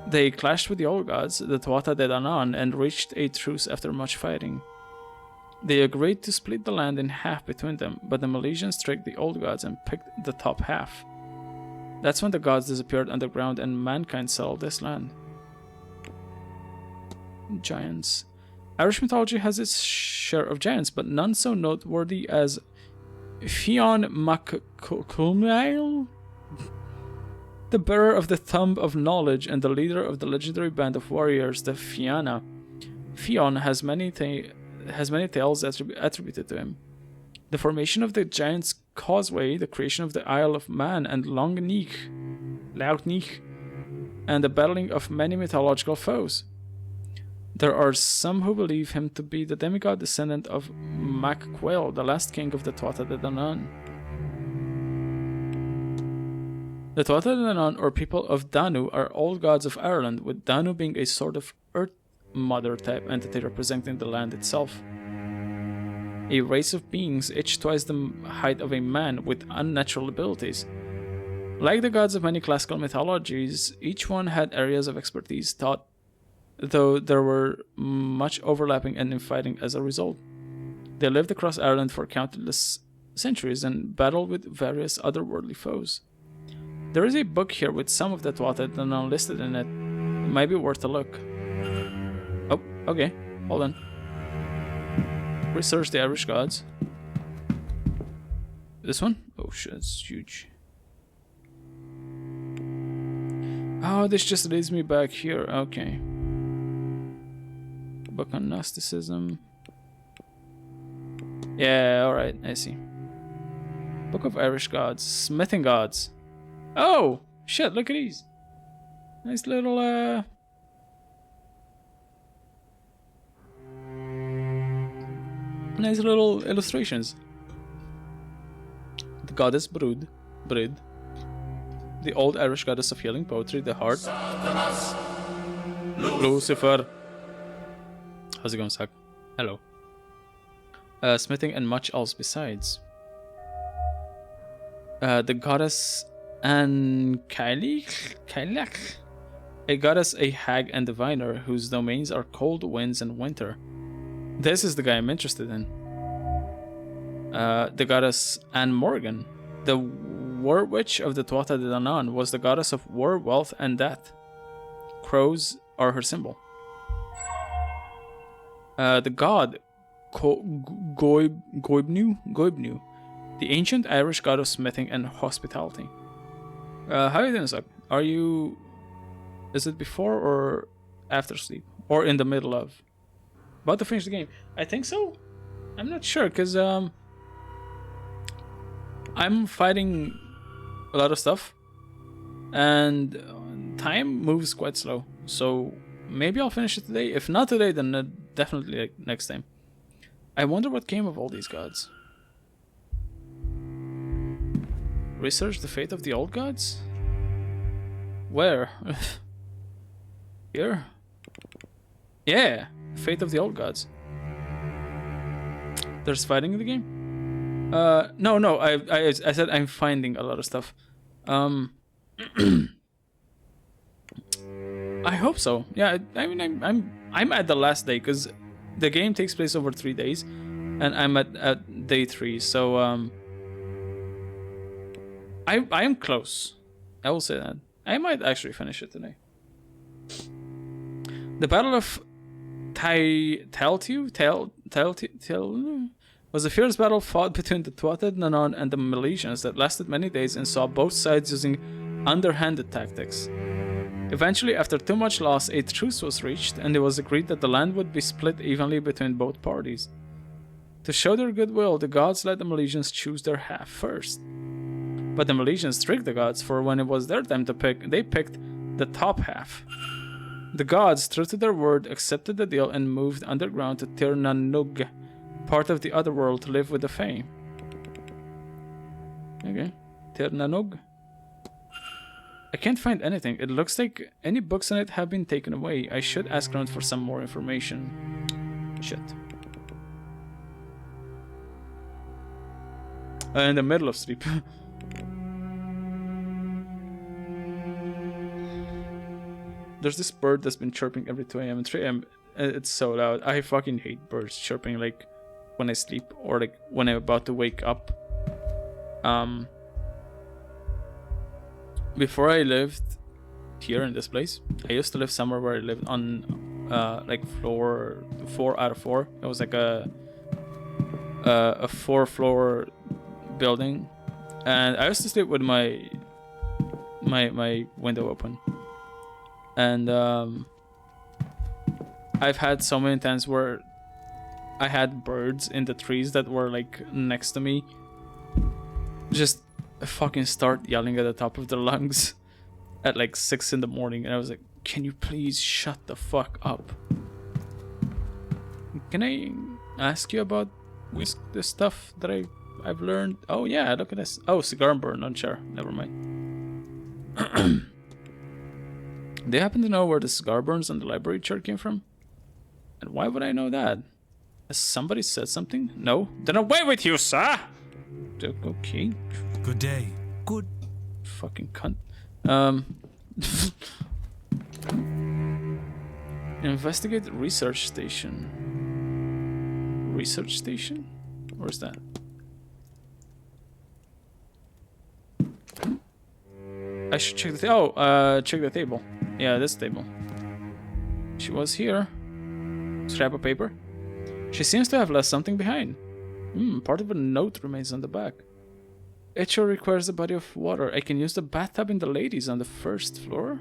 [SPEAKER 1] They clashed with the old gods, the Tuatha De Danann, and reached a truce after much fighting. They agreed to split the land in half between them, but the Milesians tricked the old gods and picked the top half. That's when the gods disappeared underground and mankind settled this land. Giants. Irish mythology has its share of giants, but none so noteworthy as Fionn MacCumhail, the bearer of the Thumb of Knowledge and the leader of the legendary band of warriors, the Fianna. Fionn has many tales attributed to him. The formation of the Giant's Causeway, the creation of the Isle of Man and Loughnech, and the battling of many mythological foes. There are some who believe him to be the demigod descendant of Mac-Quail, the last king of the Tuatha De Danann. The Tuatha De Danann, or people of Danu, are old gods of Ireland, with Danu being a sort of Earth Mother type entity representing the land itself. A race of beings, each twice the height of a man, with unnatural abilities. Like the gods of many classical mythologies, each one had areas of expertise taught, though there were much overlapping and infighting as a result. They lived across Ireland for countless centuries and battled with various otherworldly foes. There is a book here with some of the Tuatha De Danann listed in it. It might be worth a look. Oh, okay, hold on. Research the Irish gods. This one? Oh shit, it's huge. Oh, this just leads me back here. Okay. Book on Gnosticism. Yeah, alright, I see. Book of Irish gods. Smithing gods. Oh! Shit, look at these. Nice little, nice little illustrations. The goddess Brud. The old Irish goddess of healing, poetry, the heart. Lucifer. How's it going, Zach? Hello. Smithing and much else besides. The goddess Kailach, a goddess, a hag, and diviner whose domains are cold winds and winter. This is the guy I'm interested in. The goddess Anne Morgan, the war witch of the Tuatha De Danann, was the goddess of war, wealth, and death. Crows are her symbol. The god Goibnu, the ancient Irish god of smithing and hospitality. How are you doing, Zach? Are you... Is it before or after sleep? Or in the middle of? About to finish the game? I think so. I'm not sure, because I'm fighting a lot of stuff. And time moves quite slow. So maybe I'll finish it today. If not today, then definitely next time. I wonder what came of all these gods. Research the fate of the old gods? Where? Here? Yeah, fate of the old gods. There's fighting in the game? No, I said I'm finding a lot of stuff. I hope so. Yeah, I mean I'm at the last day because the game takes place over 3 days, and I'm at day 3. So I am close. I will say that. I might actually finish it today. The Battle of Tailtiu was a fierce battle fought between the Tuatha De Danann and the Milesians that lasted many days and saw both sides using underhanded tactics. Eventually, after too much loss, a truce was reached, and it was agreed that the land would be split evenly between both parties. To show their goodwill, the gods let the Milesians choose their half first. But the Milesians tricked the gods, for when it was their time to pick, they picked the top half. The gods, true to their word, accepted the deal and moved underground to Tir na Nug, part of the other world, to live with the Fae. Okay, Tir na Nug. I can't find anything. It looks like any books on it have been taken away. I should ask around for some more information. Shit. In the middle of sleep. There's this bird that's been chirping every 2 a.m. and 3 a.m. It's so loud. I fucking hate birds chirping like when I sleep or like when I'm about to wake up. before I lived here in this place, I used to live somewhere where I lived on like floor 4 out of 4. It was like a 4-floor building, and I used to sleep with my window open. And I've had so many times where I had birds in the trees that were like next to me just fucking start yelling at the top of their lungs at like 6 in the morning, and I was like, can you please shut the fuck up? Can I ask you about this stuff that I've learned? Oh yeah, look at this. Oh, cigar burn on chair. Never mind. Do you happen to know where the cigar burns on the library chair came from? And why would I know that? Has somebody said something? No? Then away with you, sir! Okay.
[SPEAKER 10] Good day.
[SPEAKER 1] Good fucking cunt. Investigate research station. Research station? Where's that? I should check the check the table. Yeah, this table. She was here. Scrap of paper. She seems to have left something behind. Part of a note remains on the back. It sure requires a body of water. I can use the bathtub in the ladies on the 1st floor.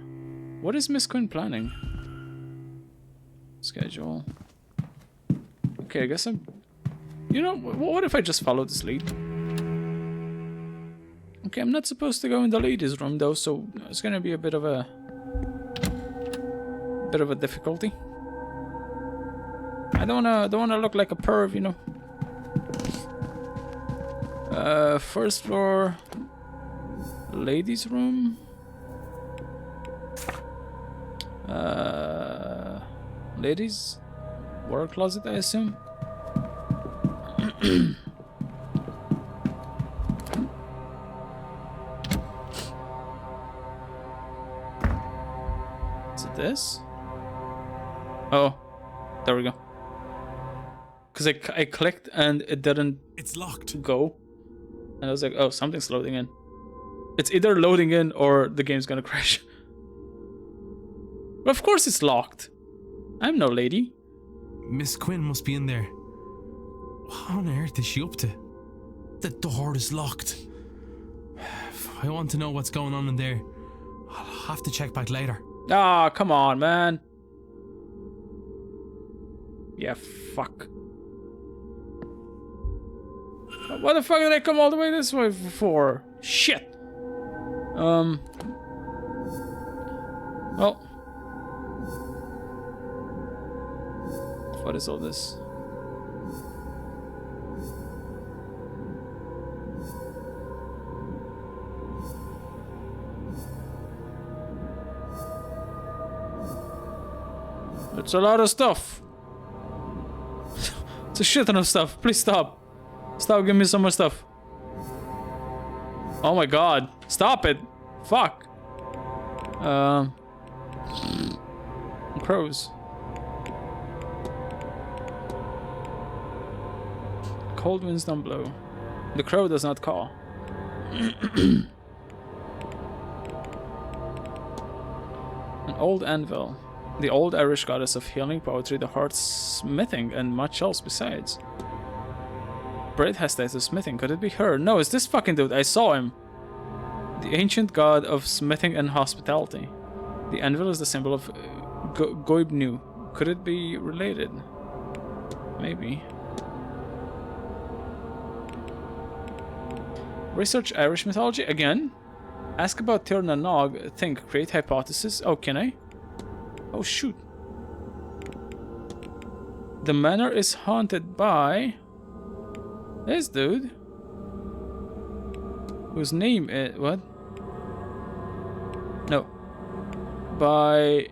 [SPEAKER 1] What is Miss Quinn planning? Schedule. Okay, I guess I'm... You know, what if I just follow this lead? Okay, I'm not supposed to go in the ladies' room though, so it's gonna be a bit of a difficulty. I don't wanna look like a perv, you know. 1st floor, ladies' room. Ladies' water closet, I assume. Is it this? Oh, there we go. Because I clicked and it didn't.
[SPEAKER 10] It's locked.
[SPEAKER 1] Go. And I was like, oh, something's loading in. It's either loading in or the game's gonna crash. Well, of course it's locked. I'm no lady.
[SPEAKER 10] Miss Quinn must be in there. What on earth is she up to? The door is locked. I want to know what's going on in there. I'll have to check back later.
[SPEAKER 1] Ah, come on, man. Yeah, fuck. What the fuck did I come all the way this way for? Shit. Well. What is all this? It's a lot of stuff. It's a shit ton of stuff. Please stop. Stop giving me some more stuff. Oh my god. Stop it. Fuck. Crows. Cold winds don't blow. The crow does not caw. An old anvil. The old Irish goddess of healing, poetry, the heart, smithing, and much else besides. Braid has ties of smithing. Could it be her? No, it's this fucking dude. I saw him. The ancient god of smithing and hospitality. The anvil is the symbol of Goibnu. Could it be related? Maybe. Research Irish mythology again. Ask about Tir na Nog. Think. Create hypothesis. Oh, can I? Oh shoot. The manor is haunted by this dude. Whose name is what? No. By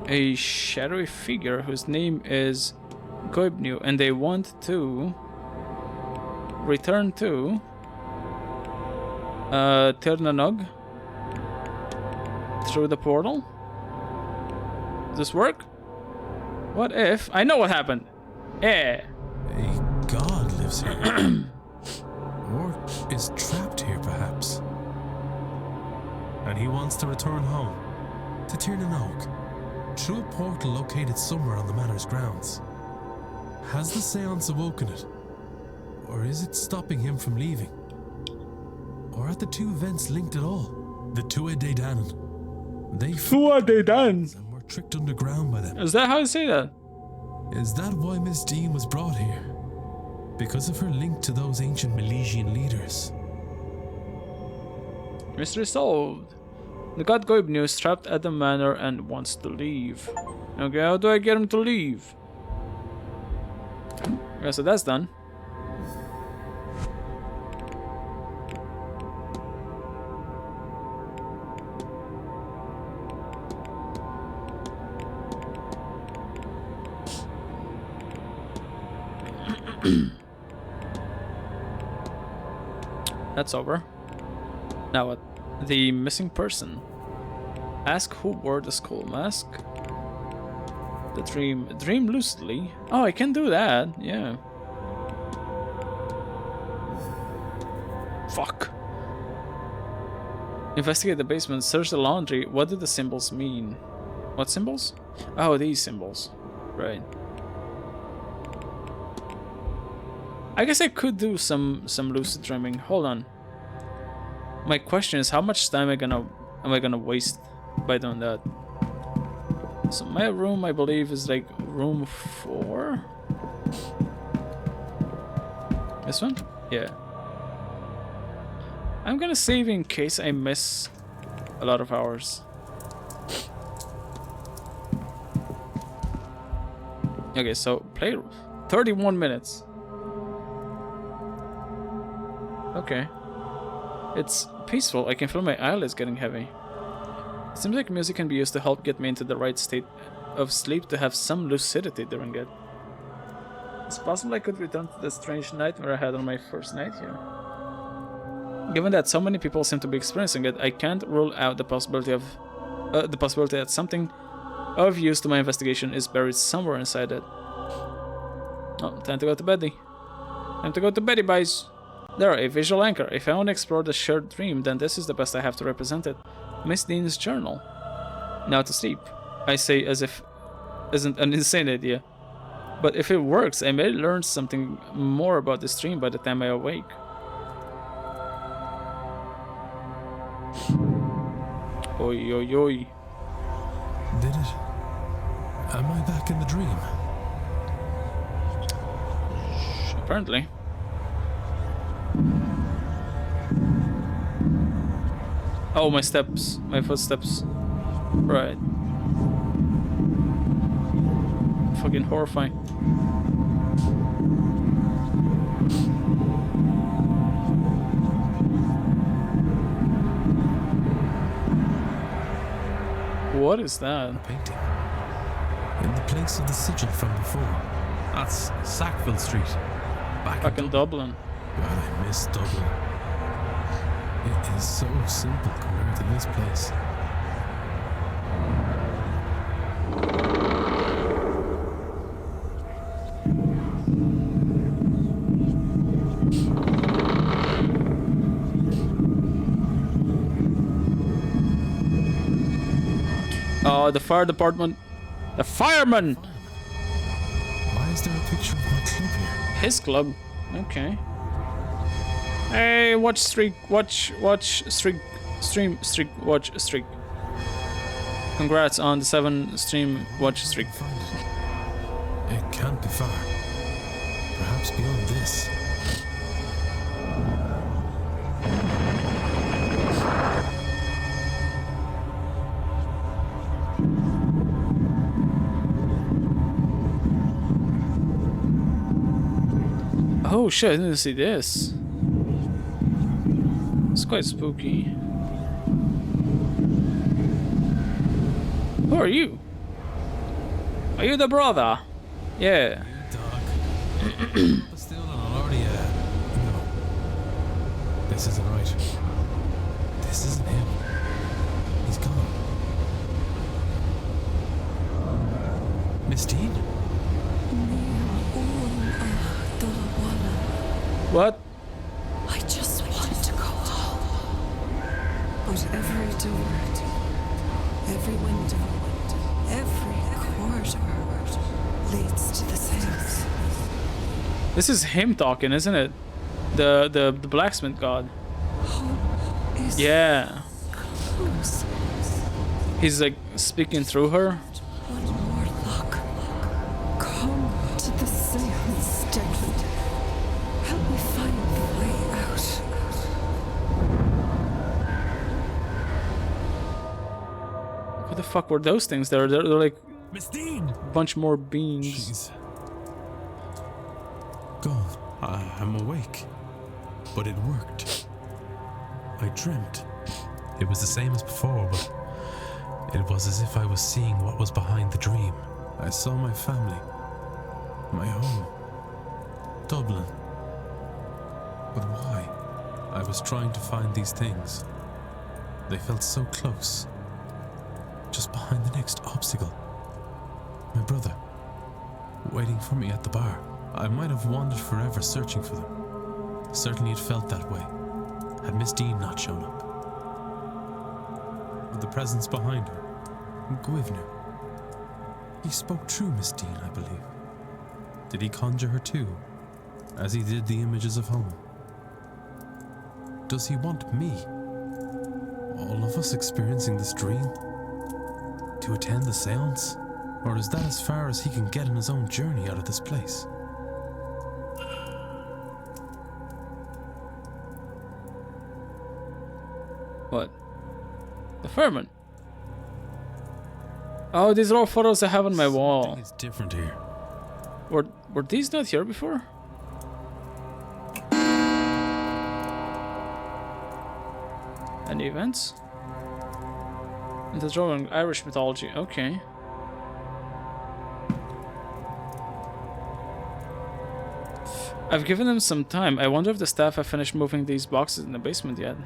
[SPEAKER 1] a shadowy figure whose name is Goibnu, and they want to return to Tir na Nog through the portal. Does this work? What if I know what happened? Yeah.
[SPEAKER 10] A god lives here. Or is trapped here, perhaps.
[SPEAKER 4] and he wants to return home, to Tiernan Oak, through a portal located somewhere on the Manor's grounds. Has the Séance awoken it? Or is it stopping him from leaving? Or are the two events linked at all? The Tua de Danan. They and were tricked underground by them.
[SPEAKER 1] Is that how I say that?
[SPEAKER 4] Is that why Miss Dean was brought here? Because of her link to those ancient Milesian leaders?
[SPEAKER 1] Mystery solved. The god Goibnu is trapped at the manor and wants to leave. Okay, how do I get him to leave? Okay, so that's done. That's over. Now what? The missing person. Ask who wore the skull mask. The dream lucidly. Oh, I can do that. Yeah. Fuck. Investigate the basement. Search the laundry. What do the symbols mean? What symbols? Oh, these symbols. Right. I guess I could do some lucid dreaming. Hold on. My question is, how much time am I gonna waste by doing that? So my room, I believe, is like room 4. This one? Yeah. I'm gonna save in case I miss a lot of hours. Okay, so play 31 minutes. Okay. It's peaceful. I can feel my eyelids getting heavy. It seems like music can be used to help get me into the right state of sleep to have some lucidity during it. It's possible I could return to the strange nightmare I had on my first night here. Given that so many people seem to be experiencing it, I can't rule out the possibility that something of use to my investigation is buried somewhere inside it. Oh, time to go to beddy. Time to go to beddy, boys. There, a visual anchor. If I want to explore the shared dream, then this is the best I have to represent it. Miss Dean's journal. Now to sleep. I say as if isn't an insane idea. But if it works, I may learn something more about this dream by the time I awake. Oi, oi, oi.
[SPEAKER 4] Did it? Am I back in the dream?
[SPEAKER 1] Apparently. Oh, my steps. My footsteps. Right. Fucking horrifying. What is that?
[SPEAKER 4] A painting. In the place of the sigil from before. That's Sackville Street.
[SPEAKER 1] Back in Dublin.
[SPEAKER 4] God, I miss Dublin. It is so simple compared to this place.
[SPEAKER 1] Oh, the fire department. The fireman!
[SPEAKER 4] Why is there a picture of my club here?
[SPEAKER 1] His club? Okay. Hey, watch streak, watch streak, streak, watch streak. Congrats on the 7 stream watch streak.
[SPEAKER 4] It can't be far. Perhaps beyond this.
[SPEAKER 1] Oh shit, I didn't see this. It's quite spooky. Who are you? Are you the brother? Yeah.
[SPEAKER 4] Dog. Still on already. No. This isn't right. This isn't him. He's gone. Miss Dean?
[SPEAKER 1] What?
[SPEAKER 6] I just want to go home. But every door every window, every corridor leads to the Séance.
[SPEAKER 1] This is him talking, isn't it? The blacksmith god. Yeah.
[SPEAKER 6] Close.
[SPEAKER 1] He's like speaking through her.
[SPEAKER 6] One more luck. Come to the Séance, Declan. Help me find the way out.
[SPEAKER 1] What the fuck were those things there? They're like
[SPEAKER 10] Miss Dean!
[SPEAKER 1] a bunch more beams.
[SPEAKER 10] Jeez. God, I'm awake. But it worked. I dreamt. It was the same as before, but it was as if I was seeing what was behind the dream. I saw my family, my home, Dublin. But why? I was trying to find these things. They felt so close, just behind the next obstacle. My brother, waiting for me at the bar. I might have wandered forever searching for them. Certainly it felt that way, had Miss Dean not shown up. With the presence behind her, Gwivner. He spoke true, Miss Dean, I believe. Did he conjure her too, as he did the images of home? Does he want me, all of us experiencing this dream, to attend the séance? Or is that as far as he can get in his own journey out of this place?
[SPEAKER 1] What? The fireman. Oh, these are all photos I have on my wall.
[SPEAKER 10] It's different here.
[SPEAKER 1] Were these not here before? Any events? In the drawing, Irish mythology. Okay. I've given them some time. I wonder if the staff have finished moving these boxes in the basement yet.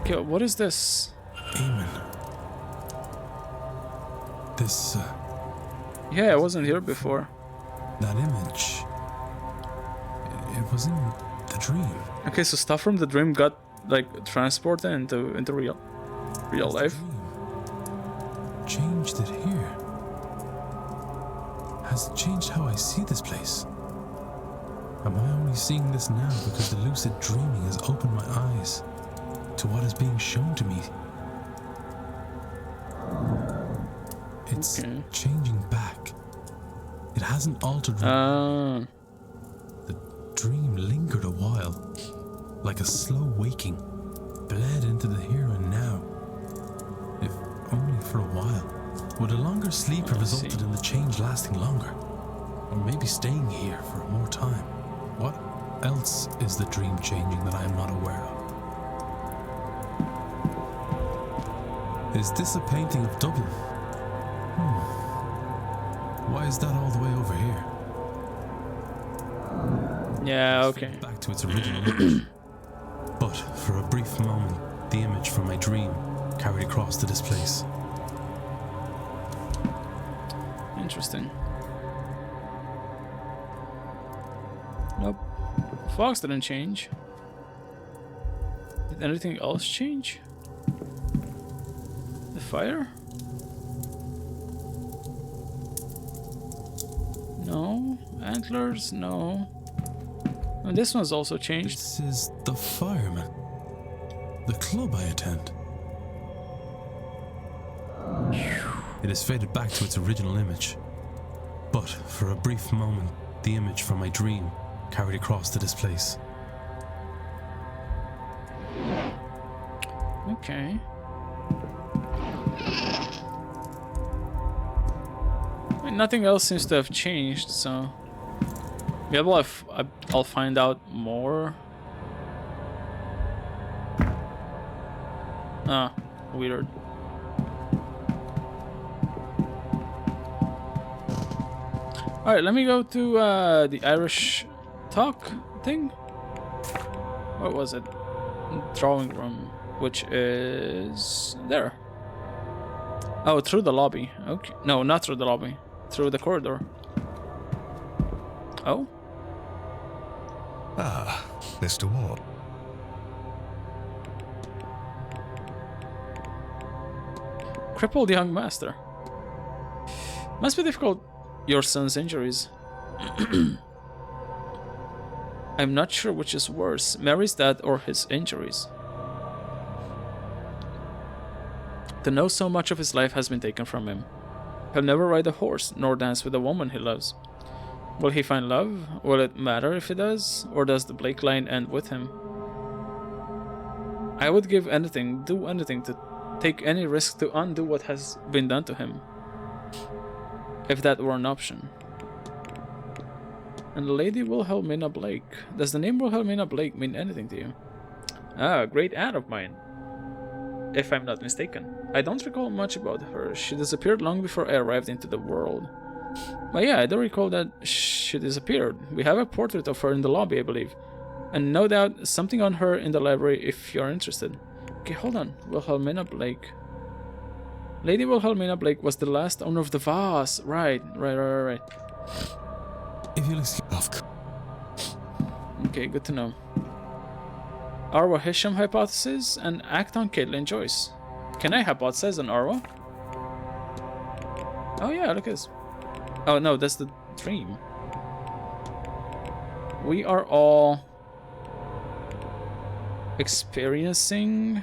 [SPEAKER 1] Okay, what is this?
[SPEAKER 10] Eamon. This,
[SPEAKER 1] Yeah, I wasn't here before.
[SPEAKER 10] that image. It was in the dream.
[SPEAKER 1] Okay, so stuff from the dream got like transported into real life.
[SPEAKER 10] Changed it here. Has it changed how I see this place? Am I only seeing this now because the lucid dreaming has opened my eyes to what is being shown to me? It's changing back. It hasn't altered. The dream lingered a while, like a slow waking, bled into the here and now. If only for a while. Would a longer sleep have resulted in the change lasting longer? Or maybe staying here for more time? What else is the dream changing that I am not aware of? Is this a painting of Dublin? Why is that all the way over here?
[SPEAKER 1] Yeah, okay.
[SPEAKER 10] Back to its original image. But for a brief moment, the image from my dream carried across to this place.
[SPEAKER 1] Interesting. Nope. Fox didn't change. Did anything else change? The fire? No. Antlers? No. And this one's also changed.
[SPEAKER 10] This is the fireman. The club I attend. It has faded back to its original image. But for a brief moment, the image from my dream carried across to this place.
[SPEAKER 1] Okay. I mean, nothing else seems to have changed, so maybe I'll find out more. Ah, weird. Alright, let me go to the Irish talk thing. What was it? Drawing room, which is there. Oh, through the lobby. Okay. No, not through the lobby. Through the corridor. Oh?
[SPEAKER 12] Ah, Mr. Ward.
[SPEAKER 1] crippled young master. Must be difficult, your son's injuries. I'm not sure which is worse, Mary's death or his injuries. To know so much of his life has been taken from him. He'll never ride a horse, nor dance with a woman he loves. Will he find love? Will it matter if he does? Or does the Blake line end with him? I would give anything, do anything, to take any risk to undo what has been done to him. If that were an option. And Lady Wilhelmina Blake. Does the name Wilhelmina Blake mean anything to you? Ah, a great aunt of mine. If I'm not mistaken. I don't recall much about her. She disappeared long before I arrived into the world. But yeah, I do recall that she disappeared. We have a portrait of her in the lobby, I believe. And no doubt something on her in the library if you're interested. Okay, hold on. Wilhelmina Blake. Lady Wilhelmina Blake was the last owner of the vase. Right.
[SPEAKER 12] If you'll excuse me.
[SPEAKER 1] Okay, good to know. Arwa Hisham hypothesis and act on Caitlin Joyce. Can I hypothesize on Arwa? Oh yeah, look at this. Oh no, that's the dream. We are all experiencing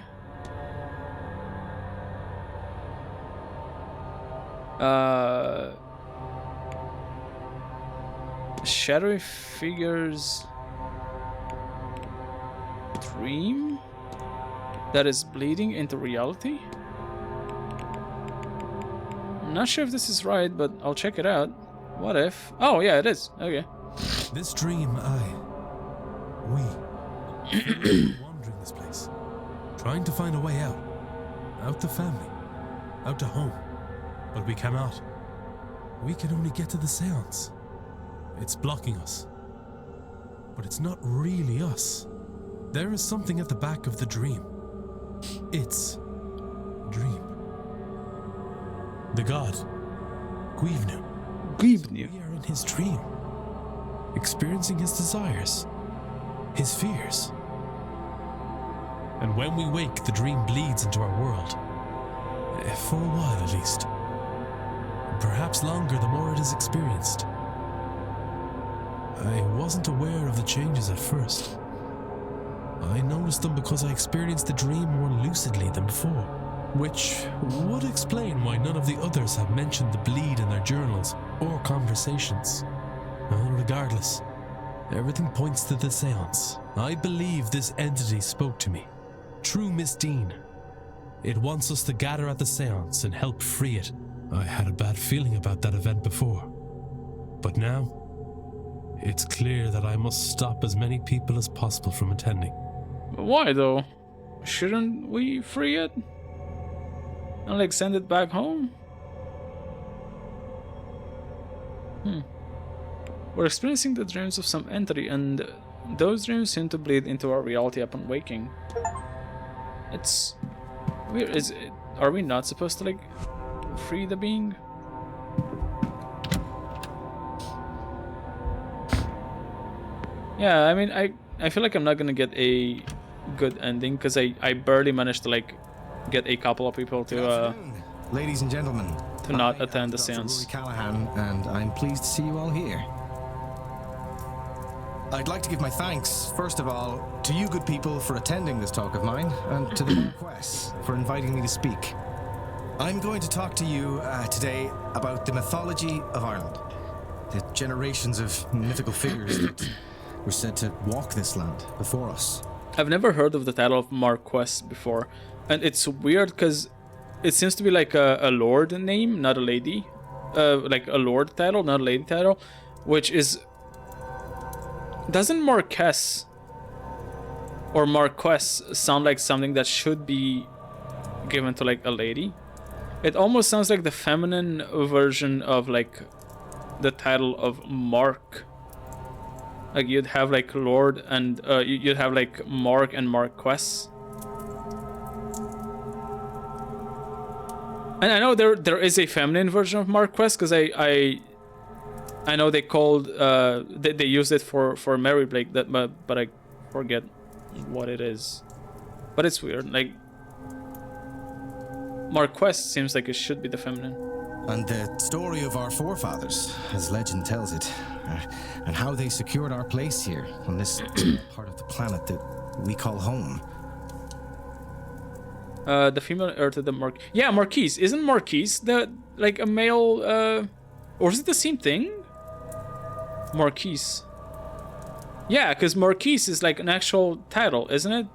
[SPEAKER 1] shadowy figures dream that is bleeding into reality. I'm not sure if this is right, but I'll check it out. What if? Oh yeah, it is. Okay.
[SPEAKER 10] This dream, we wandering this place, trying to find a way out to family, out to home, but we cannot. We can only get to the Séance. It's blocking us, but it's not really us. There is something at the back of the dream. It's dream. The god, Guivnu. We are in his dream, experiencing his desires, his fears. And when we wake, the dream bleeds into our world. For a while, at least. Perhaps longer the more it is experienced. I wasn't aware of the changes at first. I noticed them because I experienced the dream more lucidly than before, which would explain why none of the others have mentioned the bleed in their journals or conversations. Regardless, everything points to the Séance. I believe this entity spoke to me. True Miss Dean. It wants us to gather at the Séance and help free it. I had a bad feeling about that event before, but now it's clear that I must stop as many people as possible from attending.
[SPEAKER 1] Why though? Shouldn't we free it? And like send it back home? We're experiencing the dreams of some entity, and those dreams seem to bleed into our reality upon waking. It's weird. Are we not supposed to like free the being? Yeah, I mean, I feel like I'm not gonna get a good ending because I barely managed to like get a couple of people to
[SPEAKER 14] ladies and gentlemen,
[SPEAKER 1] to not attend the seance.
[SPEAKER 14] Callahan, and I'm pleased to see you all here. I'd like to give my thanks, first of all, to you good people for attending this talk of mine, and to the Marquess for inviting me to speak. I'm going to talk to you today about the mythology of Ireland, the generations of mythical figures that were said to walk this land before us.
[SPEAKER 1] I've never heard of the title of Marquess before, and it's weird because it seems to be like a lord name, not a lady. Like a lord title, not a lady title, which is... Doesn't Marquess or Marquess sound like something that should be given to like a lady? It almost sounds like the feminine version of like the title of Mark. Like you'd have like Lord and you'd have like Mark and Marquess. And I know there is a feminine version of Marquess because I know they called they used it for Mary Blake, that but I forget what it is. But it's weird. Like Marquess seems like it should be the feminine.
[SPEAKER 14] And the story of our forefathers, as legend tells it, and how they secured our place here on this part of the planet that we call home.
[SPEAKER 1] The female heir to the Marquise. Isn't Marquise like a male, or is it the same thing? Marquise. Yeah, because Marquise is like an actual title, isn't it?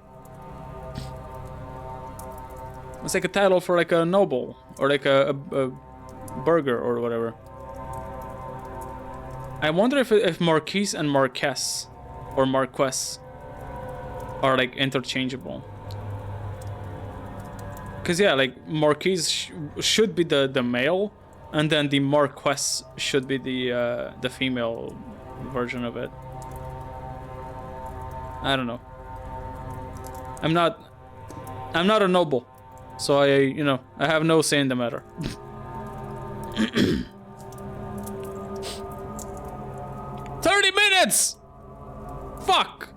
[SPEAKER 1] It's like a title for like a noble, or like a burger or whatever. I wonder if Marquise and Marquess or Marquess are like interchangeable. Cause yeah, like Marquise should be the male, and then the Marquess should be the female version of it. I don't know. I'm not a noble, so I have no say in the matter. 30 minutes! Fuck!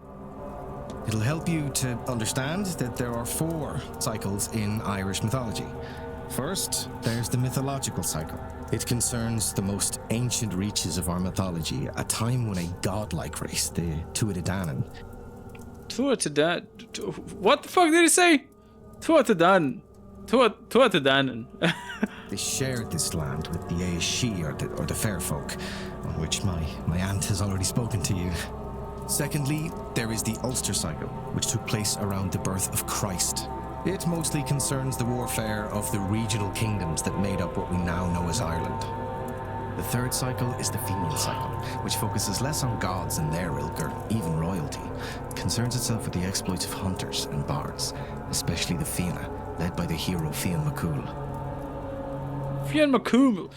[SPEAKER 14] It'll help you to understand that there are 4 cycles in Irish mythology. First, there's the mythological cycle. It concerns the most ancient reaches of our mythology, a time when a godlike race, the Tuatha Danann.
[SPEAKER 1] What the fuck did he say? Tuatha Danann.
[SPEAKER 14] They shared this land with the Aeshi, or the fair folk, on which my aunt has already spoken to you. Secondly, there is the Ulster cycle, which took place around the birth of Christ. It mostly concerns the warfare of the regional kingdoms that made up what we now know as Ireland. The third cycle is the female cycle, which focuses less on gods and their ilk, or even royalty. It concerns itself with the exploits of hunters and bards, especially the Fianna, led by the hero Fionn McCool.
[SPEAKER 1] Fionn McCool,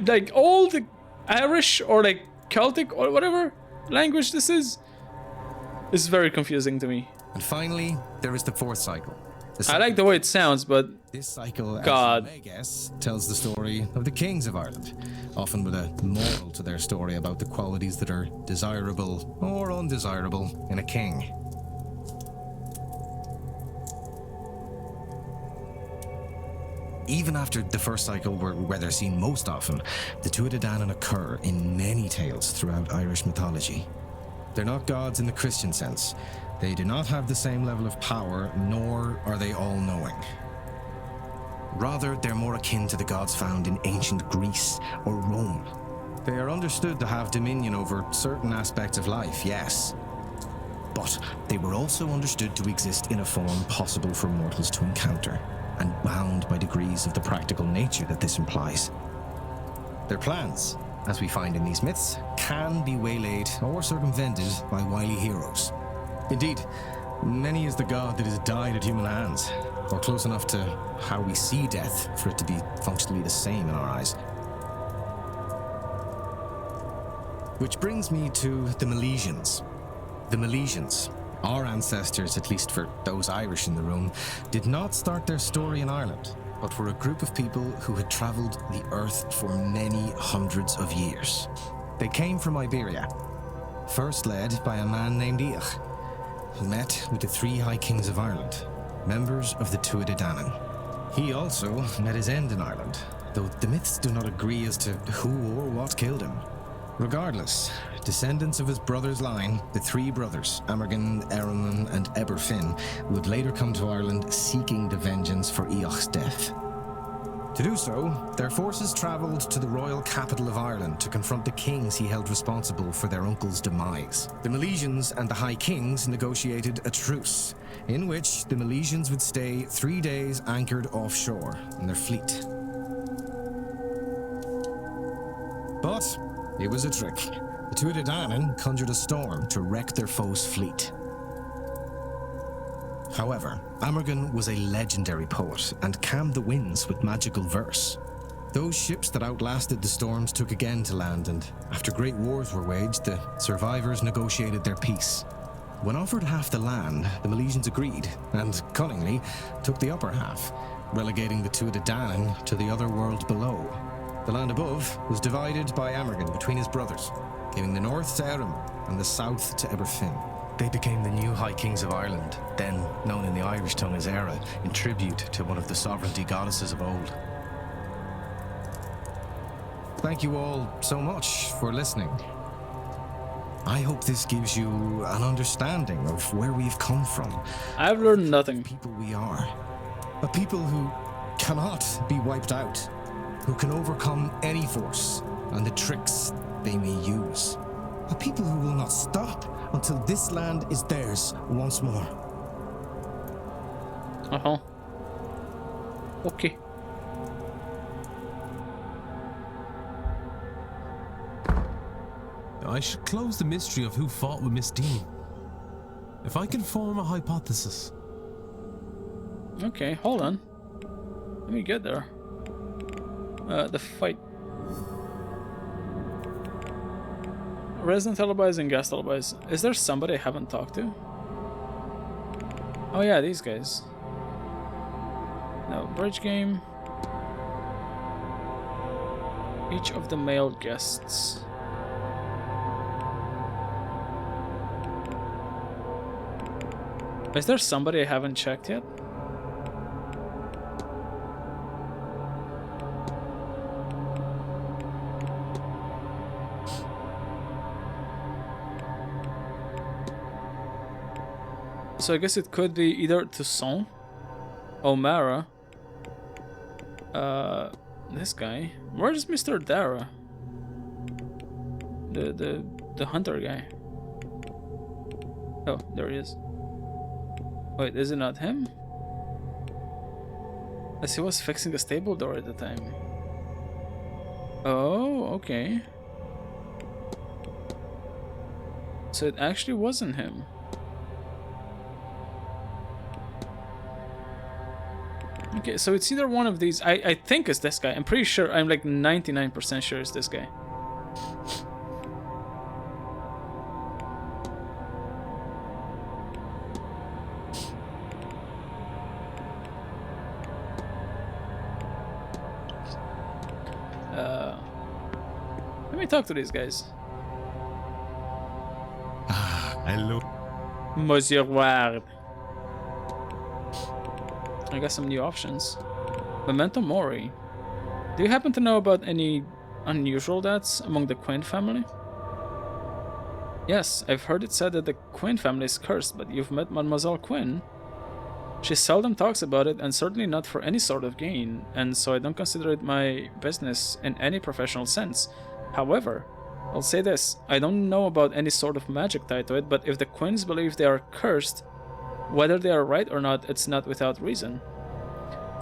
[SPEAKER 1] like all the Irish or like Celtic or whatever language this is very confusing to me.
[SPEAKER 14] And finally, there is the fourth cycle.
[SPEAKER 1] I like the way it sounds, but
[SPEAKER 14] this cycle,
[SPEAKER 1] God,
[SPEAKER 14] as you may guess, tells the story of the kings of Ireland, often with a moral to their story about the qualities that are desirable or undesirable in a king. Even after the first cycle, where they're seen most often, the Tuatha Danann occur in many tales throughout Irish mythology. They're not gods in the Christian sense. They do not have the same level of power, nor are they all-knowing. Rather, they're more akin to the gods found in ancient Greece or Rome. They are understood to have dominion over certain aspects of life, yes. But they were also understood to exist in a form possible for mortals to encounter, and bound by degrees of the practical nature that this implies. Their plans, as we find in these myths, can be waylaid or circumvented by wily heroes. Indeed, many is the god that has died at human hands, or close enough to how we see death for it to be functionally the same in our eyes. Which brings me to the Milesians. The Milesians, our ancestors, at least for those Irish in the room, did not start their story in Ireland, but were a group of people who had travelled the earth for many hundreds of years. They came from Iberia, first led by a man named Each, who met with the 3 High Kings of Ireland, members of the Tuatha Danann. He also met his end in Ireland, though the myths do not agree as to who or what killed him. Regardless, descendants of his brother's line, the 3 brothers, Amergin, Ereman, and Eberfin, would later come to Ireland seeking the vengeance for Eoch's death. To do so, their forces travelled to the royal capital of Ireland to confront the kings he held responsible for their uncle's demise. The Milesians and the High Kings negotiated a truce, in which the Milesians would stay 3 days anchored offshore in their fleet. But it was a trick. The Tuatha Danann conjured a storm to wreck their foe's fleet. However, Amergin was a legendary poet and calmed the winds with magical verse. Those ships that outlasted the storms took again to land, and after great wars were waged, the survivors negotiated their peace. When offered half the land, the Milesians agreed, and cunningly took the upper half, relegating the Tuatha Danann to the other world below. The land above was divided by Amergin between his brothers, giving the north to Erim and the south to Eberfin. They became the new High Kings of Ireland, then known in the Irish tongue as Era, in tribute to one of the sovereignty goddesses of old. Thank you all so much for listening. I hope this gives you an understanding of where we've come from.
[SPEAKER 1] I've learned nothing.
[SPEAKER 14] People we are. A people who cannot be wiped out, who can overcome any force and the tricks they may use. A people who will not stop until this land is theirs once more.
[SPEAKER 1] Uh-huh. Okay.
[SPEAKER 4] I should close the mystery of who fought with Miss Dean. If I can form a hypothesis.
[SPEAKER 1] Okay, hold on. Let me get there. The fight. Resident alibis and guest alibis. Is there somebody I haven't talked to? Oh yeah, these guys. No, bridge game. Each of the male guests. Is there somebody I haven't checked yet? So I guess it could be either Toussaint, O'Mara, this guy. Where's Mr. Dara? The hunter guy. Oh, there he is. Wait, is it not him? As he was fixing the stable door at the time. Oh, okay. So it actually wasn't him. Okay, so it's either one of these. I think it's this guy. I'm pretty sure. I'm like 99% sure it's this guy. Let me talk to these guys.
[SPEAKER 3] Hello.
[SPEAKER 1] Monsieur Ward. I got some new options. Memento Mori. Do you happen to know about any unusual deaths among the Quinn family? Yes, I've heard it said that the Quinn family is cursed, but you've met Mademoiselle Quinn. She seldom talks about it, and certainly not for any sort of gain, and so I don't consider it my business in any professional sense. However, I'll say this, I don't know about any sort of magic tied to it, but if the Quinns believe they are cursed, whether they are right or not, it's not without reason.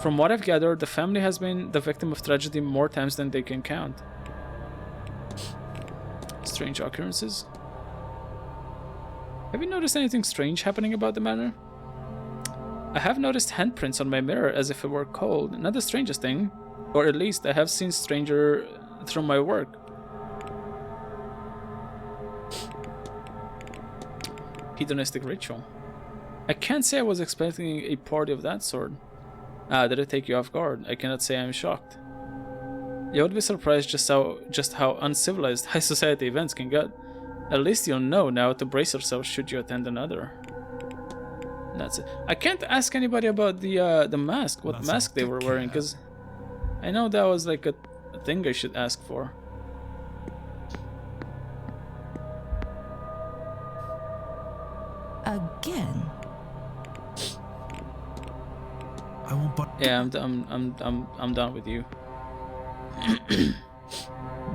[SPEAKER 1] From what I've gathered, the family has been the victim of tragedy more times than they can count. Strange occurrences. Have you noticed anything strange happening about the manor? I have noticed handprints on my mirror as if it were cold. Not the strangest thing, or at least I have seen stranger through my work. Hedonistic ritual. I can't say I was expecting a party of that sort. Did it take you off guard? I cannot say I'm shocked. You would be surprised just how uncivilized high society events can get. At least you'll know now to brace yourself should you attend another. That's it. I can't ask anybody about the mask, what mask they were wearing, because I know that was like a thing I should ask for.
[SPEAKER 2] Again.
[SPEAKER 4] I won't buy.
[SPEAKER 1] Yeah, I'm done with you.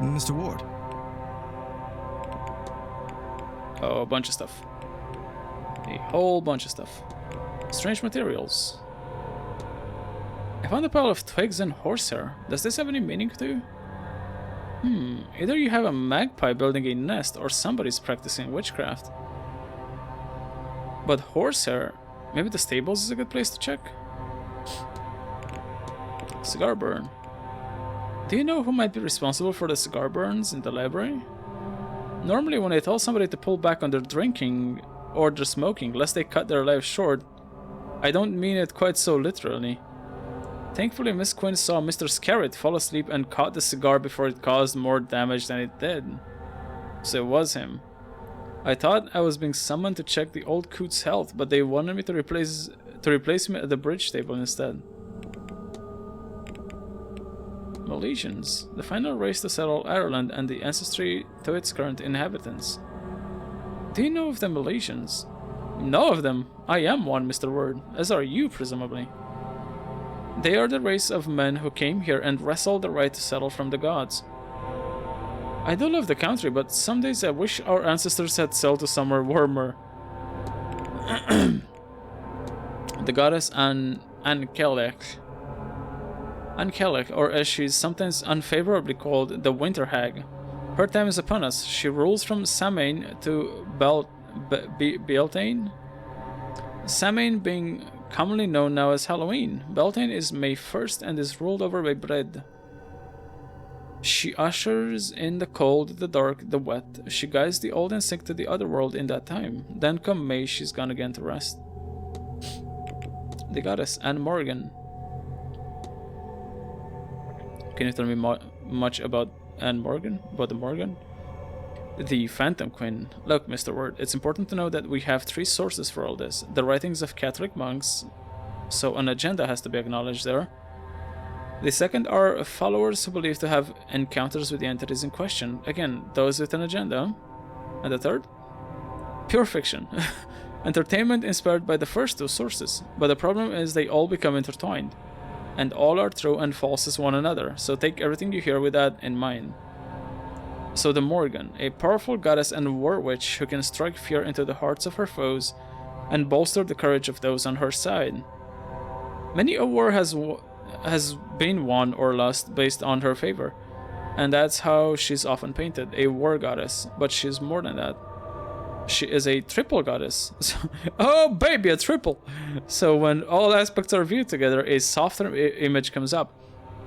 [SPEAKER 14] Mr. Ward.
[SPEAKER 1] Oh, a bunch of stuff. A whole bunch of stuff. Strange materials. I found a pile of twigs and horsehair. Does this have any meaning to you? Either you have a magpie building a nest or somebody's practicing witchcraft. But horsehair, maybe the stables is a good place to check? Cigar burn. Do you know who might be responsible for the cigar burns in the library? Normally when I tell somebody to pull back on their drinking or their smoking lest they cut their lives short, I don't mean it quite so literally. Thankfully Miss Quinn saw Mr. Scarrett fall asleep and caught the cigar before it caused more damage than it did. So it was him. I thought I was being summoned to check the old coot's health, but they wanted me to replace me at the bridge table instead. Milesians, the final race to settle Ireland and the ancestry to its current inhabitants. Do you know of the Milesians? Know of them? I am one, Mr. Word, as are you, presumably. They are the race of men who came here and wrestled the right to settle from the gods. I do love the country, but some days I wish our ancestors had sailed to somewhere warmer. The goddess Ankelek, or as she is sometimes unfavorably called, the Winter Hag. Her time is upon us. She rules from Samhain to Beltane. Samhain being commonly known now as Halloween. Beltane is May 1st and is ruled over by bread. She ushers in the cold, the dark, the wet. She guides the old and sick to the other world in that time. Then come May, she's gone again to rest. The goddess Anne Morgan. Can you tell me much about Anne Morgan? About the Morgan? The Phantom Queen. Look, Mr. Word, it's important to know that we have 3 sources for all this. The writings of Catholic monks, so an agenda has to be acknowledged there. The second are followers who believe to have encounters with the entities in question. Again, those with an agenda. And the third? Pure fiction. Entertainment inspired by the first 2 sources. But the problem is they all become intertwined. And all are true and false as one another, so take everything you hear with that in mind. So the Morgan, a powerful goddess and war witch who can strike fear into the hearts of her foes and bolster the courage of those on her side. Many a war has been won or lost based on her favor, and that's how she's often painted, a war goddess, but she's more than that. She is a triple goddess. Oh baby, a triple! So when all aspects are viewed together, a softer image comes up.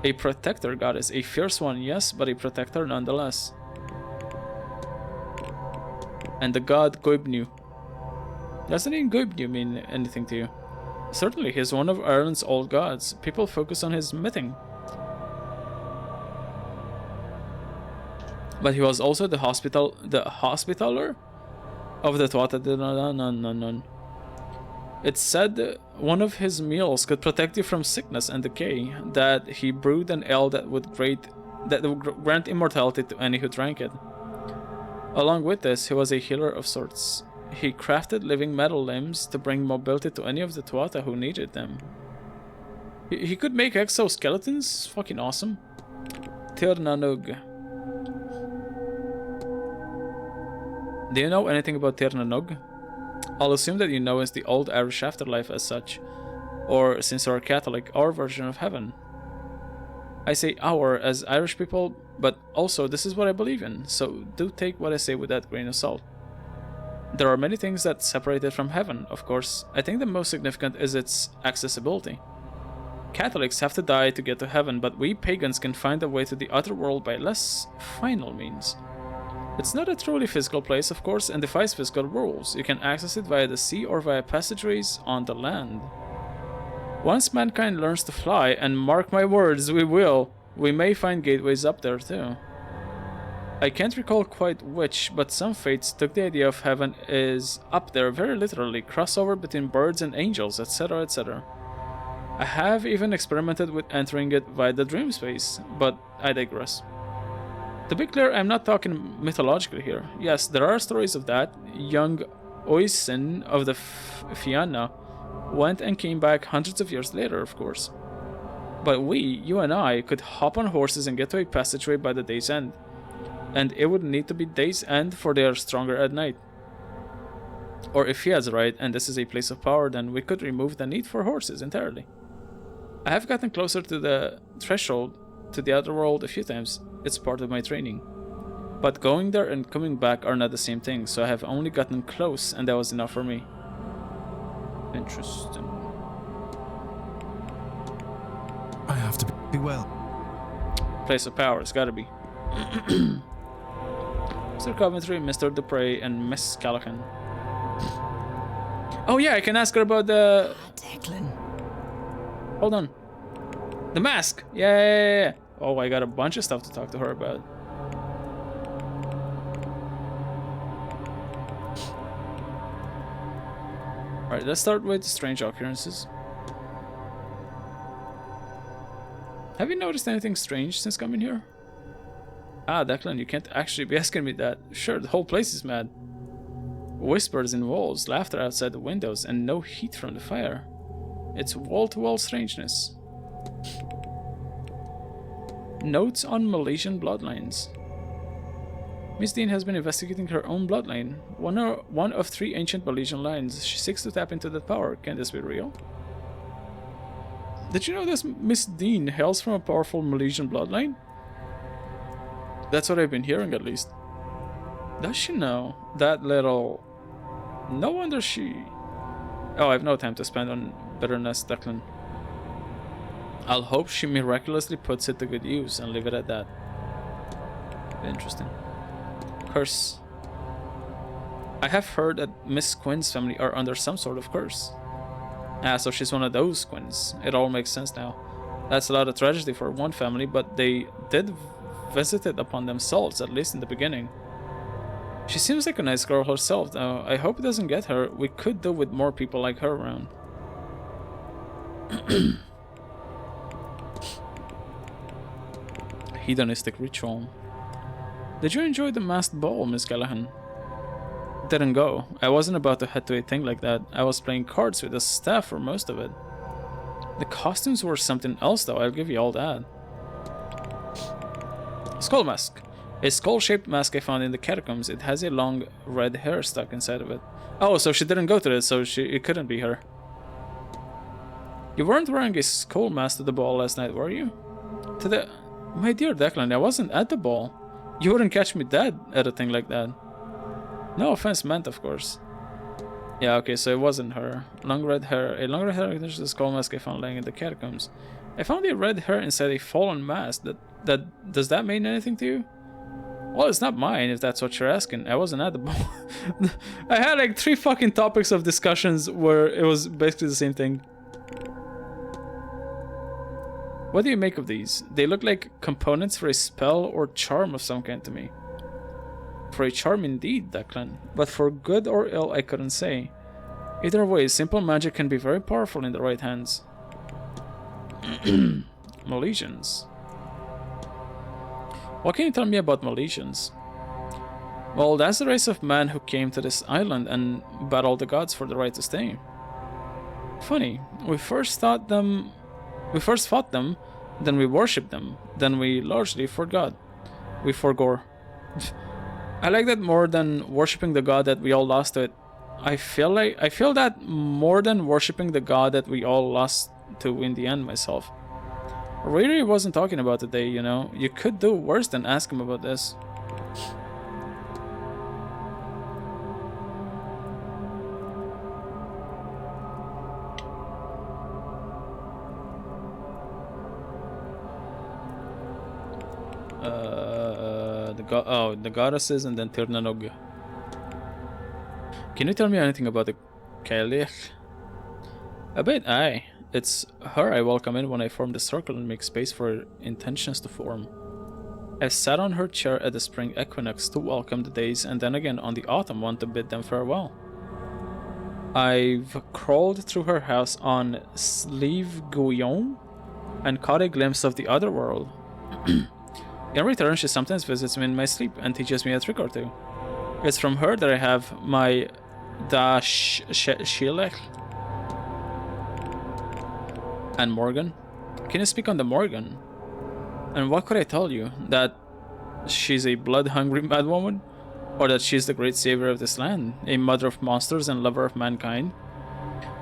[SPEAKER 1] A protector goddess, a fierce one, yes, but a protector nonetheless. And the god Goibniu. Doesn't even Goibniu mean anything to you? Certainly, he is one of Ireland's old gods. People focus on his mything. But he was also the hospitaller of the Tuatha De Danann. It's said one of his meals could protect you from sickness and decay, that he brewed an ale that would grant immortality to any who drank it. Along with this, he was a healer of sorts. He crafted living metal limbs to bring mobility to any of the Tuatha who needed them. He could make exoskeletons? Fucking awesome. Tir na Nog. Do you know anything about Tir na Nog? I'll assume that you know it's the old Irish afterlife as such, or since you're Catholic, our version of heaven. I say our as Irish people, but also this is what I believe in, so do take what I say with that grain of salt. There are many things that separate it from heaven, of course. I think the most significant is its accessibility. Catholics have to die to get to heaven, but we pagans can find a way to the other world by less final means. It's not a truly physical place, of course, and defies physical rules. You can access it via the sea or via passageways on the land. Once mankind learns to fly, and mark my words, we will, we may find gateways up there too. I can't recall quite which, but some faiths took the idea of heaven is up there very literally, crossover between birds and angels, etc, etc. I have even experimented with entering it via the dream space, but I digress. To be clear, I'm not talking mythologically here. Yes, there are stories of that. Young Oisin of the Fianna went and came back hundreds of years later, of course. But we, you and I, could hop on horses and get to a passageway by the day's end. And it would need to be day's end, for they are stronger at night. Or if he has right, and this is a place of power, then we could remove the need for horses entirely. I have gotten closer to the threshold to the other world a few times. It's part of my training. But going there and coming back are not the same thing, so I have only gotten close, and that was enough for me. Interesting.
[SPEAKER 14] I have to be well.
[SPEAKER 1] Place of power, it's gotta be. Mr. Coventry, Mr. Dupre, and Miss Callaghan. Oh yeah, I can ask her about the...
[SPEAKER 2] Declan.
[SPEAKER 1] Hold on. The mask! Yeah. Oh, I got a bunch of stuff to talk to her about. Alright, let's start with strange occurrences. Have you noticed anything strange since coming here? Ah, Declan, you can't actually be asking me that. Sure, the whole place is mad. Whispers in walls, laughter outside the windows, and no heat from the fire. It's wall-to-wall strangeness. Notes on Malaysian bloodlines. Miss Dean has been investigating her own bloodline. One of 3 ancient Malaysian lines. She seeks to tap into that power. Can this be real? Did you know this Miss Dean hails from a powerful Malaysian bloodline? That's what I've been hearing, at least. Does she know? That little... No wonder she... Oh, I have no time to spend on bitterness, Declan. I'll hope she miraculously puts it to good use and leave it at that. Interesting. Curse. I have heard that Miss Quinn's family are under some sort of curse. Ah, so she's one of those Quinns. It all makes sense now. That's a lot of tragedy for one family, but they did visit it upon themselves, at least in the beginning. She seems like a nice girl herself, though. I hope it doesn't get her. We could do with more people like her around. Hedonistic ritual. Did you enjoy the masked ball, Miss Callahan? Didn't go. I wasn't about to head to a thing like that. I was playing cards with the staff for most of it. The costumes were something else, though, I'll give you all that. Skull mask. A skull-shaped mask I found in the catacombs. It has a long red hair stuck inside of it. Oh, so she didn't go to this, so it couldn't be her. You weren't wearing a skull mask to the ball last night, were you? My dear Declan, I wasn't at the ball. You wouldn't catch me dead at a thing like that. No offense meant, of course. Yeah, okay, so it wasn't her. Long red hair. A long red hair is the skull mask I found laying in the catacombs. I found a red hair inside a fallen mask. Does that mean anything to you? Well, it's not mine, if that's what you're asking. I wasn't at the ball. I had like 3 fucking topics of discussions where it was basically the same thing. What do you make of these? They look like components for a spell or charm of some kind to me. For a charm indeed, Declan. But for good or ill, I couldn't say. Either way, simple magic can be very powerful in the right hands. Malaysians. What can you tell me about Malaysians? Well, that's the race of men who came to this island and battled the gods for the right to stay. Funny, we first fought them, then we worshipped them, then we largely forgot. We forgore. I like that more than worshipping the god that we all lost to it. I feel that more than worshipping the god that we all lost to in the end myself. I really wasn't talking about today, you know. You could do worse than ask him about this. The goddesses and then Tirnanog. Can you tell me anything about the Kalich? A bit, aye. It's her I welcome in when I form the circle and make space for intentions to form. I sat on her chair at the spring equinox to welcome the days and then again on the autumn one to bid them farewell. I've crawled through her house on Sleeve Guillaume and caught a glimpse of the other world. In return, she sometimes visits me in my sleep and teaches me a trick or two. It's from her that I have my Shilech. And Morgan? Can you speak on the Morgan? And what could I tell you? That she's a blood-hungry madwoman? Or that she's the great savior of this land? A mother of monsters and lover of mankind?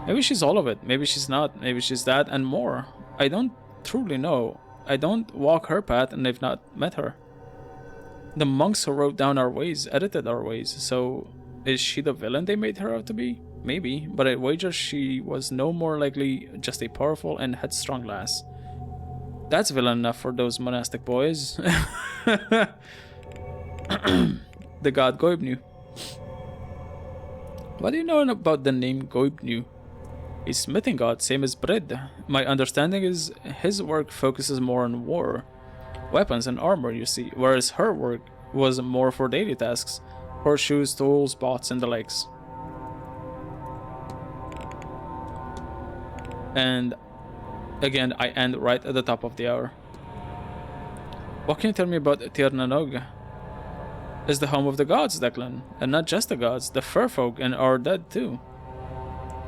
[SPEAKER 1] Maybe she's all of it. Maybe she's not. Maybe she's that and more. I don't truly know. I don't walk her path and I've not met her. The monks who wrote down our ways edited our ways, so is she the villain they made her out to be? Maybe, but I wager she was no more likely just a powerful and headstrong lass. That's villain enough for those monastic boys. The god Goibnu. What do you know about the name Goibnu? A smithing god, same as Brid. My understanding is his work focuses more on war, weapons and armor, you see, whereas her work was more for daily tasks, horseshoes, tools, bots, and the likes. And again, I end right at the top of the hour. What can you tell me about Tir na Nog? It's the home of the gods, Declan. And not just the gods, the fur folk and our dead too.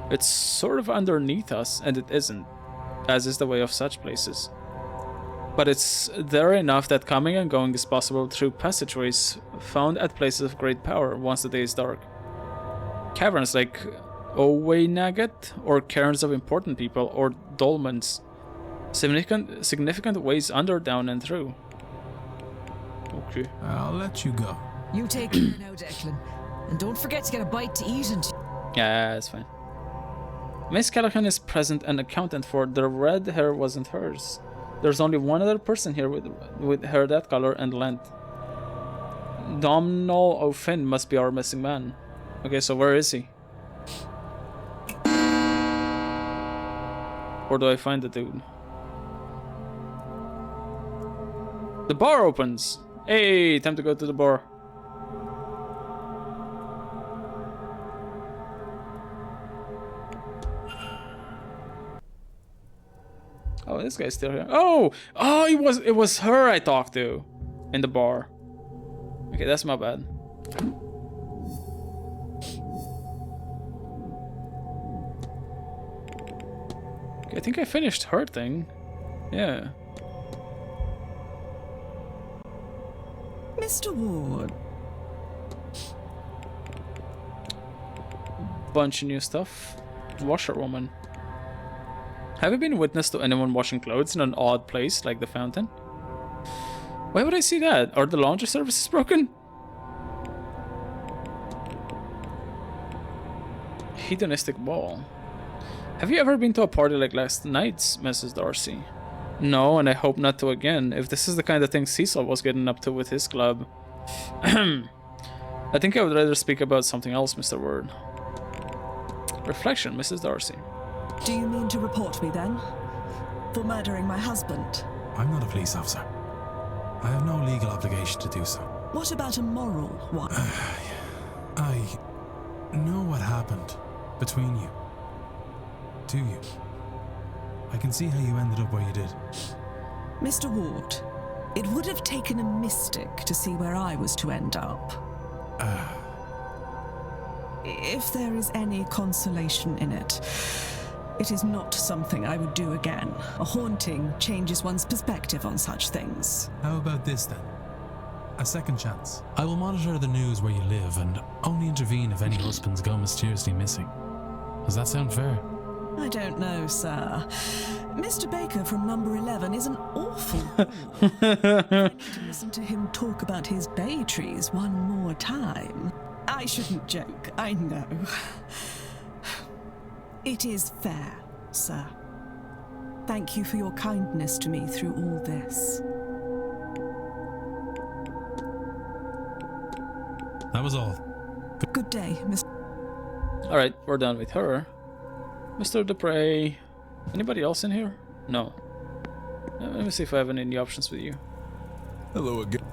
[SPEAKER 1] It's sort of underneath us, and it isn't, as is the way of such places. But it's there enough that coming and going is possible through passageways found at places of great power once the day is dark. Caverns like Owenaget, or cairns of important people, or dolmens. Significant ways under, down, and through. Okay.
[SPEAKER 10] I'll let you go.
[SPEAKER 16] You take care now, Declan. And don't forget to get a bite to eat and...
[SPEAKER 1] Yeah, it's fine. Miss Callaghan is present and accounted for. The red hair wasn't hers. There's only one other person here with hair that color and length. Domhnall O'Finn must be our missing man. Okay, so where is he? Where do I find the dude? The bar opens! Hey, time to go to the bar. Oh, this guy's still here. Oh, it was her I talked to in the bar. Okay, that's my bad. Okay, I think I finished her thing. Yeah.
[SPEAKER 6] Mr. Ward.
[SPEAKER 1] Bunch of new stuff. Washerwoman. Have you been witness to anyone washing clothes in an odd place like the fountain? Why would I see that? Are the laundry services broken? Hedonistic ball. Have you ever been to a party like last night's, Mrs. Darcy? No, and I hope not to again, if this is the kind of thing Cecil was getting up to with his club. I think I would rather speak about something else, Mr. Ward. Reflection, Mrs. Darcy.
[SPEAKER 6] Do you mean to report me then? For murdering my husband?
[SPEAKER 10] I'm not a police officer. I have no legal obligation to do so.
[SPEAKER 6] What about a moral one?
[SPEAKER 10] I know what happened between you. To you. I can see how you ended up where you did.
[SPEAKER 6] Mr. Ward, it would have taken a mystic to see where I was to end up. If there is any consolation in it, it is not something I would do again. A haunting changes one's perspective on such things.
[SPEAKER 10] How about this then? A second chance. I will monitor the news where you live and only intervene if any husbands go mysteriously missing. Does that sound fair?
[SPEAKER 6] I don't know, sir. Mr. Baker from number 11 is an awful fool. I need to listen to him talk about his bay trees one more time. I shouldn't joke, I know. It is fair, sir. Thank you for your kindness to me through all this.
[SPEAKER 10] That was all.
[SPEAKER 6] Good day, Mr.
[SPEAKER 1] Alright, we're done with her. Mr. Dupre. Anybody else in here? No. Let me see if I have any new options with you.
[SPEAKER 5] Hello again.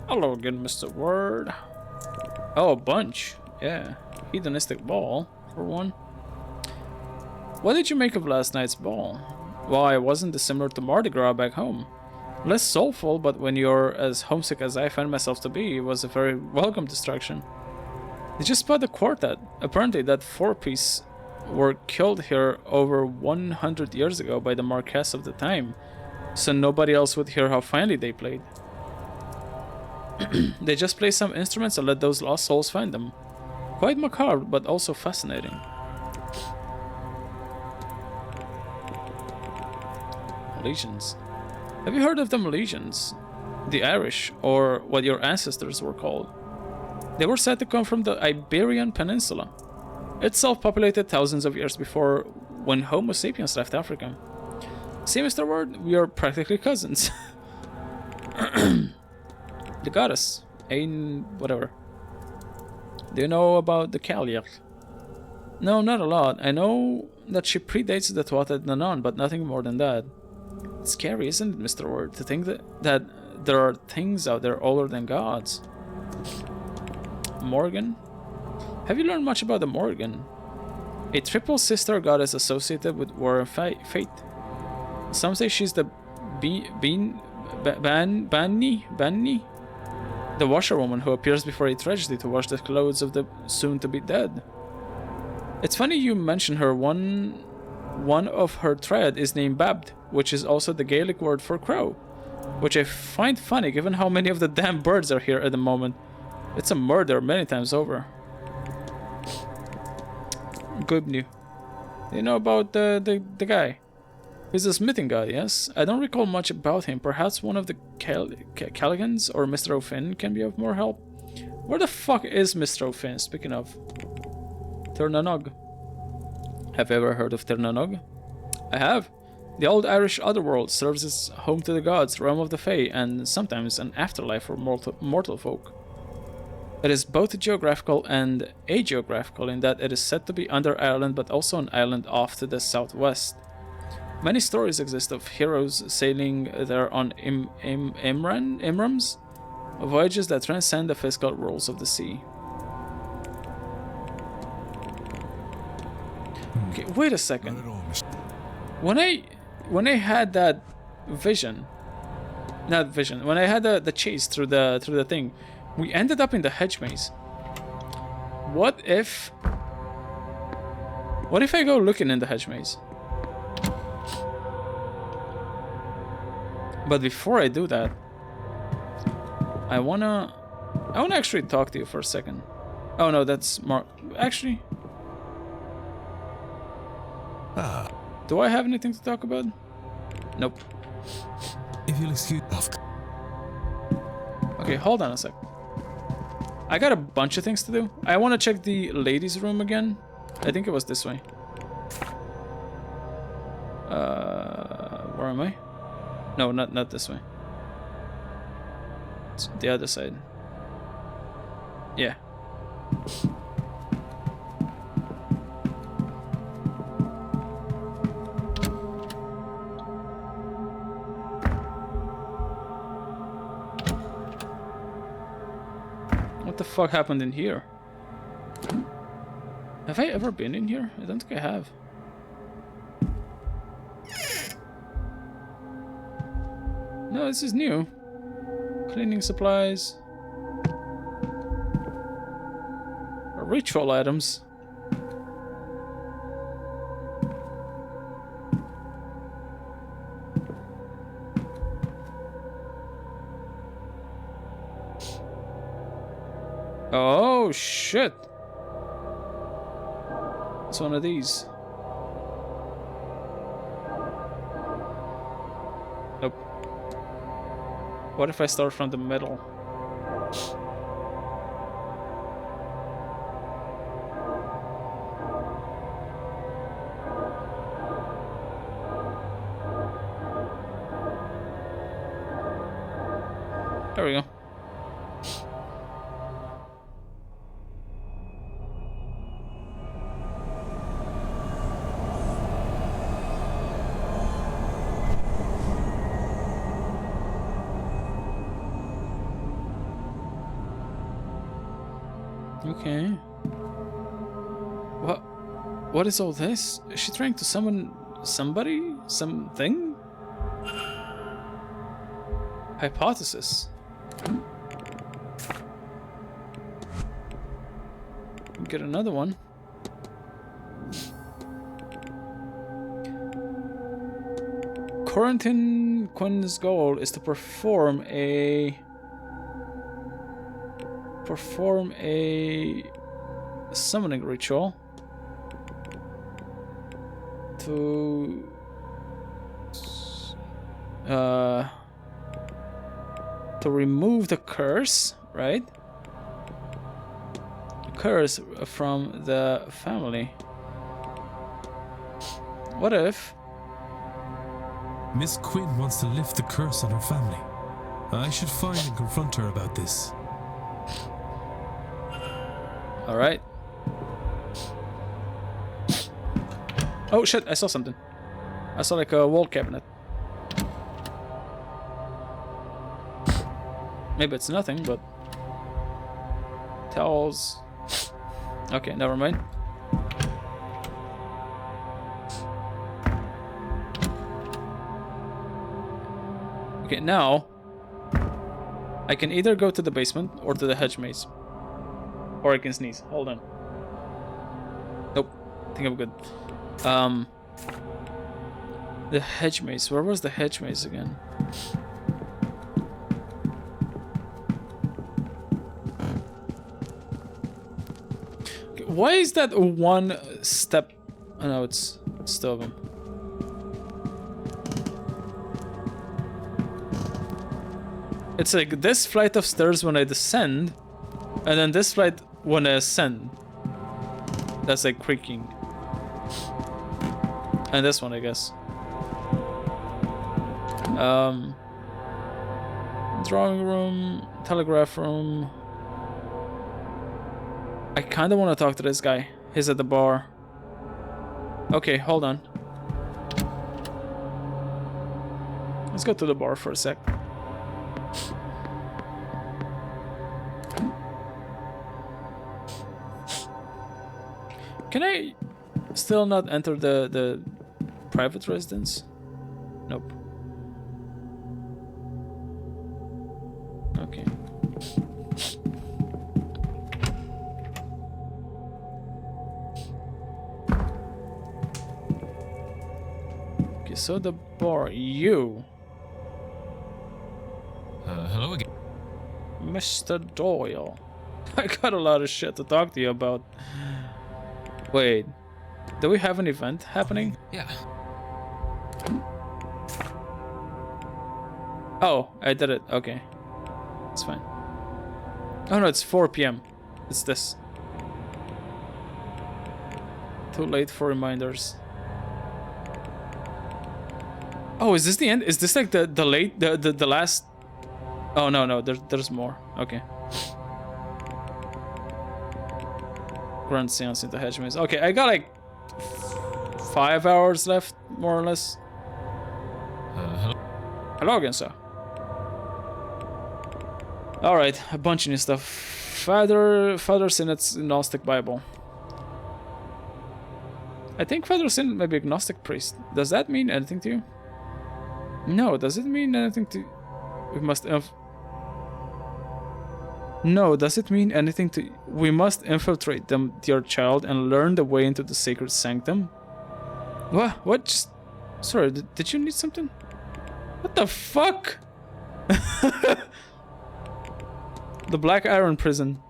[SPEAKER 1] Hello again, Mr. Ward. Oh, a bunch. Yeah. Hedonistic ball, for one. What did you make of last night's ball? Why, it wasn't dissimilar to Mardi Gras back home. Less soulful, but when you're as homesick as I find myself to be, it was a very welcome distraction. Did you spot the quartet? Apparently that four-piece were killed here over 100 years ago by the Marquess of the time, so nobody else would hear how finely they played. They just play some instruments and let those lost souls find them. Quite macabre, but also fascinating. Milesians. Have you heard of the Milesians? The Irish, or what your ancestors were called. They were said to come from the Iberian Peninsula, itself populated thousands of years before when Homo sapiens left Africa. See, Mr. Ward, we are practically cousins. The goddess, Ain, whatever. Do you know about the Cailleach? No, not a lot. I know that she predates the Tuatha De Danann, but nothing more than that. It's scary, isn't it, Mr. Ward, to think that there are things out there older than gods. Morgan? Have you learned much about the Morgan? A triple sister goddess associated with war and fate. Some say she's the Banni, the washerwoman who appears before a tragedy to wash the clothes of the soon-to-be dead. It's funny you mention her. One of her triad is named Babd, which is also the Gaelic word for crow, which I find funny given how many of the damn birds are here at the moment. It's a murder many times over. Good news. You know about the guy? He's a smithing guy, yes? I don't recall much about him. Perhaps one of the Calligans or Mr. O'Finn can be of more help? Where the fuck is Mr. O'Finn, speaking of? Tirnanog. Have you ever heard of Tirnanog? I have. The old Irish otherworld serves as home to the gods, realm of the Fae, and sometimes an afterlife for mortal folk. It is both geographical and ageographical in that it is said to be under Ireland but also an island off to the southwest. Many stories exist of heroes sailing there on Imrams, voyages that transcend the physical rules of the sea. Okay, wait a second. When I had that vision, when I had the chase through the thing, we ended up in the hedge maze. What if I go looking in the hedge maze? But before I do that, I wanna actually talk to you for a second. Oh no, that's Mark. Actually, do I have anything to talk about? Nope.
[SPEAKER 4] If you'll excuse.
[SPEAKER 1] Okay, hold on a sec. I got a bunch of things to do. I want to check the ladies' room again. I think it was this way. Where am I? No, not this way. It's the other side. Yeah. What the fuck happened in here? Have I ever been in here? I don't think I have. No, this is new. Cleaning supplies. Ritual items. Oh shit. It's one of these. Nope. What if I start from the middle? There we go. Okay. What is all this? Is she trying to summon somebody? Something? Hypothesis. Get another one. Corentin Quinn's goal is to perform a summoning ritual to remove the curse, right? The curse from the family. What if
[SPEAKER 4] Miss Quinn wants to lift the curse on her family? I should find and confront her about this.
[SPEAKER 1] All right. Oh shit, I saw something. I saw like a wall cabinet. Maybe it's nothing, but towels. Okay, never mind. Okay, now I can either go to the basement or to the hedge maze. Or I can sneeze. Hold on. Nope. I think I'm good. The hedge maze. Where was the hedge maze again? Okay, why is that one step? Oh no, it's still of him. It's like this flight of stairs when I descend, and then this flight when I ascend. That's like creaking. And this one, I guess. Drawing room, telegraph room. I kind of want to talk to this guy. He's at the bar. Okay, hold on. Let's go to the bar for a sec. Can I still not enter the private residence? Nope. Okay. Okay, so the bar, you.
[SPEAKER 13] Hello again.
[SPEAKER 1] Mr. Doyle. I got a lot of shit to talk to you about. Wait, do we have an event happening?
[SPEAKER 13] Yeah.
[SPEAKER 1] Oh, I did it. Okay. It's fine. Oh no, it's 4 p.m. It's this. Too late for reminders. Oh, is this the end? Is this like the last? Oh no, there's more. Okay. Grand Séance into hedge maze. Okay, I got like 5 hours left, more or less.
[SPEAKER 13] Hello.
[SPEAKER 1] Hello again, sir. Alright, a bunch of new stuff. Father Sinet's Gnostic Bible. I think Father Sinet may be a Gnostic priest. Does that mean anything to you? No, does it mean anything to... We must... No, does it mean anything to... We must infiltrate them, dear child, and learn the way into the sacred sanctum? What? What? Just... Sorry, did you need something? What the fuck? The Black Iron Prison.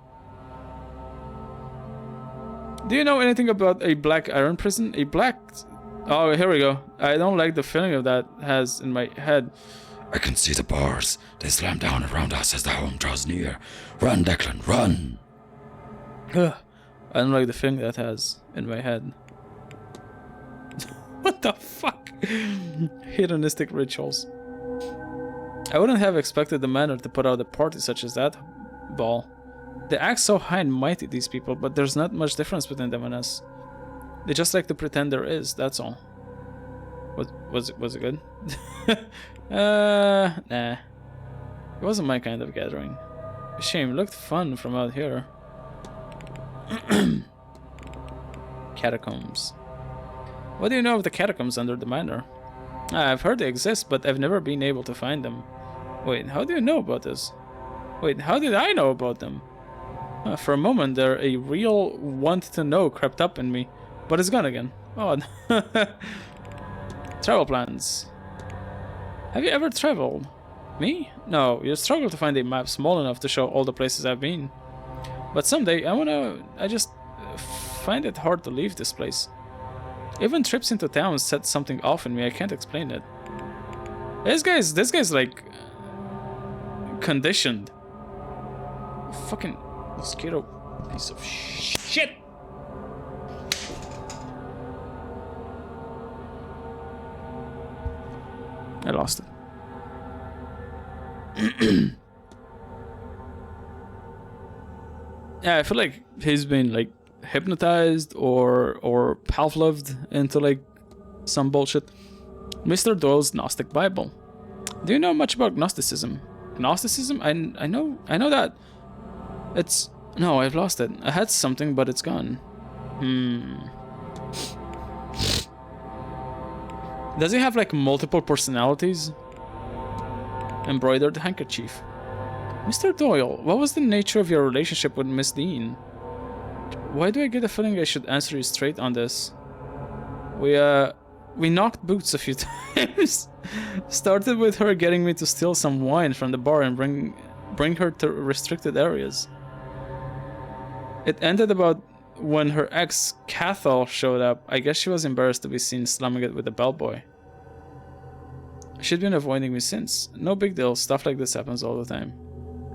[SPEAKER 1] Do you know anything about a Black Iron Prison? A black... Oh, here we go. I don't like the feeling of that has in my head.
[SPEAKER 17] I can see the bars. They slam down around us as the home draws near. Run, Declan, run!
[SPEAKER 1] Ugh. I don't like the feeling that has in my head. What the fuck? Hedonistic rituals. I wouldn't have expected the Manor to put out a party such as that ball. They act so high and mighty, these people, but there's not much difference between them and us. They just like to pretend there is, that's all. Was it good? Nah. It wasn't my kind of gathering. A shame, it looked fun from out here. Catacombs. What do you know of the catacombs under the Manor? I've heard they exist, but I've never been able to find them. Wait, how do you know about this? Wait, how did I know about them? For a moment there, a real want to know crept up in me, but it's gone again. Oh. Travel plans. Have you ever traveled? Me? No, you struggle to find a map small enough to show all the places I've been. But someday, I just find it hard to leave this place. Even trips into town set something off in me, I can't explain it. This guy's like... conditioned. Fucking mosquito piece of shit! I lost it. Yeah, I feel like he's been like hypnotized or Pavloved into like some bullshit. Mr. Doyle's Gnostic Bible. Do you know much about Gnosticism? Gnosticism? I know that. It's... No, I've lost it. I had something, but it's gone. Does he have like multiple personalities? embroidered handkerchief. Mr. Doyle, what was the nature of your relationship with Miss Dean? Why do I get a feeling I should answer you straight on this? We knocked boots a few times. Started with her getting me to steal some wine from the bar and bring her to restricted areas. It ended about when her ex, Cathal, showed up. I guess she was embarrassed to be seen slumming it with the bellboy. She'd been avoiding me since. No big deal, stuff like this happens all the time.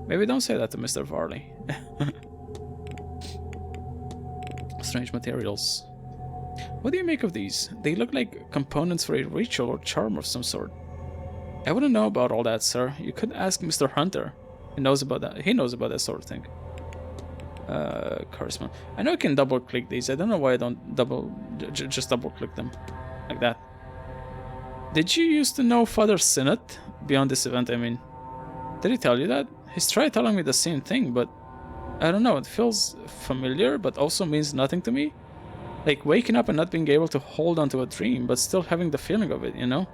[SPEAKER 1] Maybe don't say that to Mr. Varley. Strange materials. What do you make of these? They look like components for a ritual or charm of some sort. I wouldn't know about all that, sir. You could ask Mr. Hunter. He knows about that. He knows about that sort of thing. Correspond. I know I can double click these. I don't know why I don't just double click them like that. Did you used to know Father Sinnott beyond this event? I mean, did he tell you that? He's tried telling me the same thing, but I don't know. It feels familiar, but also means nothing to me. Like waking up and not being able to hold onto a dream, but still having the feeling of it, you know?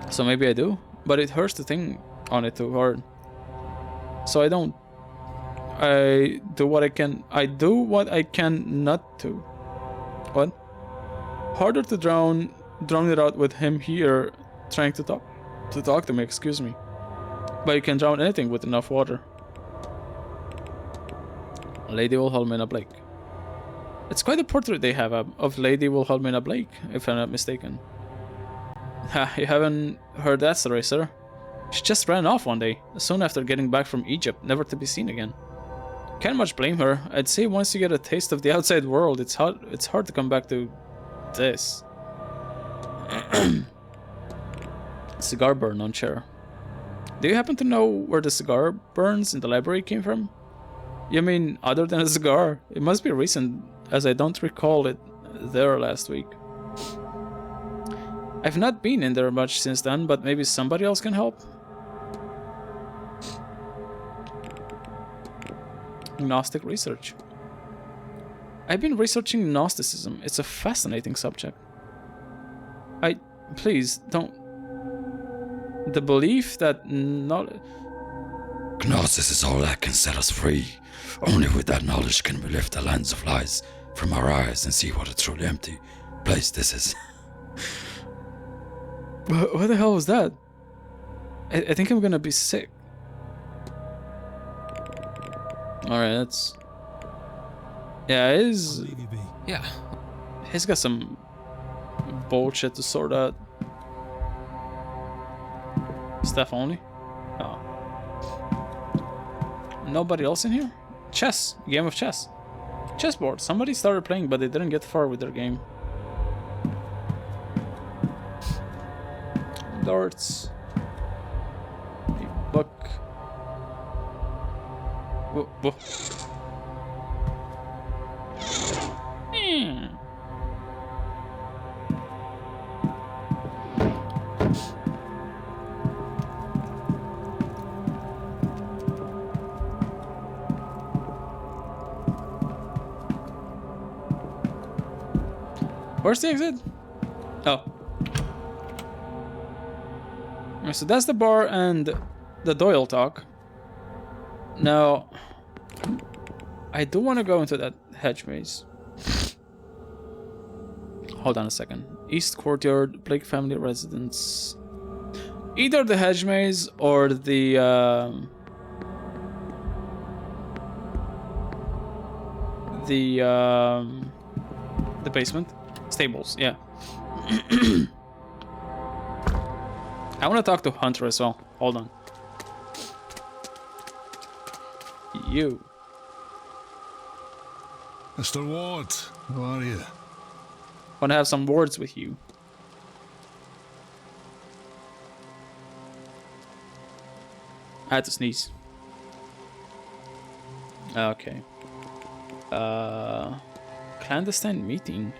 [SPEAKER 1] So maybe I do, but it hurts to think on it too hard. So I don't. I do what I can. I do what I can not to. What? Harder to drown it out with him here, trying to talk to me. Excuse me. But you can drown anything with enough water. Lady Wilhelmina Blake. It's quite a portrait they have of Lady Wilhelmina Blake, if I'm not mistaken. Ha! You haven't heard that story, sir? She just ran off one day, soon after getting back from Egypt, never to be seen again. Can't much blame her. I'd say once you get a taste of the outside world, it's hard to come back to this. Cigar burn on chair. Do you happen to know where the cigar burns in the library came from? You mean other than a cigar? It must be recent, as I don't recall it there last week. I've not been in there much since then, but maybe somebody else can help? Gnostic research. I've been researching Gnosticism. It's a fascinating subject. Please, don't... The belief that knowledge...
[SPEAKER 17] Gnosis is all that can set us free. Only with that knowledge can we lift the lens of lies from our eyes and see what a truly empty place this is.
[SPEAKER 1] What the hell was that? I think I'm gonna be sick. Alright, that's... Yeah, it is...
[SPEAKER 13] Yeah.
[SPEAKER 1] He's got some bullshit to sort out. Stuff only? Oh. Nobody else in here? Chess. Game of chess. Chessboard. Somebody started playing, but they didn't get far with their game. Darts. A book. Whoa. Where's the exit? Oh. So that's the bar and the Doyle talk. Now, I do want to go into that hedge maze. Hold on a second. East Courtyard, Blake family residence. Either the hedge maze or the basement. Stables, yeah. I want to talk to Hunter as well. Hold on. You.
[SPEAKER 5] Mr. Ward, how are you?
[SPEAKER 1] Want to have some words with you. I had to sneeze. Okay. Clandestine meeting.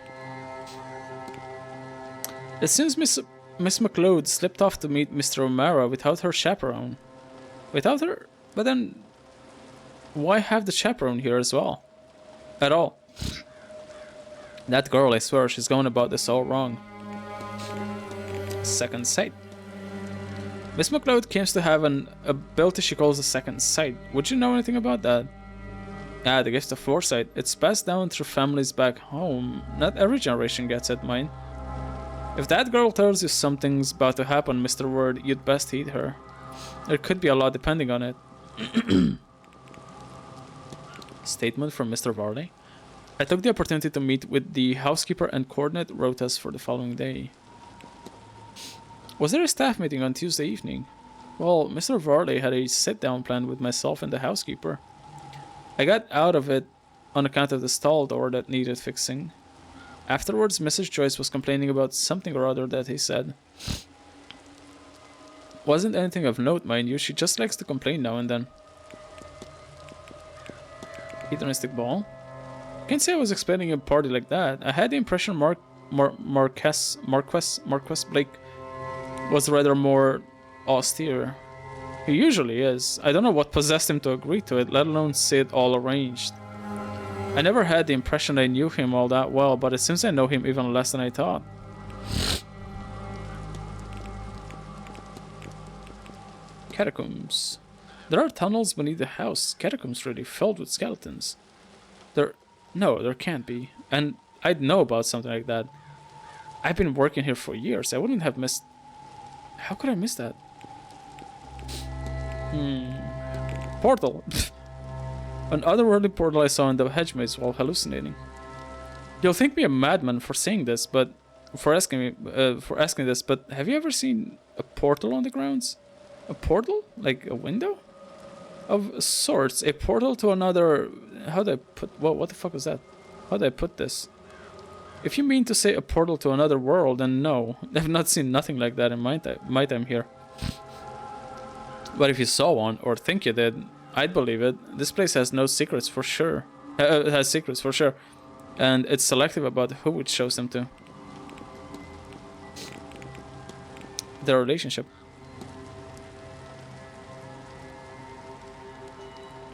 [SPEAKER 1] It seems Miss McLeod slipped off to meet Mr. O'Mara without her chaperone. Without her? But then, why have the chaperone here as well? At all? That girl, I swear, she's going about this all wrong. Second sight. Miss McLeod claims to have an ability she calls the second sight. Would you know anything about that? Ah, the gift of foresight. It's passed down through families back home. Not every generation gets it, mine. If that girl tells you something's about to happen, Mr. Word, you'd best heed her. There could be a lot depending on it. Statement from Mr. Varley. I took the opportunity to meet with the housekeeper and coordinate rotas for the following day. Was there a staff meeting on Tuesday evening? Well, Mr. Varley had a sit-down plan with myself and the housekeeper. I got out of it on account of the stall door that needed fixing. Afterwards, Mrs. Joyce was complaining about something or other that he said. Wasn't anything of note, mind you, she just likes to complain now and then. Hedonistic ball? Can't say I was expecting a party like that. I had the impression Marquess Blake was rather more austere. He usually is. I don't know what possessed him to agree to it, let alone see it all arranged. I never had the impression I knew him all that well, but it seems I know him even less than I thought. Catacombs. There are tunnels beneath the house. Catacombs really filled with skeletons. No, there can't be. And I'd know about something like that. I've been working here for years. I wouldn't have missed... How could I miss that? Portal. An otherworldly portal I saw in the hedge maze while hallucinating. You'll think me a madman for saying this, but... For asking this, but have you ever seen a portal on the grounds? A portal? Like a window? Of sorts, a portal to another... How do I put... What the fuck was that? How do I put this? If you mean to say a portal to another world, then no. I've not seen nothing like that in my time here. But if you saw one, or think you did, I'd believe it. This place has no secrets for sure. It has secrets for sure. And it's selective about who it shows them to. Their relationship.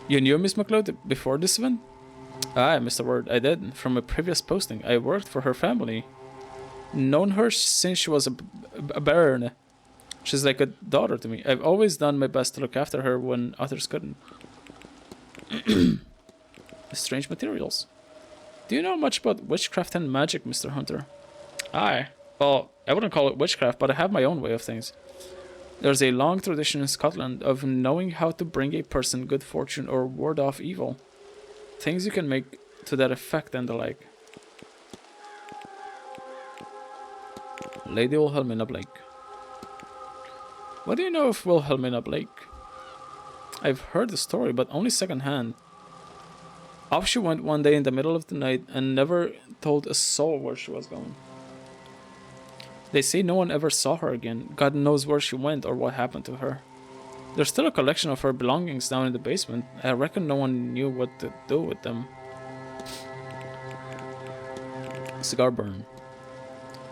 [SPEAKER 1] You knew Miss McLeod before this event? Aye, Mr. Ward, I did. From a previous posting, I worked for her family. Known her since she was a bairn. She's like a daughter to me. I've always done my best to look after her when others couldn't. Strange materials. Do you know much about witchcraft and magic, Mr. Hunter? Aye. Well, I wouldn't call it witchcraft, but I have my own way of things. There's a long tradition in Scotland of knowing how to bring a person good fortune or ward off evil. Things you can make to that effect and the like. Lady Wilhelmina Blake. What do you know of Wilhelmina Blake? I've heard the story, but only secondhand. Off she went one day in the middle of the night and never told a soul where she was going. They say no one ever saw her again. God knows where she went or what happened to her. There's still a collection of her belongings down in the basement. I reckon no one knew what to do with them. Cigar burn.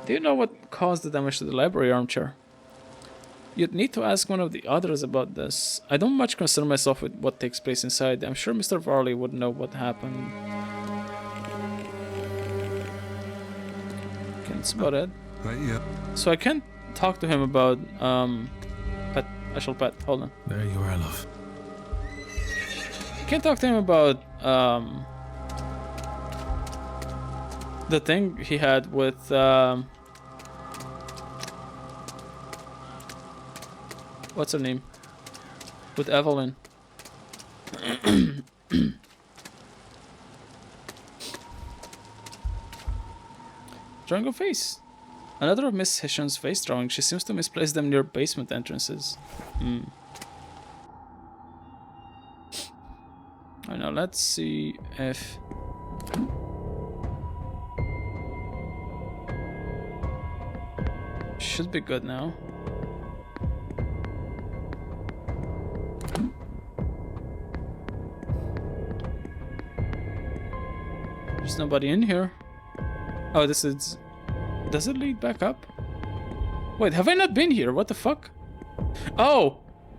[SPEAKER 1] Do you know what caused the damage to the library armchair? You'd need to ask one of the others about this. I don't much concern myself with what takes place inside. I'm sure Mr. Varley would know what happened. Okay, that's about it.
[SPEAKER 5] Right, yeah.
[SPEAKER 1] So I can't talk to him about pet. I shall pet. Hold on.
[SPEAKER 10] There you are, love.
[SPEAKER 1] I can't talk to him about the thing he had with what's her name? With Evelyn. Drawing a face. Another of Miss Hisham's face drawings. She seems to misplace them near basement entrances. I know, let's see if... Should be good now. There's nobody in here. Oh, this is... Does it lead back up? Wait, have I not been here? What the fuck? Oh!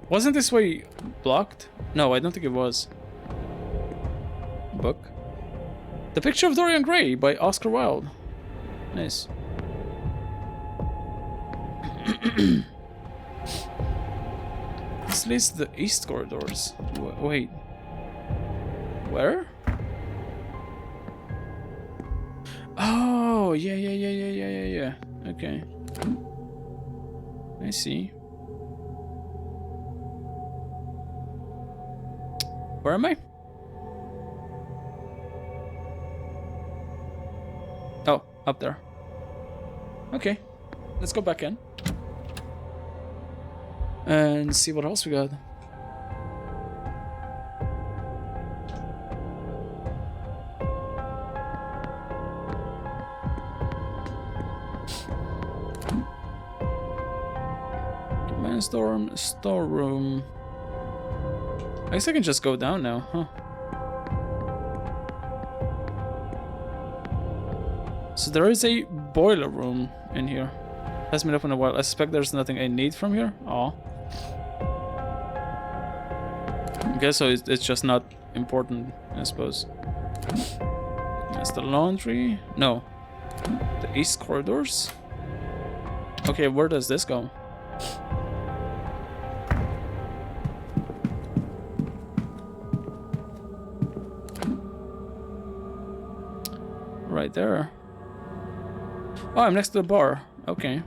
[SPEAKER 1] Wasn't this way blocked? No, I don't think it was. Book. The Picture of Dorian Gray by Oscar Wilde. Nice. This leads to the east corridors. Wait. Where? Oh, yeah. Okay. I see. Where am I? Oh, up there. Okay. Let's go back in. And see what else we got. Command storeroom. I guess I can just go down now, huh? So there is a boiler room in here. Hasn't been opened in a while. I suspect there's nothing I need from here. Oh. I guess so. It's just not important, I suppose. That's the laundry. No. The east corridors. Okay, where does this go? Right there. Oh, I'm next to the bar. Okay.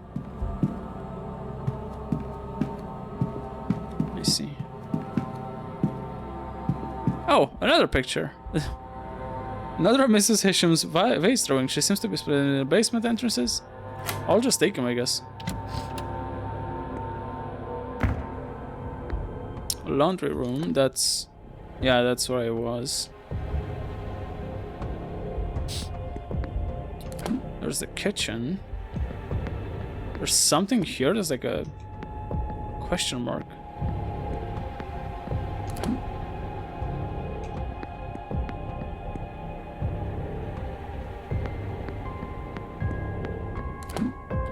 [SPEAKER 1] I see. Oh, another picture. Another of Mrs. Hisham's vase throwing. She seems to be split in the basement entrances. I'll just take him, I guess. Laundry room. That's... yeah, that's where I was. There's the kitchen. There's something here. There's like a question mark.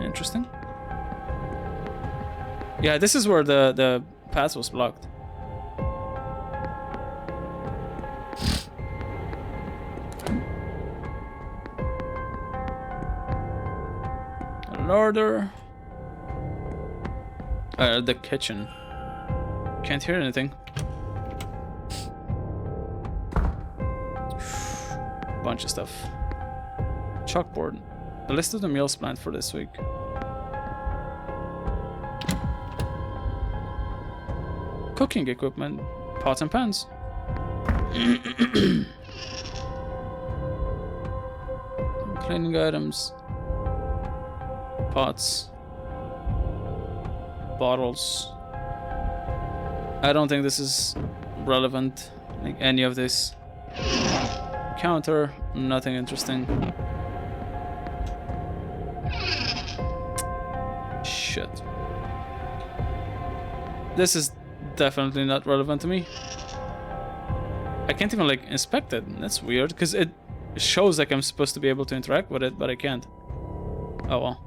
[SPEAKER 1] Interesting. Yeah, this is where the path was blocked. Order. The kitchen. Can't hear anything. Bunch of stuff. Chalkboard. The list of the meals planned for this week. Cooking equipment. Pots and pans. Cleaning items. Pots. Bottles. I don't think this is relevant, like any of this. Counter, nothing interesting. Shit. This is definitely not relevant to me. I can't even like inspect it. That's weird, because it shows like I'm supposed to be able to interact with it, but I can't. Oh well.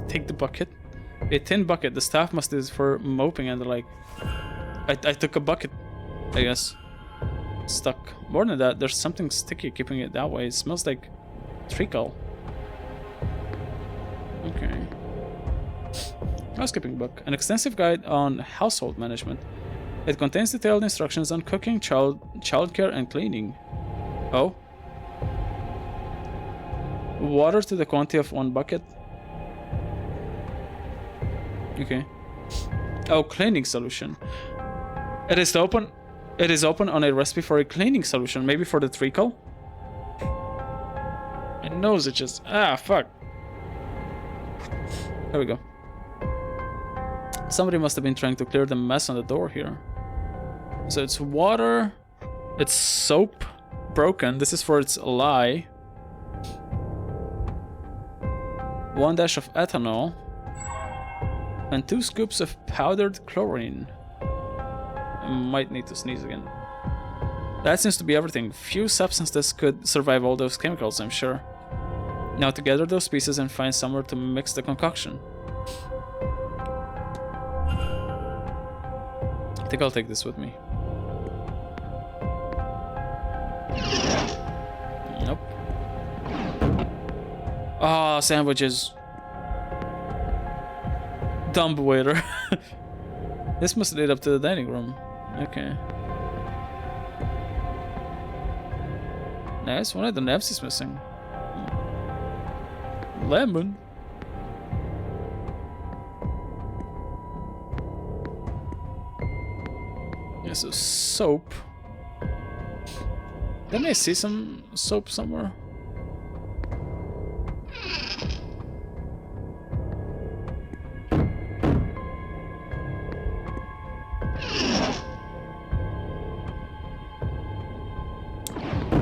[SPEAKER 1] Take the bucket. A tin bucket. The staff must is for moping and the like. I took a bucket, I guess. Stuck. More than that, there's something sticky keeping it that way. It smells like treacle. Okay. Housekeeping book. An extensive guide on household management. It contains detailed instructions on cooking, childcare, and cleaning. Oh. Water to the quantity of 1 bucket. Okay. Oh, cleaning solution. It is open on a recipe for a cleaning solution, maybe for the treacle. My nose itches. Ah, fuck. There we go. Somebody must have been trying to clear the mess on the door here. So it's water. It's soap. Broken. This is for its lye. 1 dash of ethanol. And 2 scoops of powdered chlorine. I might need to sneeze again. That seems to be everything. Few substances could survive all those chemicals, I'm sure. Now to gather those pieces and find somewhere to mix the concoction. I think I'll take this with me. Ah, sandwiches. Dumb waiter. This must lead up to the dining room. Okay. Nice. One of the naps is missing. Lemon. Yes, so soap. Didn't I see some soap somewhere?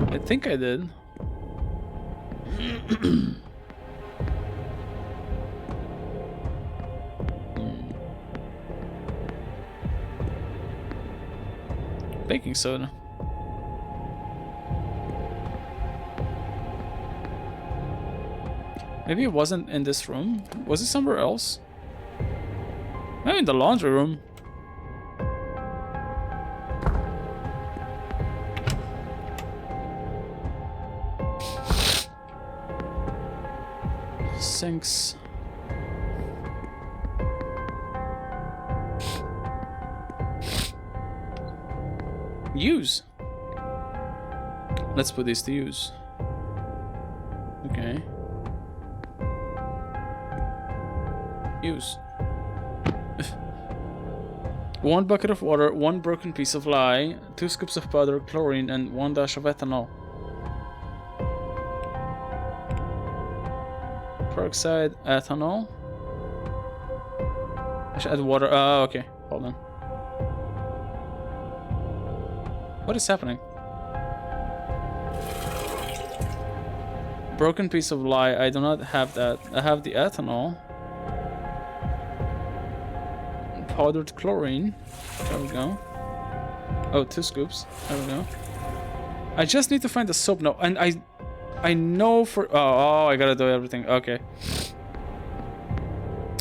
[SPEAKER 1] I think I did. Baking soda. Maybe it wasn't in this room. Was it somewhere else? Maybe in the laundry room. Sinks. Use. Let's put these to use. Okay. Use. 1 bucket of water, 1 broken piece of lye, 2 scoops of powder chlorine, and 1 dash of ethanol. Peroxide, ethanol. I should add water. Oh, okay. Hold on. What is happening? Broken piece of lye. I do not have that. I have the ethanol. Powdered chlorine. There we go. Oh, 2 scoops. There we go. I just need to find the soap now, and I know for I gotta do everything. Okay.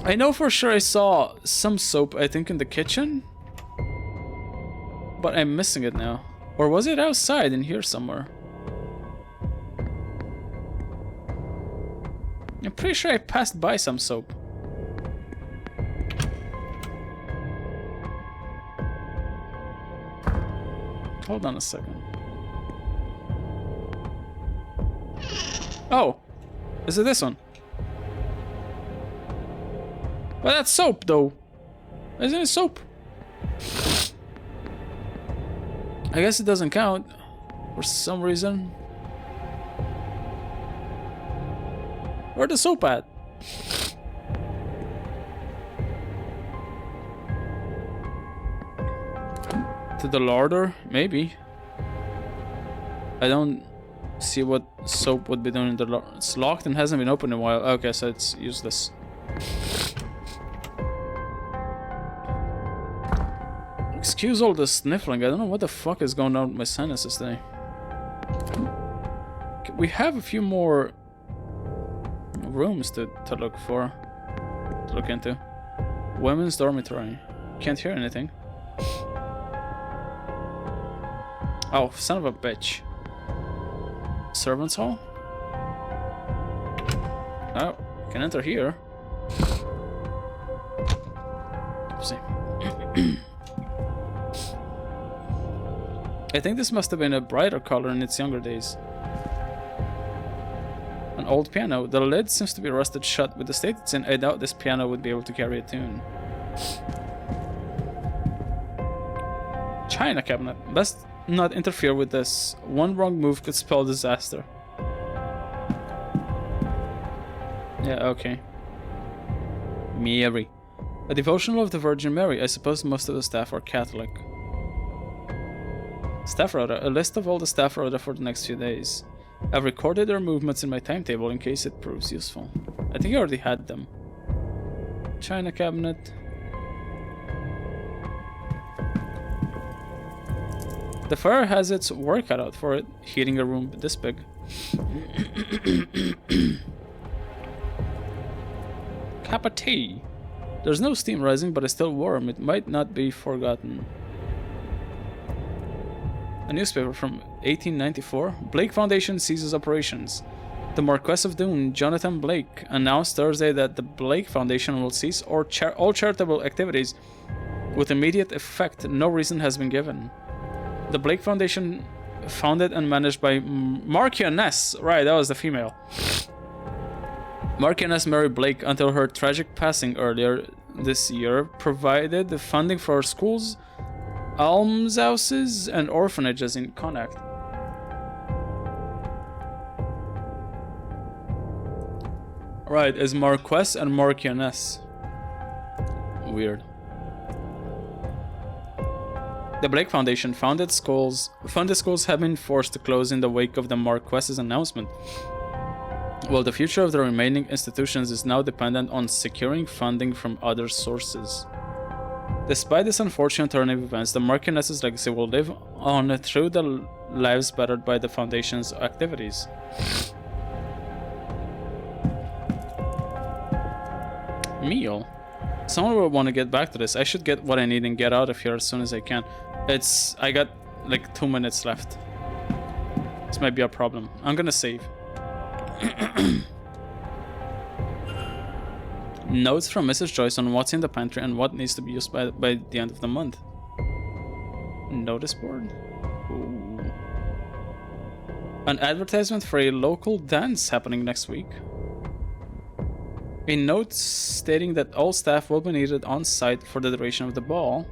[SPEAKER 1] I know for sure I saw some soap, I think, in the kitchen, but I'm missing it now. Or was it outside in here somewhere? I'm pretty sure I passed by some soap. Hold on a second. Oh, is it this one? Well, that's soap, though. Isn't it soap? I guess it doesn't count for some reason. Where's the soap at? To the larder? Maybe. I don't see what soap would be doing in the larder. It's locked and hasn't been opened in a while. Okay, so it's useless. Excuse all the sniffling. I don't know what the fuck is going on with my sinuses today. We have a few more rooms to look for. To look into. Women's dormitory. Can't hear anything. Oh, son of a bitch. Servants' hall? Oh, can enter here. See. I think this must have been a brighter color in its younger days. An old piano. The lid seems to be rusted shut. With the state it's in, I doubt this piano would be able to carry a tune. China cabinet. Best not interfere with this. One wrong move could spell disaster. Yeah, okay. Mary. A devotional of the Virgin Mary. I suppose most of the staff are Catholic. Staff rota. A list of all the staff rota for the next few days. I've recorded their movements in my timetable in case it proves useful. I think I already had them. China cabinet. The fire has its work cut out for it, heating a room this big. Cup of tea. There's no steam rising, but it's still warm. It might not be forgotten. A newspaper from 1894. Blake Foundation ceases operations. The Marquess of Doom, Jonathan Blake, announced Thursday that the Blake Foundation will cease all charitable activities with immediate effect. No reason has been given. The Blake Foundation, founded and managed by Marchioness, right, that was the female. Marchioness Mary Blake, until her tragic passing earlier this year, provided the funding for schools, almshouses, and orphanages in Connacht. Right, is Marquess and Marchioness. Weird. The Blake Foundation funded schools have been forced to close in the wake of the Marquess's announcement, while the future of the remaining institutions is now dependent on securing funding from other sources. Despite this unfortunate turn of events, the Marchioness's legacy will live on through the lives bettered by the Foundation's activities. Meal? Someone will want to get back to this. I should get what I need and get out of here as soon as I can. I got like 2 minutes left. This might be a problem. I'm gonna save. Notes from Mrs. Joyce on what's in the pantry and what needs to be used by the end of the month. Notice board? Ooh. An advertisement for a local dance happening next week. A note stating that all staff will be needed on site for the duration of the ball.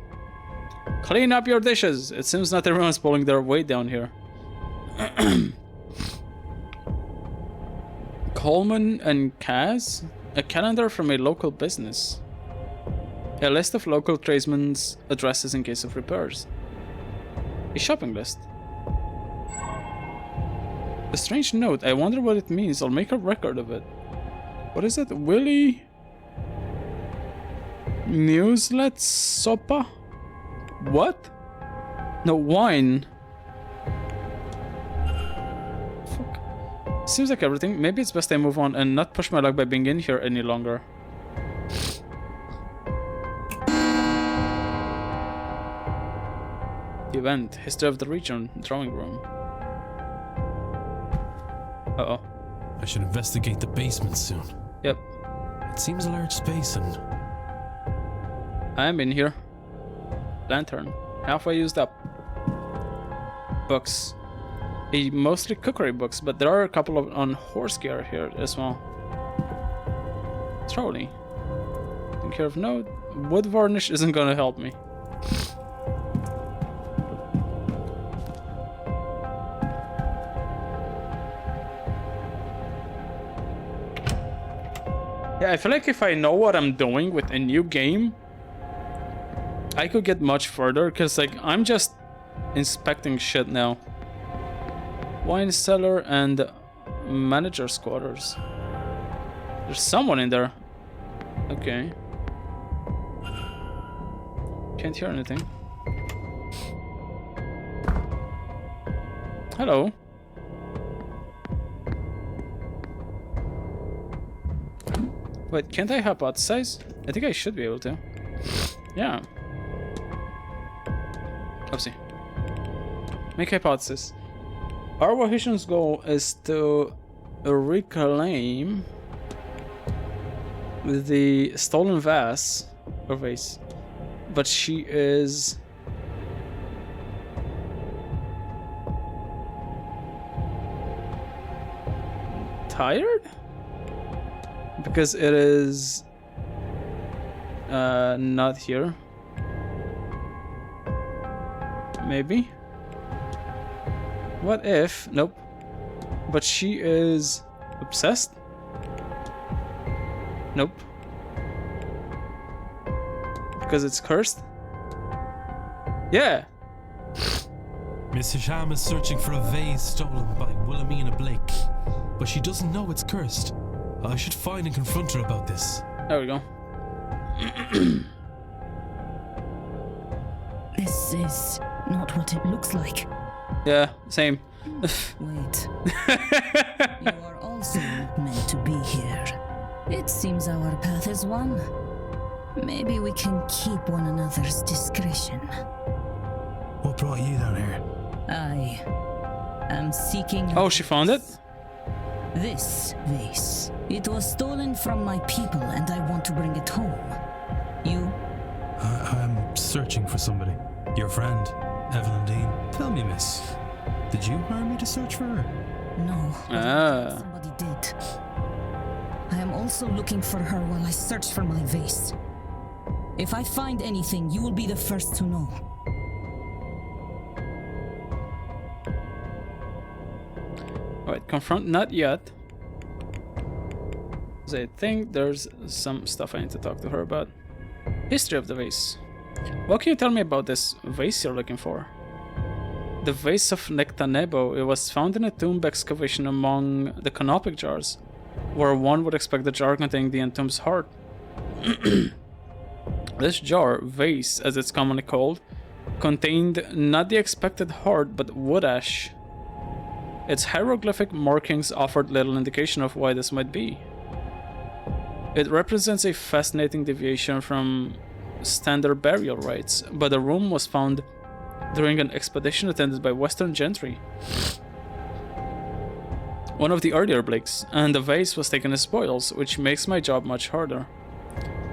[SPEAKER 1] Clean up your dishes! It seems not everyone's pulling their weight down here. Coleman and Kaz? A calendar from a local business. A list of local tradesmen's addresses in case of repairs. A shopping list. A strange note. I wonder what it means. I'll make a record of it. What is it? Willie? Newslet sopa? What? No, wine. Fuck. Seems like everything. Maybe it's best I move on and not push my luck by being in here any longer. The event. History of the region. Drawing room. Uh-oh.
[SPEAKER 4] I should investigate the basement soon.
[SPEAKER 1] Yep.
[SPEAKER 4] It seems a large space and...
[SPEAKER 1] I'm in here. Lantern. Halfway used up. Books. Mostly cookery books, but there are a couple of on horse gear here as well. Trolley. Take care of note. Wood varnish isn't gonna help me. Yeah, I feel like if I know what I'm doing with a new game, I could get much further, because like I'm just inspecting shit now. Wine cellar and manager's quarters. There's someone in there. Okay. Can't hear anything. Hello. Wait, can't I hypothesize? I think I should be able to. Yeah. Oopsie. Make hypothesis. Our Wahishun's goal is to reclaim the stolen vase, or vase, but she is tired? Because it is not here. Maybe. What if? Nope. But she is obsessed? Nope. Because it's cursed? Yeah.
[SPEAKER 4] Miss Hisham is searching for a vase stolen by Wilhelmina Blake, but she doesn't know it's cursed. I should find and confront her about this.
[SPEAKER 1] There we go.
[SPEAKER 2] This is not what it looks like.
[SPEAKER 1] Yeah, same.
[SPEAKER 2] Wait. You are also not meant to be here. It seems our path is one. Maybe we can keep one another's discretion.
[SPEAKER 10] What brought you down here?
[SPEAKER 2] I am seeking...
[SPEAKER 1] Oh, she found it?
[SPEAKER 2] This vase. It was stolen from my people and I want to bring it home. You?
[SPEAKER 10] I'm searching for somebody. Your friend, Evelyn Dean. Tell me, miss, did you hire me to search for her?
[SPEAKER 2] No. Somebody did. I am also looking for her while I search for my vase. If I find anything, you will be the first to know.
[SPEAKER 1] Alright, confront not yet. I think there's some stuff I need to talk to her about. History of the vase. What can you tell me about this vase you're looking for? The vase of Nectanebo. It was found in a tomb excavation among the canopic jars, where one would expect the jar containing the entombed's heart. This jar, vase as it's commonly called, contained not the expected heart but wood ash. Its hieroglyphic markings offered little indication of why this might be. It represents a fascinating deviation from standard burial rites, but the room was found during an expedition attended by Western gentry, one of the earlier Blakes, and the vase was taken as spoils, which makes my job much harder.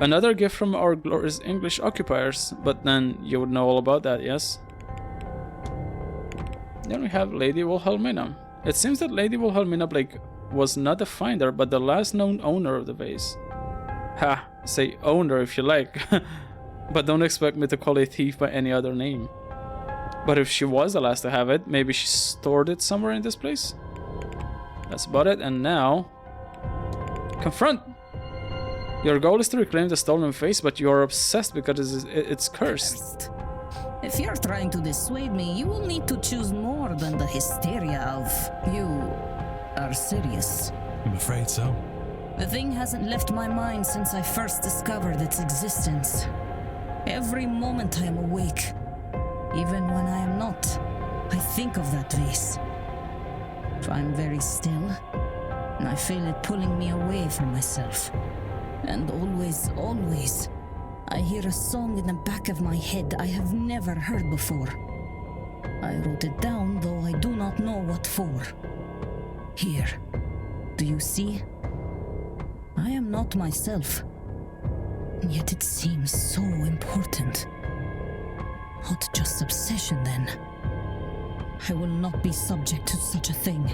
[SPEAKER 1] Another gift from our glorious English occupiers, but then you would know all about that, yes? Then we have Lady Wilhelmina. It seems that Lady Wilhelmina Blake was not the finder, but the last known owner of the vase. Ha, say owner if you like, but don't expect me to call a thief by any other name. But if she was the last to have it, maybe she stored it somewhere in this place? That's about it, and now... Confront! Your goal is to reclaim the stolen vase, but you are obsessed because it's cursed.
[SPEAKER 2] If you're trying to dissuade me, you will need to choose more than the hysteria of... You are serious.
[SPEAKER 10] I'm afraid so.
[SPEAKER 2] The thing hasn't left my mind since I first discovered its existence. Every moment I am awake, even when I am not, I think of that vase. If I'm very still, and I feel it pulling me away from myself. And always, always, I hear a song in the back of my head I have never heard before. I wrote it down, though I do not know what for. Here, do you see? I am not myself, and yet it seems so important. Not just obsession, then. I will not be subject to such a thing.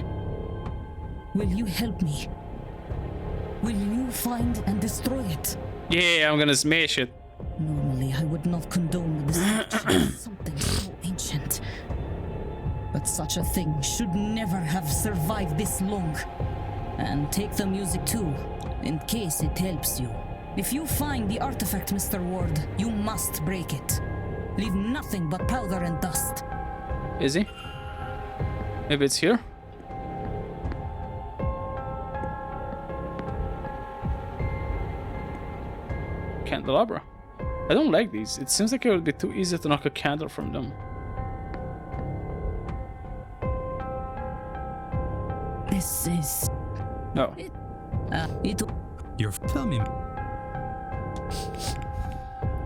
[SPEAKER 2] Will you help me? Will you find and destroy it?
[SPEAKER 1] Yeah, I'm gonna smash it.
[SPEAKER 2] Normally, I would not condone the destruction of something so ancient. But such a thing should never have survived this long. And take the music too, in case it helps you. If you find the artifact, Mr. Ward, you must break it. Leave nothing but powder and dust.
[SPEAKER 1] Is he? Maybe it's here? Candelabra. I don't like these. It seems like it would be too easy to knock a candle from them.
[SPEAKER 2] This is...
[SPEAKER 1] No.
[SPEAKER 10] Tell me.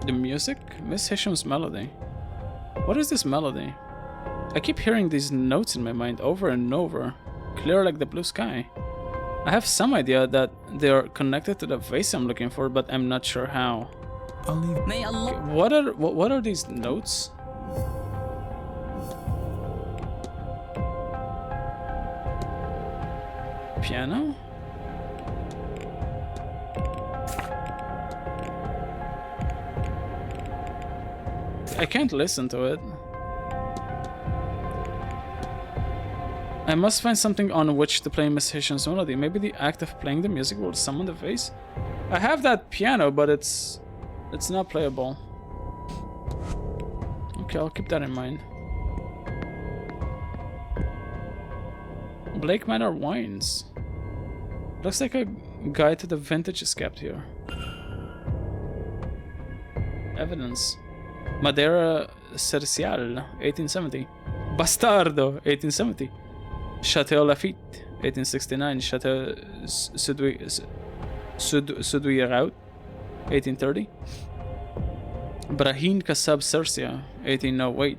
[SPEAKER 1] The music? Miss Hisham's melody. What is this melody? I keep hearing these notes in my mind over and over, clear like the blue sky. I have some idea that they are connected to the vase I'm looking for, but I'm not sure how.
[SPEAKER 10] I'll leave.
[SPEAKER 2] May Allah...
[SPEAKER 1] What are these notes? Piano? I can't listen to it. I must find something on which to play Miss Hisham's melody. Maybe the act of playing the music will summon the vase? I have that piano, but it's not playable. Okay, I'll keep that in mind. Blake Manor wines. Looks like a guide to the vintage is kept here. Evidence. Madeira Cercial, 1870. Bastardo, 1870. Chateau Lafitte, 1869. Chateau Sudouiraut, 1830. Brahim Kassab Cercia, 1808.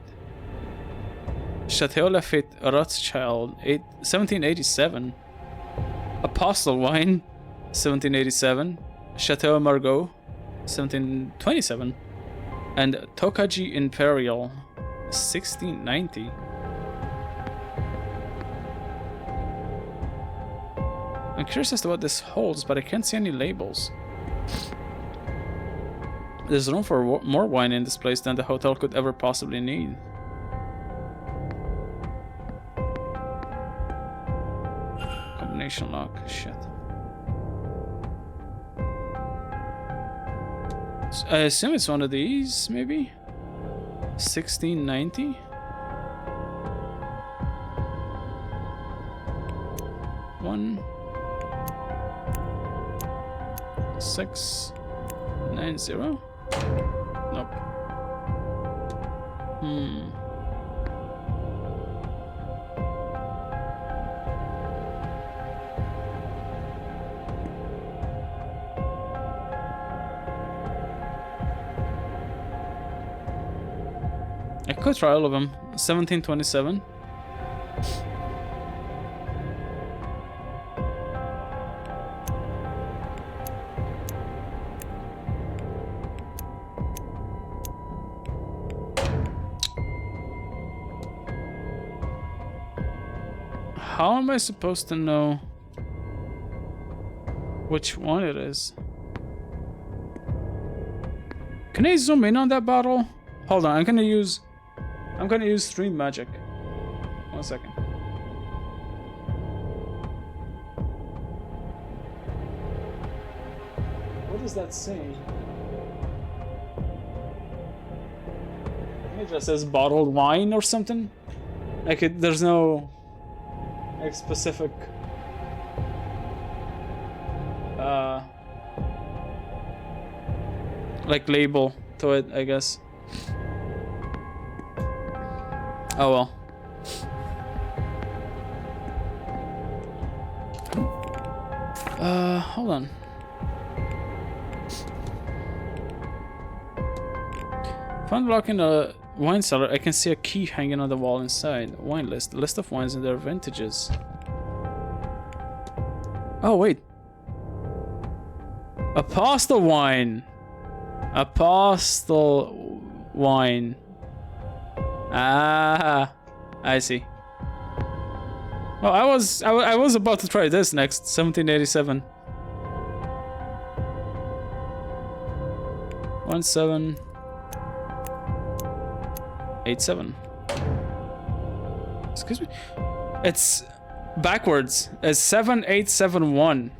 [SPEAKER 1] Chateau Lafitte Rothschild, 1787. Apostle Wine, 1787. Chateau Margaux, 1727. And Tokaji Imperial, 1690. I'm curious as to what this holds, but I can't see any labels. There's room for more wine in this place than the hotel could ever possibly need. Combination lock, shit. I assume it's one of these, maybe? 1690? One 690? Nope. I could try all of them. 1727. How am I supposed to know which one it is? Can I zoom in on that bottle? Hold on, I'm gonna use stream magic. 1 second. What does that say? It just says bottled wine or something. Like there's no like specific like label to it, I guess. Oh well. Hold on. If I'm unlocking a wine cellar, I can see a key hanging on the wall inside. Wine list. A list of wines and their vintages. Oh, wait. Apostle wine. Apostle wine. Ah, I see. Well, I was about to try this next. 1787. 1787. Excuse me. It's backwards. It's 7871.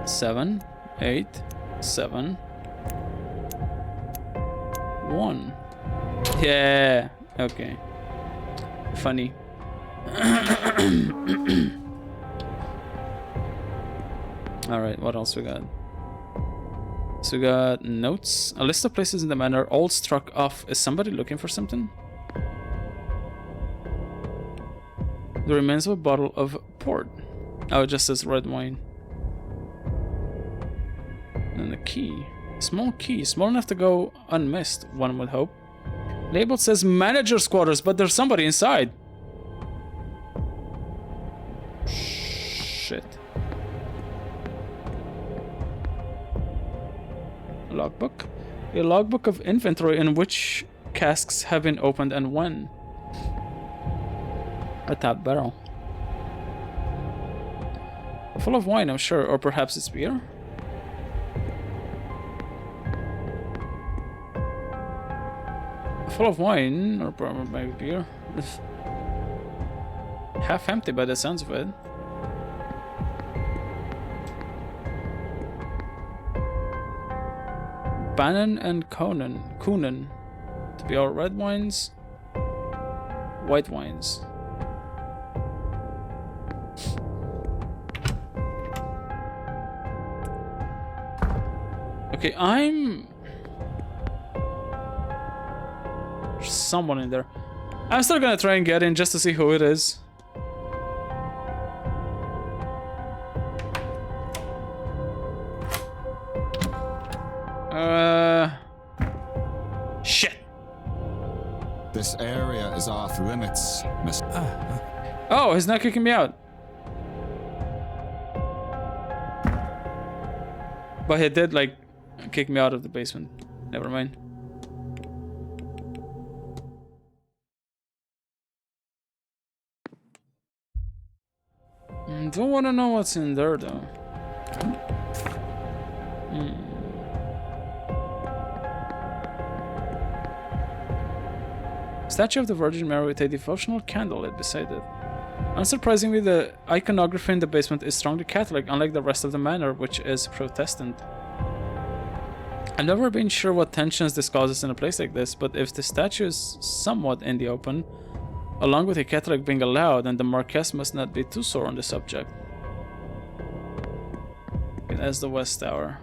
[SPEAKER 1] 787 Yeah. Okay. Funny. All right. What else we got? So we got notes. A list of places in the manor all struck off. Is somebody looking for something? The remains of a bottle of port. Oh, it just says red wine. And the key. Small key. Small enough to go unmissed, one would hope. Label says manager's quarters, but there's somebody inside. Shit. Logbook. A logbook of inventory in which casks have been opened and when. A tap barrel. Full of wine, I'm sure, or perhaps it's beer? Full of wine, or maybe beer. Half empty by the sounds of it. Bannon and Coonan to be all red wines, white wines. Okay, there's someone in there. I'm still gonna try and get in just to see who it is. Shit.
[SPEAKER 11] This area is off limits, Miss.
[SPEAKER 1] Oh, he's not kicking me out. But he did, like, kick me out of the basement. Never mind. Don't want to know what's in there, though. Statue of the Virgin Mary with a devotional candle lit beside it. Unsurprisingly, the iconography in the basement is strongly Catholic, unlike the rest of the manor, which is Protestant. I've never been sure what tensions this causes in a place like this, but if the statue is somewhat in the open, along with a Catholic being allowed, then the Marquess must not be too sore on the subject. And that's the West Tower.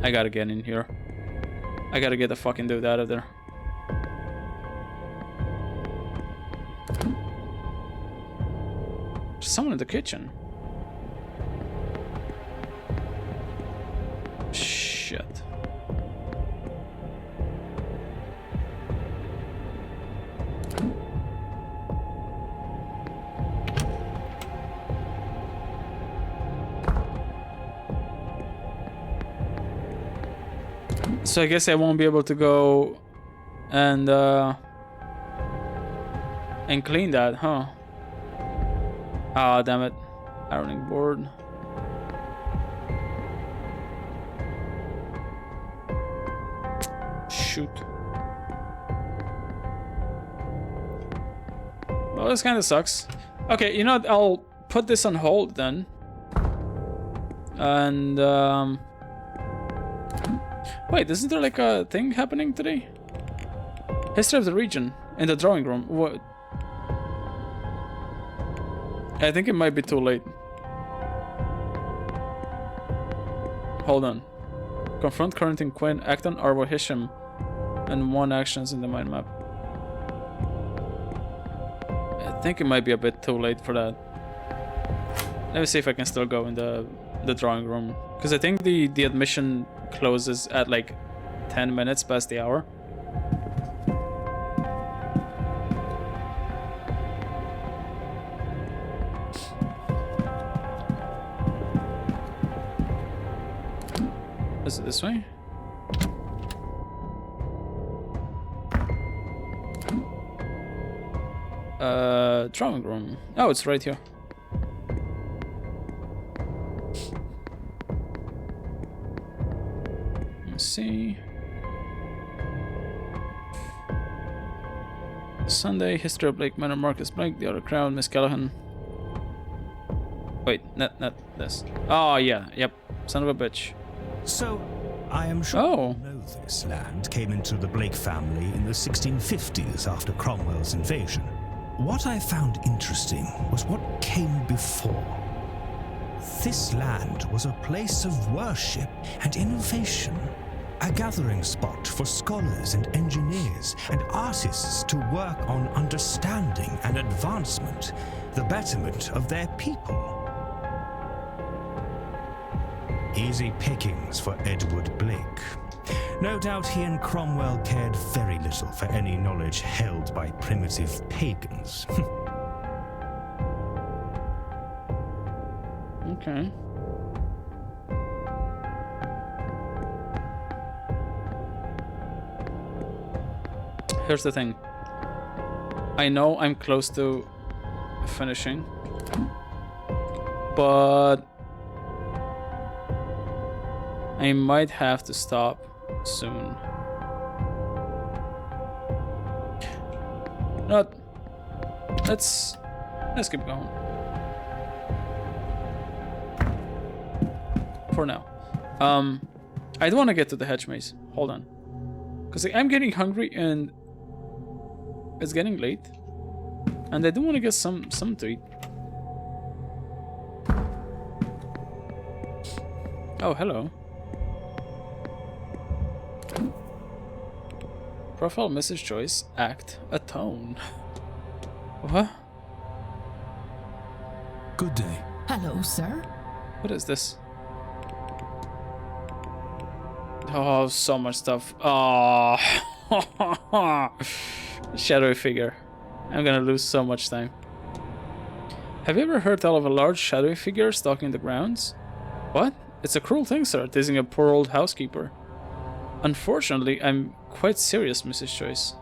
[SPEAKER 1] I gotta get in here. I gotta get the fucking dude out of there. There's someone in the kitchen. Shit. So I guess I won't be able to go and clean that, huh? Ah, damn it. Ironing board. Shoot. Well, this kind of sucks. Okay, you know what? I'll put this on hold then. And wait, isn't there like a thing happening today? History of the region in the drawing room. What? I think it might be too late. Hold on. Confront Corinthian Quinn, act on Arwa Hisham, and 1 actions in the mind map. I think it might be a bit too late for that. Let me see if I can still go in the drawing room, because I think the admission closes at like 10 minutes past the hour. Is it this way? Drawing room. Oh, it's right here. Let's see. Sunday, history of Blake Manor, Marcus Blake, the other crowd, Miss Callahan. Wait, not this. Oh yeah, yep. Son of a bitch.
[SPEAKER 18] So, I am sure you know this land came into the Blake family in the 1650s after Cromwell's invasion. What I found interesting was what came before. This land was a place of worship and innovation, a gathering spot for scholars and engineers and artists to work on understanding and advancement, the betterment of their people. Easy pickings for Edward Blake. No doubt he and Cromwell cared very little for any knowledge held by primitive pagans.
[SPEAKER 1] Okay. Here's the thing. I know I'm close to finishing, but I might have to stop soon. Not. Let's keep going. For now. I don't want to get to the hedge maze. Hold on. Because I'm getting hungry and it's getting late. And I do want to get some to eat. Oh, hello. Profile message choice, act, atone. What?
[SPEAKER 10] Good day.
[SPEAKER 16] Hello, sir.
[SPEAKER 1] What is this? Oh, so much stuff. Oh, Shadowy figure. I'm gonna lose so much time. Have you ever heard tell of a large shadowy figure stalking the grounds? What? It's a cruel thing, sir, teasing a poor old housekeeper. Unfortunately, I'm quite serious, Mrs. Joyce.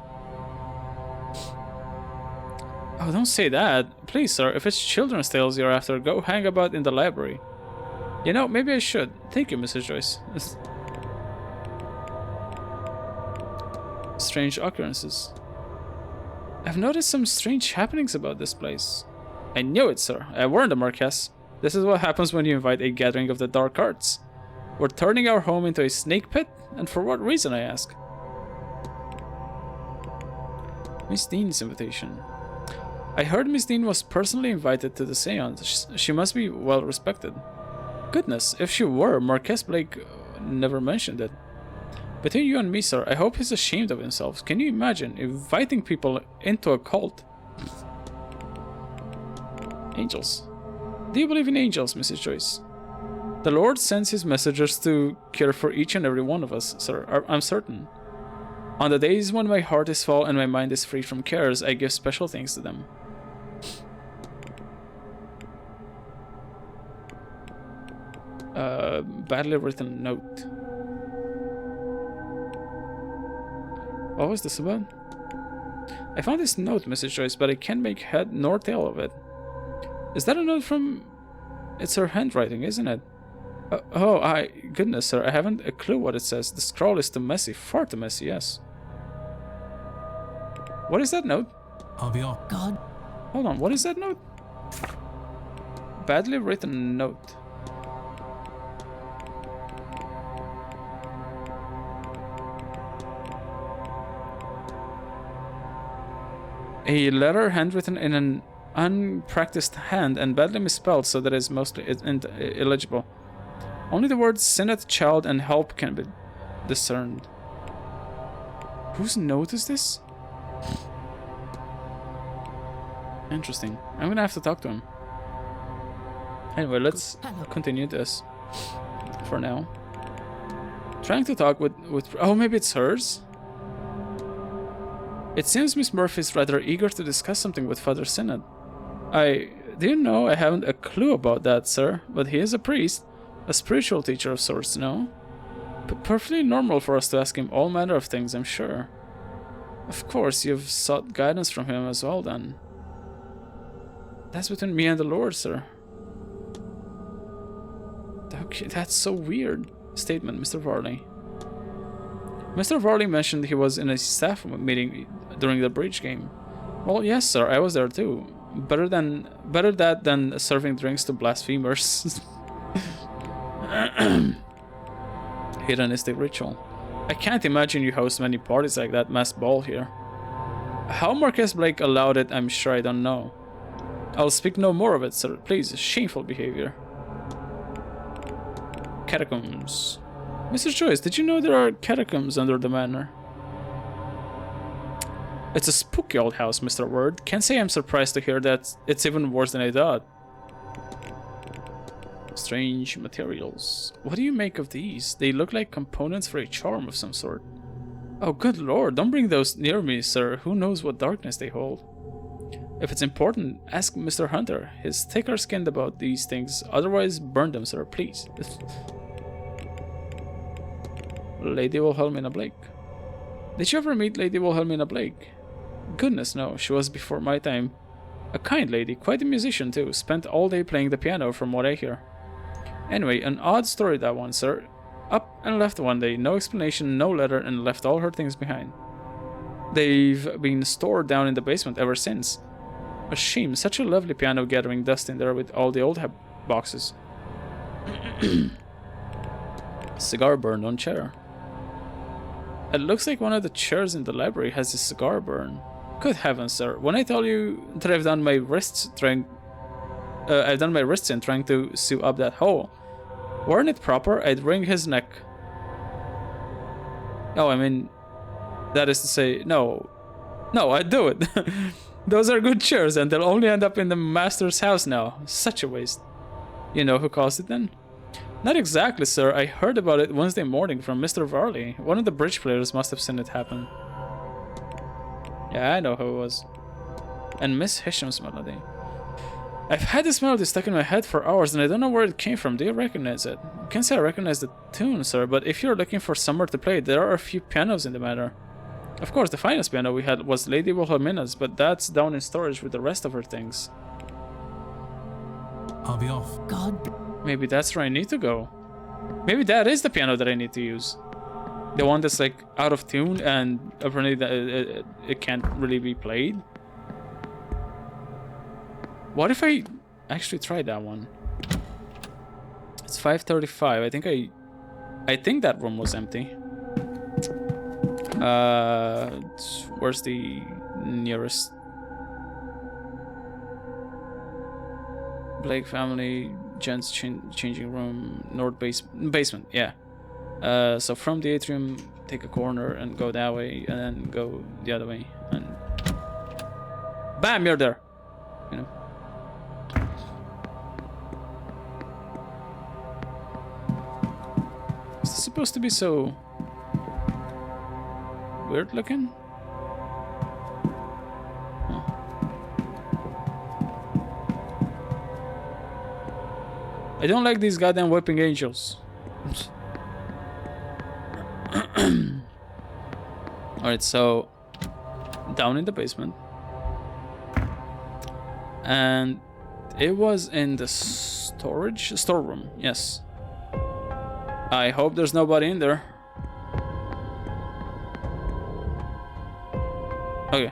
[SPEAKER 1] Oh, don't say that. Please, sir, if it's children's tales you're after, go hang about in the library. You know, maybe I should. Thank you, Mrs. Joyce. Strange occurrences. I've noticed some strange happenings about this place. I knew it, sir. I warned the Marquess. This is what happens when you invite a gathering of the dark arts. We're turning our home into a snake pit? And for what reason, I ask? Miss Dean's invitation. I heard Miss Dean was personally invited to the séance. She must be well respected. Goodness, if she were, Marquess Blake never mentioned it. Between you and me, sir, I hope he's ashamed of himself. Can you imagine inviting people into a cult? Angels. Do you believe in angels, Mrs. Joyce? The Lord sends his messengers to care for each and every one of us, sir, I'm certain. On the days when my heart is full and my mind is free from cares, I give special thanks to them. Badly written note. What was this about? I found this note, Mrs. Joyce, but I can't make head nor tail of it. Is that a note from... It's her handwriting, isn't it? Goodness, sir, I haven't a clue what it says. The scroll is too messy, far too messy, yes. What is that note?
[SPEAKER 10] I'll be off.
[SPEAKER 2] God.
[SPEAKER 1] Hold on, what is that note? Badly written note. A letter handwritten in an unpracticed hand and badly misspelled so that it is mostly illegible. Only the words Synod, Child, and Help can be discerned. Whose note is this? Interesting. I'm gonna have to talk to him. Anyway, let's continue this for now. Trying to talk with oh, maybe it's hers? It seems Miss Murphy is rather eager to discuss something with Father Synod. Do you know, I haven't a clue about that, sir, but he is a priest, a spiritual teacher of sorts, no? Perfectly normal for us to ask him all manner of things, I'm sure. Of course, you've sought guidance from him as well, then. That's between me and the Lord, sir. Okay, that's so weird. Statement, Mr. Varley. Mr. Varley mentioned he was in a staff meeting during the bridge game. Well, yes, sir, I was there too. Better that than serving drinks to blasphemers. Hedonistic ritual. I can't imagine you host many parties like that mass ball here. How Marquess Blake allowed it, I'm sure I don't know. I'll speak no more of it, sir. Please, shameful behavior. Catacombs. Mr. Joyce, did you know there are catacombs under the manor? It's a spooky old house, Mr. Ward. Can't say I'm surprised to hear that it's even worse than I thought. Strange materials. What do you make of these? They look like components for a charm of some sort. Oh, good lord, don't bring those near me, sir. Who knows what darkness they hold? If it's important, ask Mr. Hunter. He's thicker-skinned about these things. Otherwise, burn them, sir, please. Lady Wilhelmina Blake. Did you ever meet Lady Wilhelmina Blake? Goodness, no. She was before my time. A kind lady, quite a musician too. Spent all day playing the piano, from what I hear. Anyway, an odd story that one, sir. Up and left one day, no explanation, no letter, and left all her things behind. They've been stored down in the basement ever since. A shame, such a lovely piano gathering dust in there with all the old boxes. Cigar burned on chair. It looks like one of the chairs in the library has a cigar burn. Good heavens, sir! When I tell you that I've done my wrists in trying to sew up that hole, weren't it proper I'd wring his neck? Oh, I mean, that is to say, no, I'd do it. Those are good chairs, and they'll only end up in the master's house now. Such a waste. You know who caused it then? Not exactly, sir. I heard about it Wednesday morning from Mr. Varley. One of the bridge players must have seen it happen. Yeah, I know who it was. And Miss Hisham's melody. I've had this melody stuck in my head for hours and I don't know where it came from. Do you recognize it? I can't say I recognize the tune, sir, but if you're looking for somewhere to play, there are a few pianos in the Manor. Of course, the finest piano we had was Lady Wilhelmina's, but that's down in storage with the rest of her things.
[SPEAKER 10] I'll be off.
[SPEAKER 2] God.
[SPEAKER 1] Maybe that's where I need to go. Maybe that is the piano that I need to use. The one that's like out of tune and apparently that it can't really be played. What if I actually tried that one? It's 5:35. I think that room was empty. Where's the nearest? Blake family, gents changing room, north basement. Yeah. So from the atrium, take a corner and go that way, and then go the other way, and bam, you're there. You know. Is this supposed to be so weird looking? Huh. I don't like these goddamn whipping angels. Alright, so down in the basement. And it was in the storeroom, yes. I hope there's nobody in there. Okay.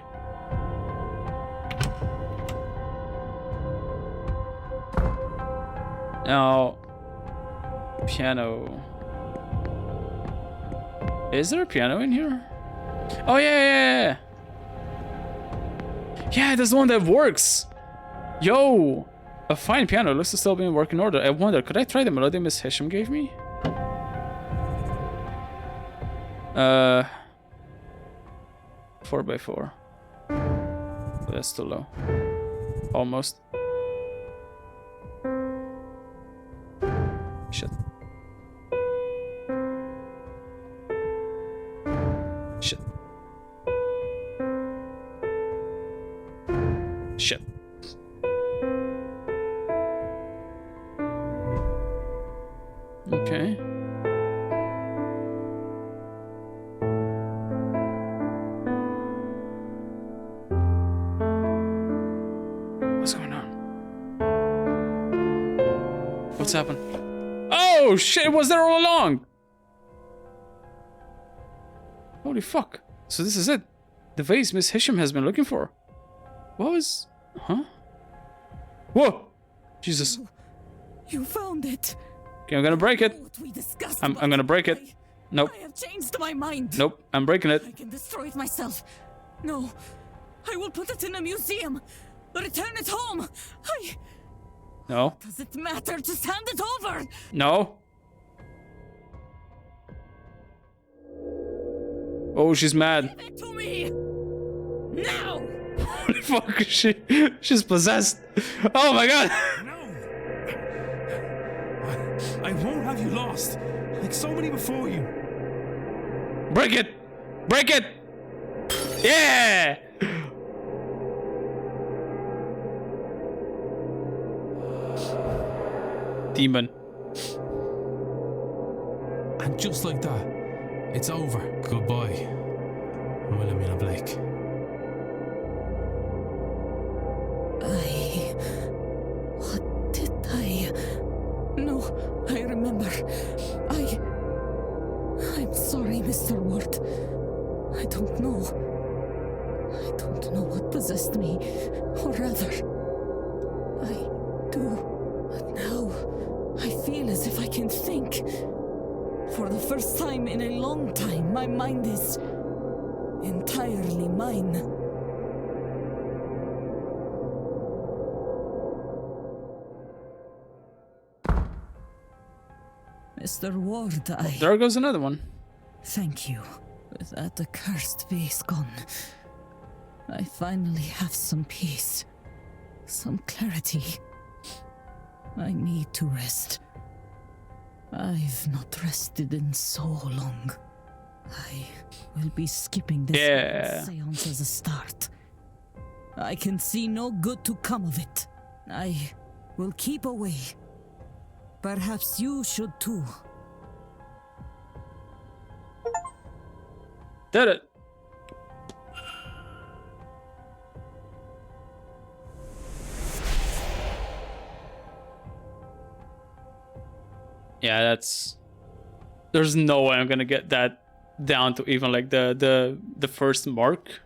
[SPEAKER 1] Now, piano. Is there a piano in here? Oh yeah. Yeah, there's one that works. Yo, a fine piano. Looks to still be in working order. I wonder, could I try the melody Miss Hisham gave me? 4x4. That's too low. Almost. Shit. Shit. Shit. Okay. What's going on? What's happened? Oh shit, it was there all along! Holy fuck. So this is it. The vase Miss Hisham has been looking for. What was... Huh? Whoa! Jesus.
[SPEAKER 6] You found it.
[SPEAKER 1] Okay, I'm gonna break it. I'm gonna break it. Nope.
[SPEAKER 6] I have changed my mind.
[SPEAKER 1] Nope, I'm breaking it.
[SPEAKER 6] I can destroy it myself. No, I will put it in a museum. Return it home.
[SPEAKER 1] No.
[SPEAKER 6] Does it matter? Just hand it over.
[SPEAKER 1] No. Oh, she's mad.
[SPEAKER 6] Give it to me. Now.
[SPEAKER 1] Holy fuck, she's possessed. Oh my god.
[SPEAKER 10] No. I won't have you lost, like so many before you.
[SPEAKER 1] Break it. Break it. Yeah. Demon.
[SPEAKER 10] And just like that, it's over. Goodbye, Wilhelmina Blake.
[SPEAKER 6] What did I... No, I remember. I'm sorry, Mr. Ward. I don't know. I don't know what possessed me. Or rather, I do. But now, I feel as if I can think. For the first time in a long time, my mind is entirely mine. Mr. Ward,
[SPEAKER 1] There goes another one.
[SPEAKER 6] Thank you. With that accursed vase gone, I finally have some peace. Some clarity. I need to rest. I've not rested in so long.
[SPEAKER 2] I will be skipping this seance as a start. I can see no good to come of it. I will keep away. Perhaps you should too.
[SPEAKER 1] Did it. Yeah, that's... There's no way I'm gonna get that down to even like the first mark.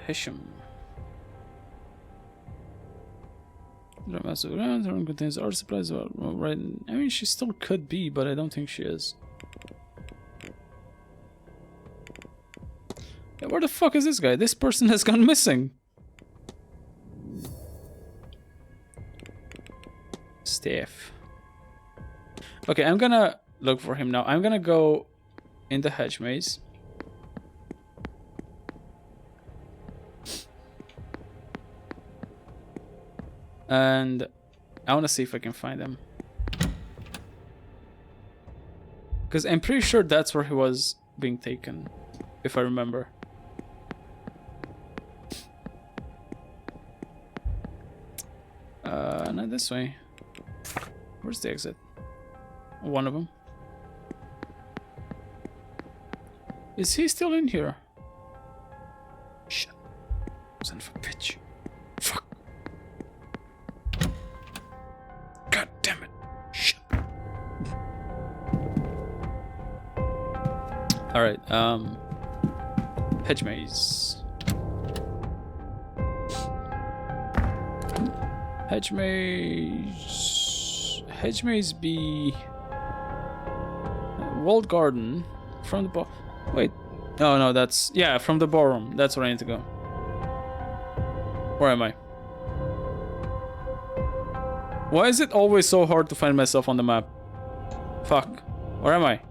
[SPEAKER 1] Hisham. The master ground room contains art supplies. Well, right. I mean, she still could be, but I don't think she is. Yeah, where the fuck is this guy? This person has gone missing. Staff. Okay, I'm gonna look for him now. I'm gonna go in the hedge maze. And I want to see if I can find him. Because I'm pretty sure that's where he was being taken, if I remember. Not this way. Where's the exit? One of them. Is he still in here? Shit. Son of a bitch. Fuck. God damn it. Shit. Alright, hedge maze. Hedge maze. Hedge maze be walled garden from the bar. Wait. Oh no, that's from the ballroom. That's where I need to go. Where am I? Why is it always so hard to find myself on the map? Fuck. Where am I?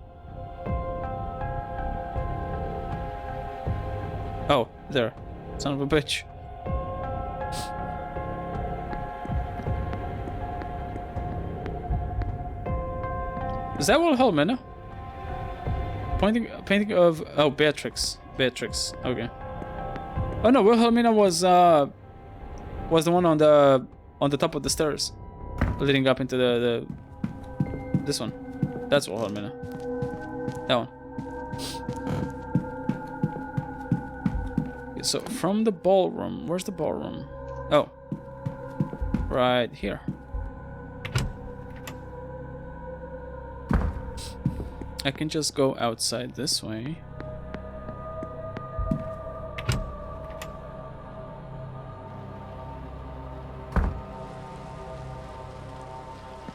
[SPEAKER 1] Oh, there. Son of a bitch. Is that Wilhelmina? Painting of Beatrix. Beatrix. Okay. Oh no, Wilhelmina was the one on the top of the stairs, leading up into this one. That's Wilhelmina. That one. Okay, so from the ballroom, where's the ballroom? Oh, right here. I can just go outside this way.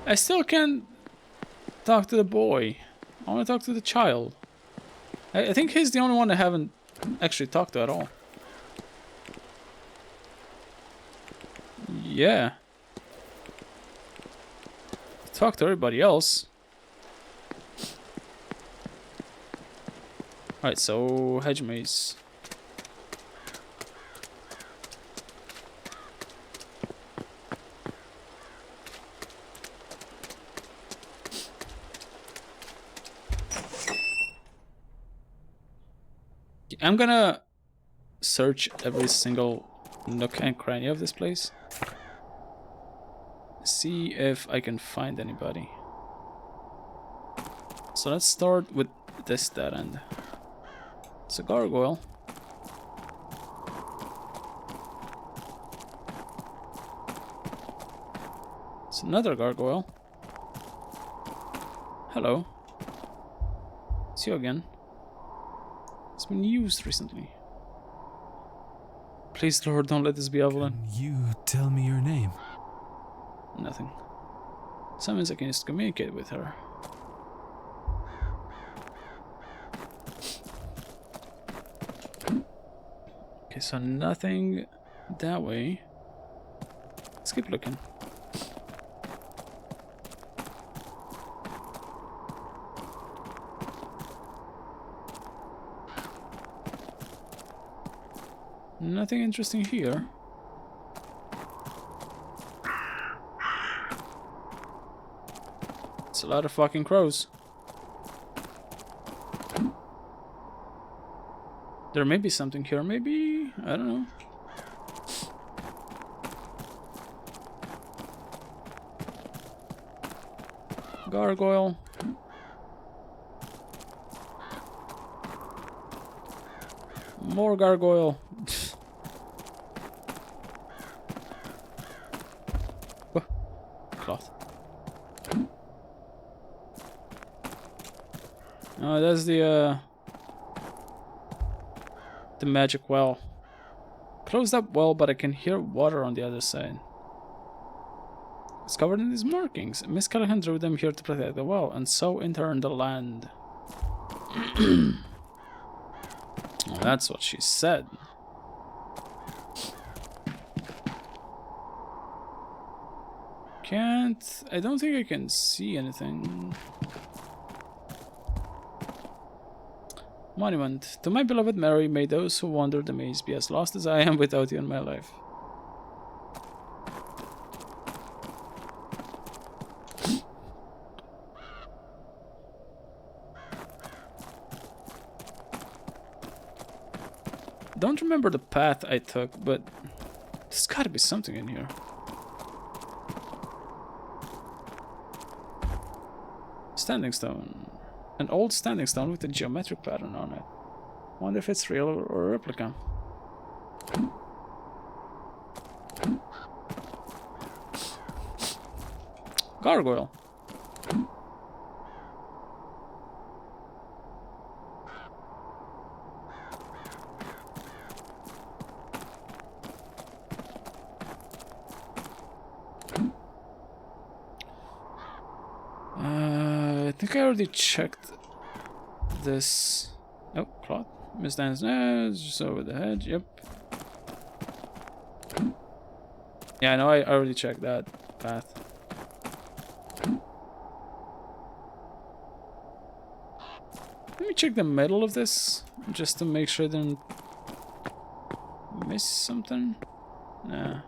[SPEAKER 1] I still can't talk to the boy. I want to talk to the child. I think he's the only one I haven't actually talked to at all. Yeah. Talk to everybody else. Alright, so hedge maze. I'm gonna search every single nook and cranny of this place. See if I can find anybody. So let's start with this dead end. It's a gargoyle. It's another gargoyle. Hello. It's you again. It's been used recently. Please, Lord, don't let this be Evelyn.
[SPEAKER 10] Can you tell me your name?
[SPEAKER 1] Nothing. Sometimes I can just communicate with her. Okay, so nothing that way. Let's keep looking. Nothing interesting here. It's a lot of fucking crows. There may be something here, maybe? I don't know. Gargoyle. More gargoyle. Oh, cloth. Oh, that's the magic well. Closed up well, but I can hear water on the other side. It's covered in these markings. Miss Callahan drew them here to protect the well, and so interned the land. Well, that's what she said. I don't think I can see anything. Monument. To my beloved Mary, may those who wander the maze be as lost as I am without you in my life. Don't remember the path I took, but there's gotta be something in here. Standing stone. An old standing stone with a geometric pattern on it. Wonder if it's real or a replica. Gargoyle. I think I already checked this. Oh, cloth. Miss Dan's nose, just over the head. Yep. Yeah, I know. I already checked that path. Let me check the middle of this, just to make sure I didn't miss something. Nah.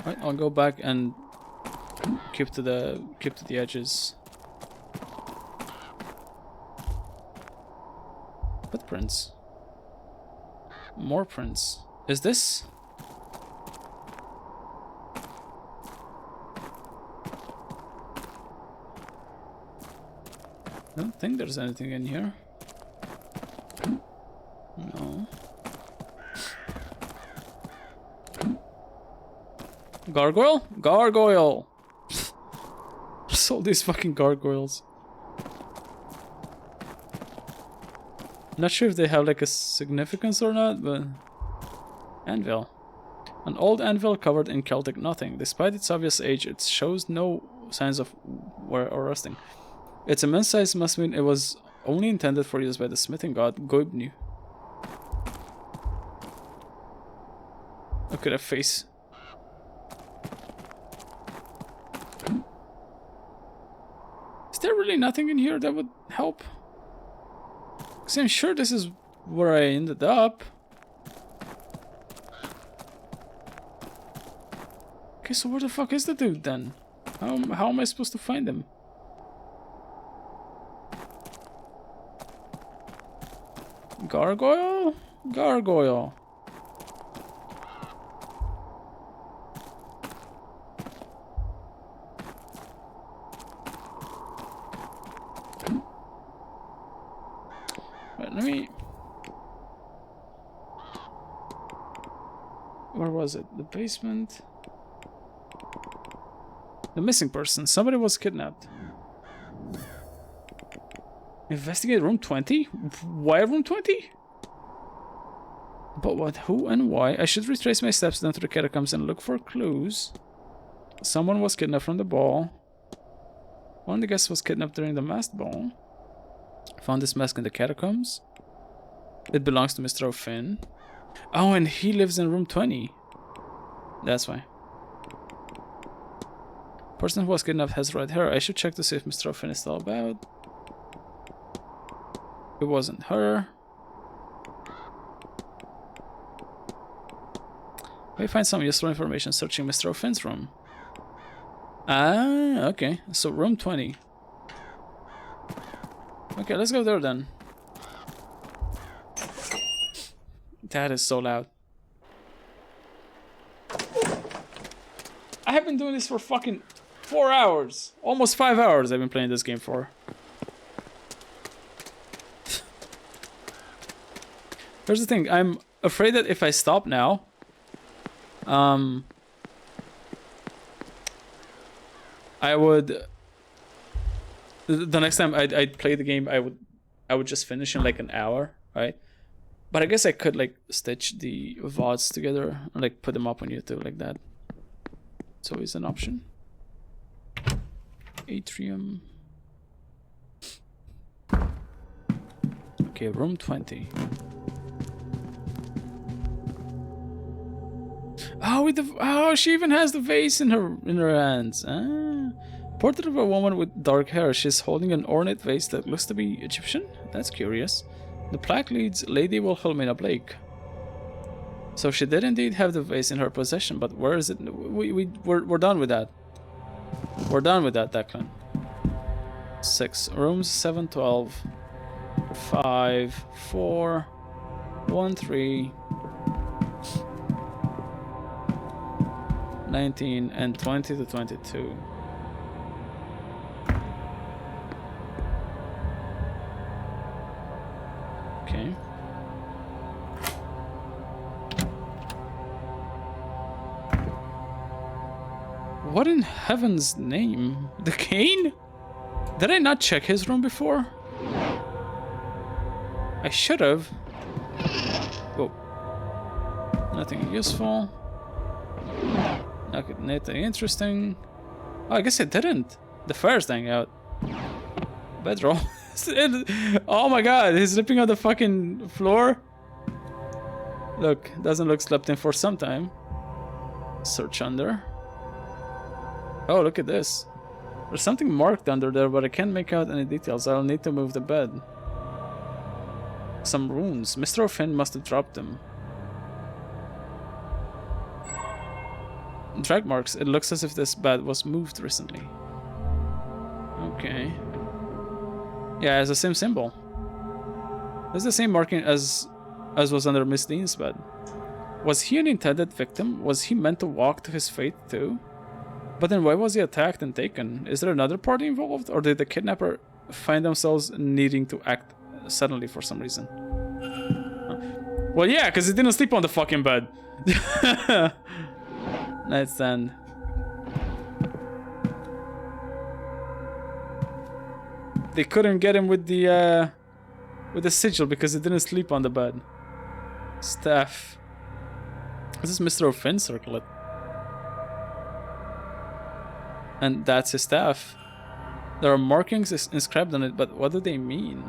[SPEAKER 1] Right, I'll go back and keep to the edges. Footprints. More prints. Is this? I don't think there's anything in here. No. Gargoyle? Gargoyle! What's all these fucking gargoyles? Not sure if they have like a significance or not, but... Anvil. An old anvil covered in Celtic nothing. Despite its obvious age, it shows no signs of wear or rusting. Its immense size must mean it was only intended for use by the smithing god Goibnu. Look at that face. Is there really nothing in here that would help? Because I'm sure this is where I ended up. Okay, so where the fuck is the dude then? How am I supposed to find him? Gargoyle? Gargoyle. Right, let me... Where was it? The basement? The missing person. Somebody was kidnapped. Investigate room 20? Why room 20? But what, who, and why? I should retrace my steps down to the catacombs and look for clues. Someone was kidnapped from the ball. One of the guests was kidnapped during the masked ball. Found this mask in the catacombs. It belongs to Mr. O'Finn. Oh, and he lives in room 20. That's why. Person who was kidnapped has red hair. I should check to see if Mr. O'Finn is still about. It wasn't her. May find some useful information searching Mr. O'Finn's room. Ah, okay. So room 20. Okay, let's go there then. That is so loud. I have been doing this for fucking 4 hours. Almost 5 hours I've been playing this game for. Here's the thing. I'm afraid that if I stop now, I would... The next time I'd play the game, I would just finish in like an hour, right? But I guess I could like stitch the VODs together, or like put them up on YouTube like that. It's always an option. Atrium. Okay, room 20. Oh, with the she even has the vase in her hands. Ah, portrait of a woman with dark hair. She's holding an ornate vase that looks to be Egyptian. That's curious. The plaque reads Lady Wilhelmina Blake. So she did indeed have the vase in her possession, but where is it? We're done with that. We're done with that, Declan. 6 rooms, 7, 12, 5, 4, 1, 3, 19, and 20 to 22. Okay. What in heaven's name? The cane? Did I not check his room before? I should have. Oh. Nothing useful. Nothing interesting. Oh, I guess I didn't. The fire's dying out. Bedroll. Oh my god, he's sleeping on the fucking floor. Look, doesn't look slept in for some time. Search under. Oh, look at this. There's something marked under there, but I can't make out any details. I'll need to move the bed. Some runes. Mr. O'Finn must have dropped them. Drag marks. It looks as if this bed was moved recently. Okay. Yeah, it has the same symbol. It's the same marking as was under Miss Dean's bed. Was he an intended victim? Was he meant to walk to his fate too? But then why was he attacked and taken? Is there another party involved? Or did the kidnapper find themselves needing to act suddenly for some reason? Well, yeah, because he didn't sleep on the fucking bed. Nightstand. They couldn't get him with the sigil because he didn't sleep on the bed. Staff. This is Mr. O'Finn's circlet. And that's his staff. There are markings inscribed on it, but what do they mean?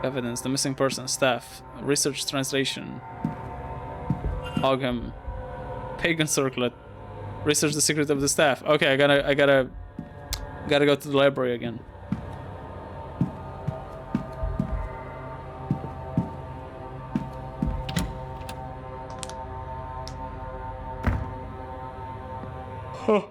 [SPEAKER 1] Evidence, the missing person, staff, research translation, Ogham, pagan circlet, research the secret of the staff. Okay, I gotta go to the library again. Huh.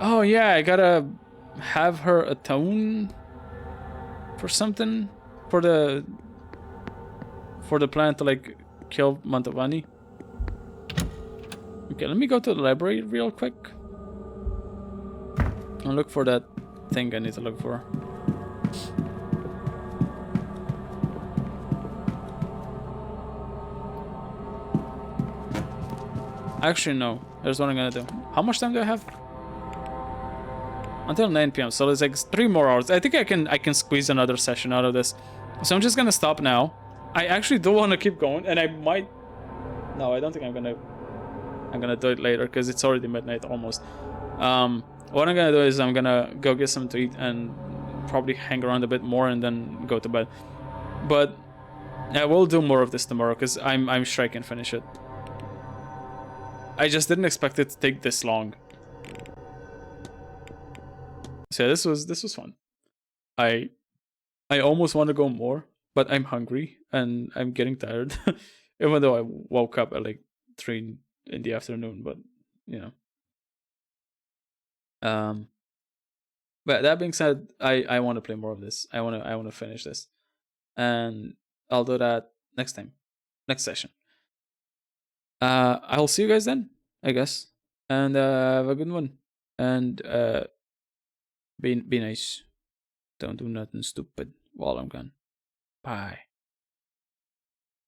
[SPEAKER 1] Oh yeah, I gotta have her atone for something for the plan to like kill Mantovani. Okay, let me go to the library real quick and look for that thing I need to look for. Actually, no. Here's what I'm gonna do. How much time do I have? Until 9 p.m. So it's like 3 more hours. I think I can squeeze another session out of this. So I'm just gonna stop now. I actually do want to keep going, and I might. No, I don't think I'm gonna do it later because it's already midnight almost. What I'm gonna do is I'm gonna go get something to eat and probably hang around a bit more and then go to bed. But I will do more of this tomorrow because I'm sure I can finish it. I just didn't expect it to take this long. So yeah, this was fun. I almost want to go more, but I'm hungry and I'm getting tired. Even though I woke up at like 3 in the afternoon, but you know. But that being said, I want to play more of this. I want to finish this, and I'll do that next time, next session. I'll see you guys then, I guess, and have a good one, and be nice. Don't do nothing stupid while I'm gone. Bye.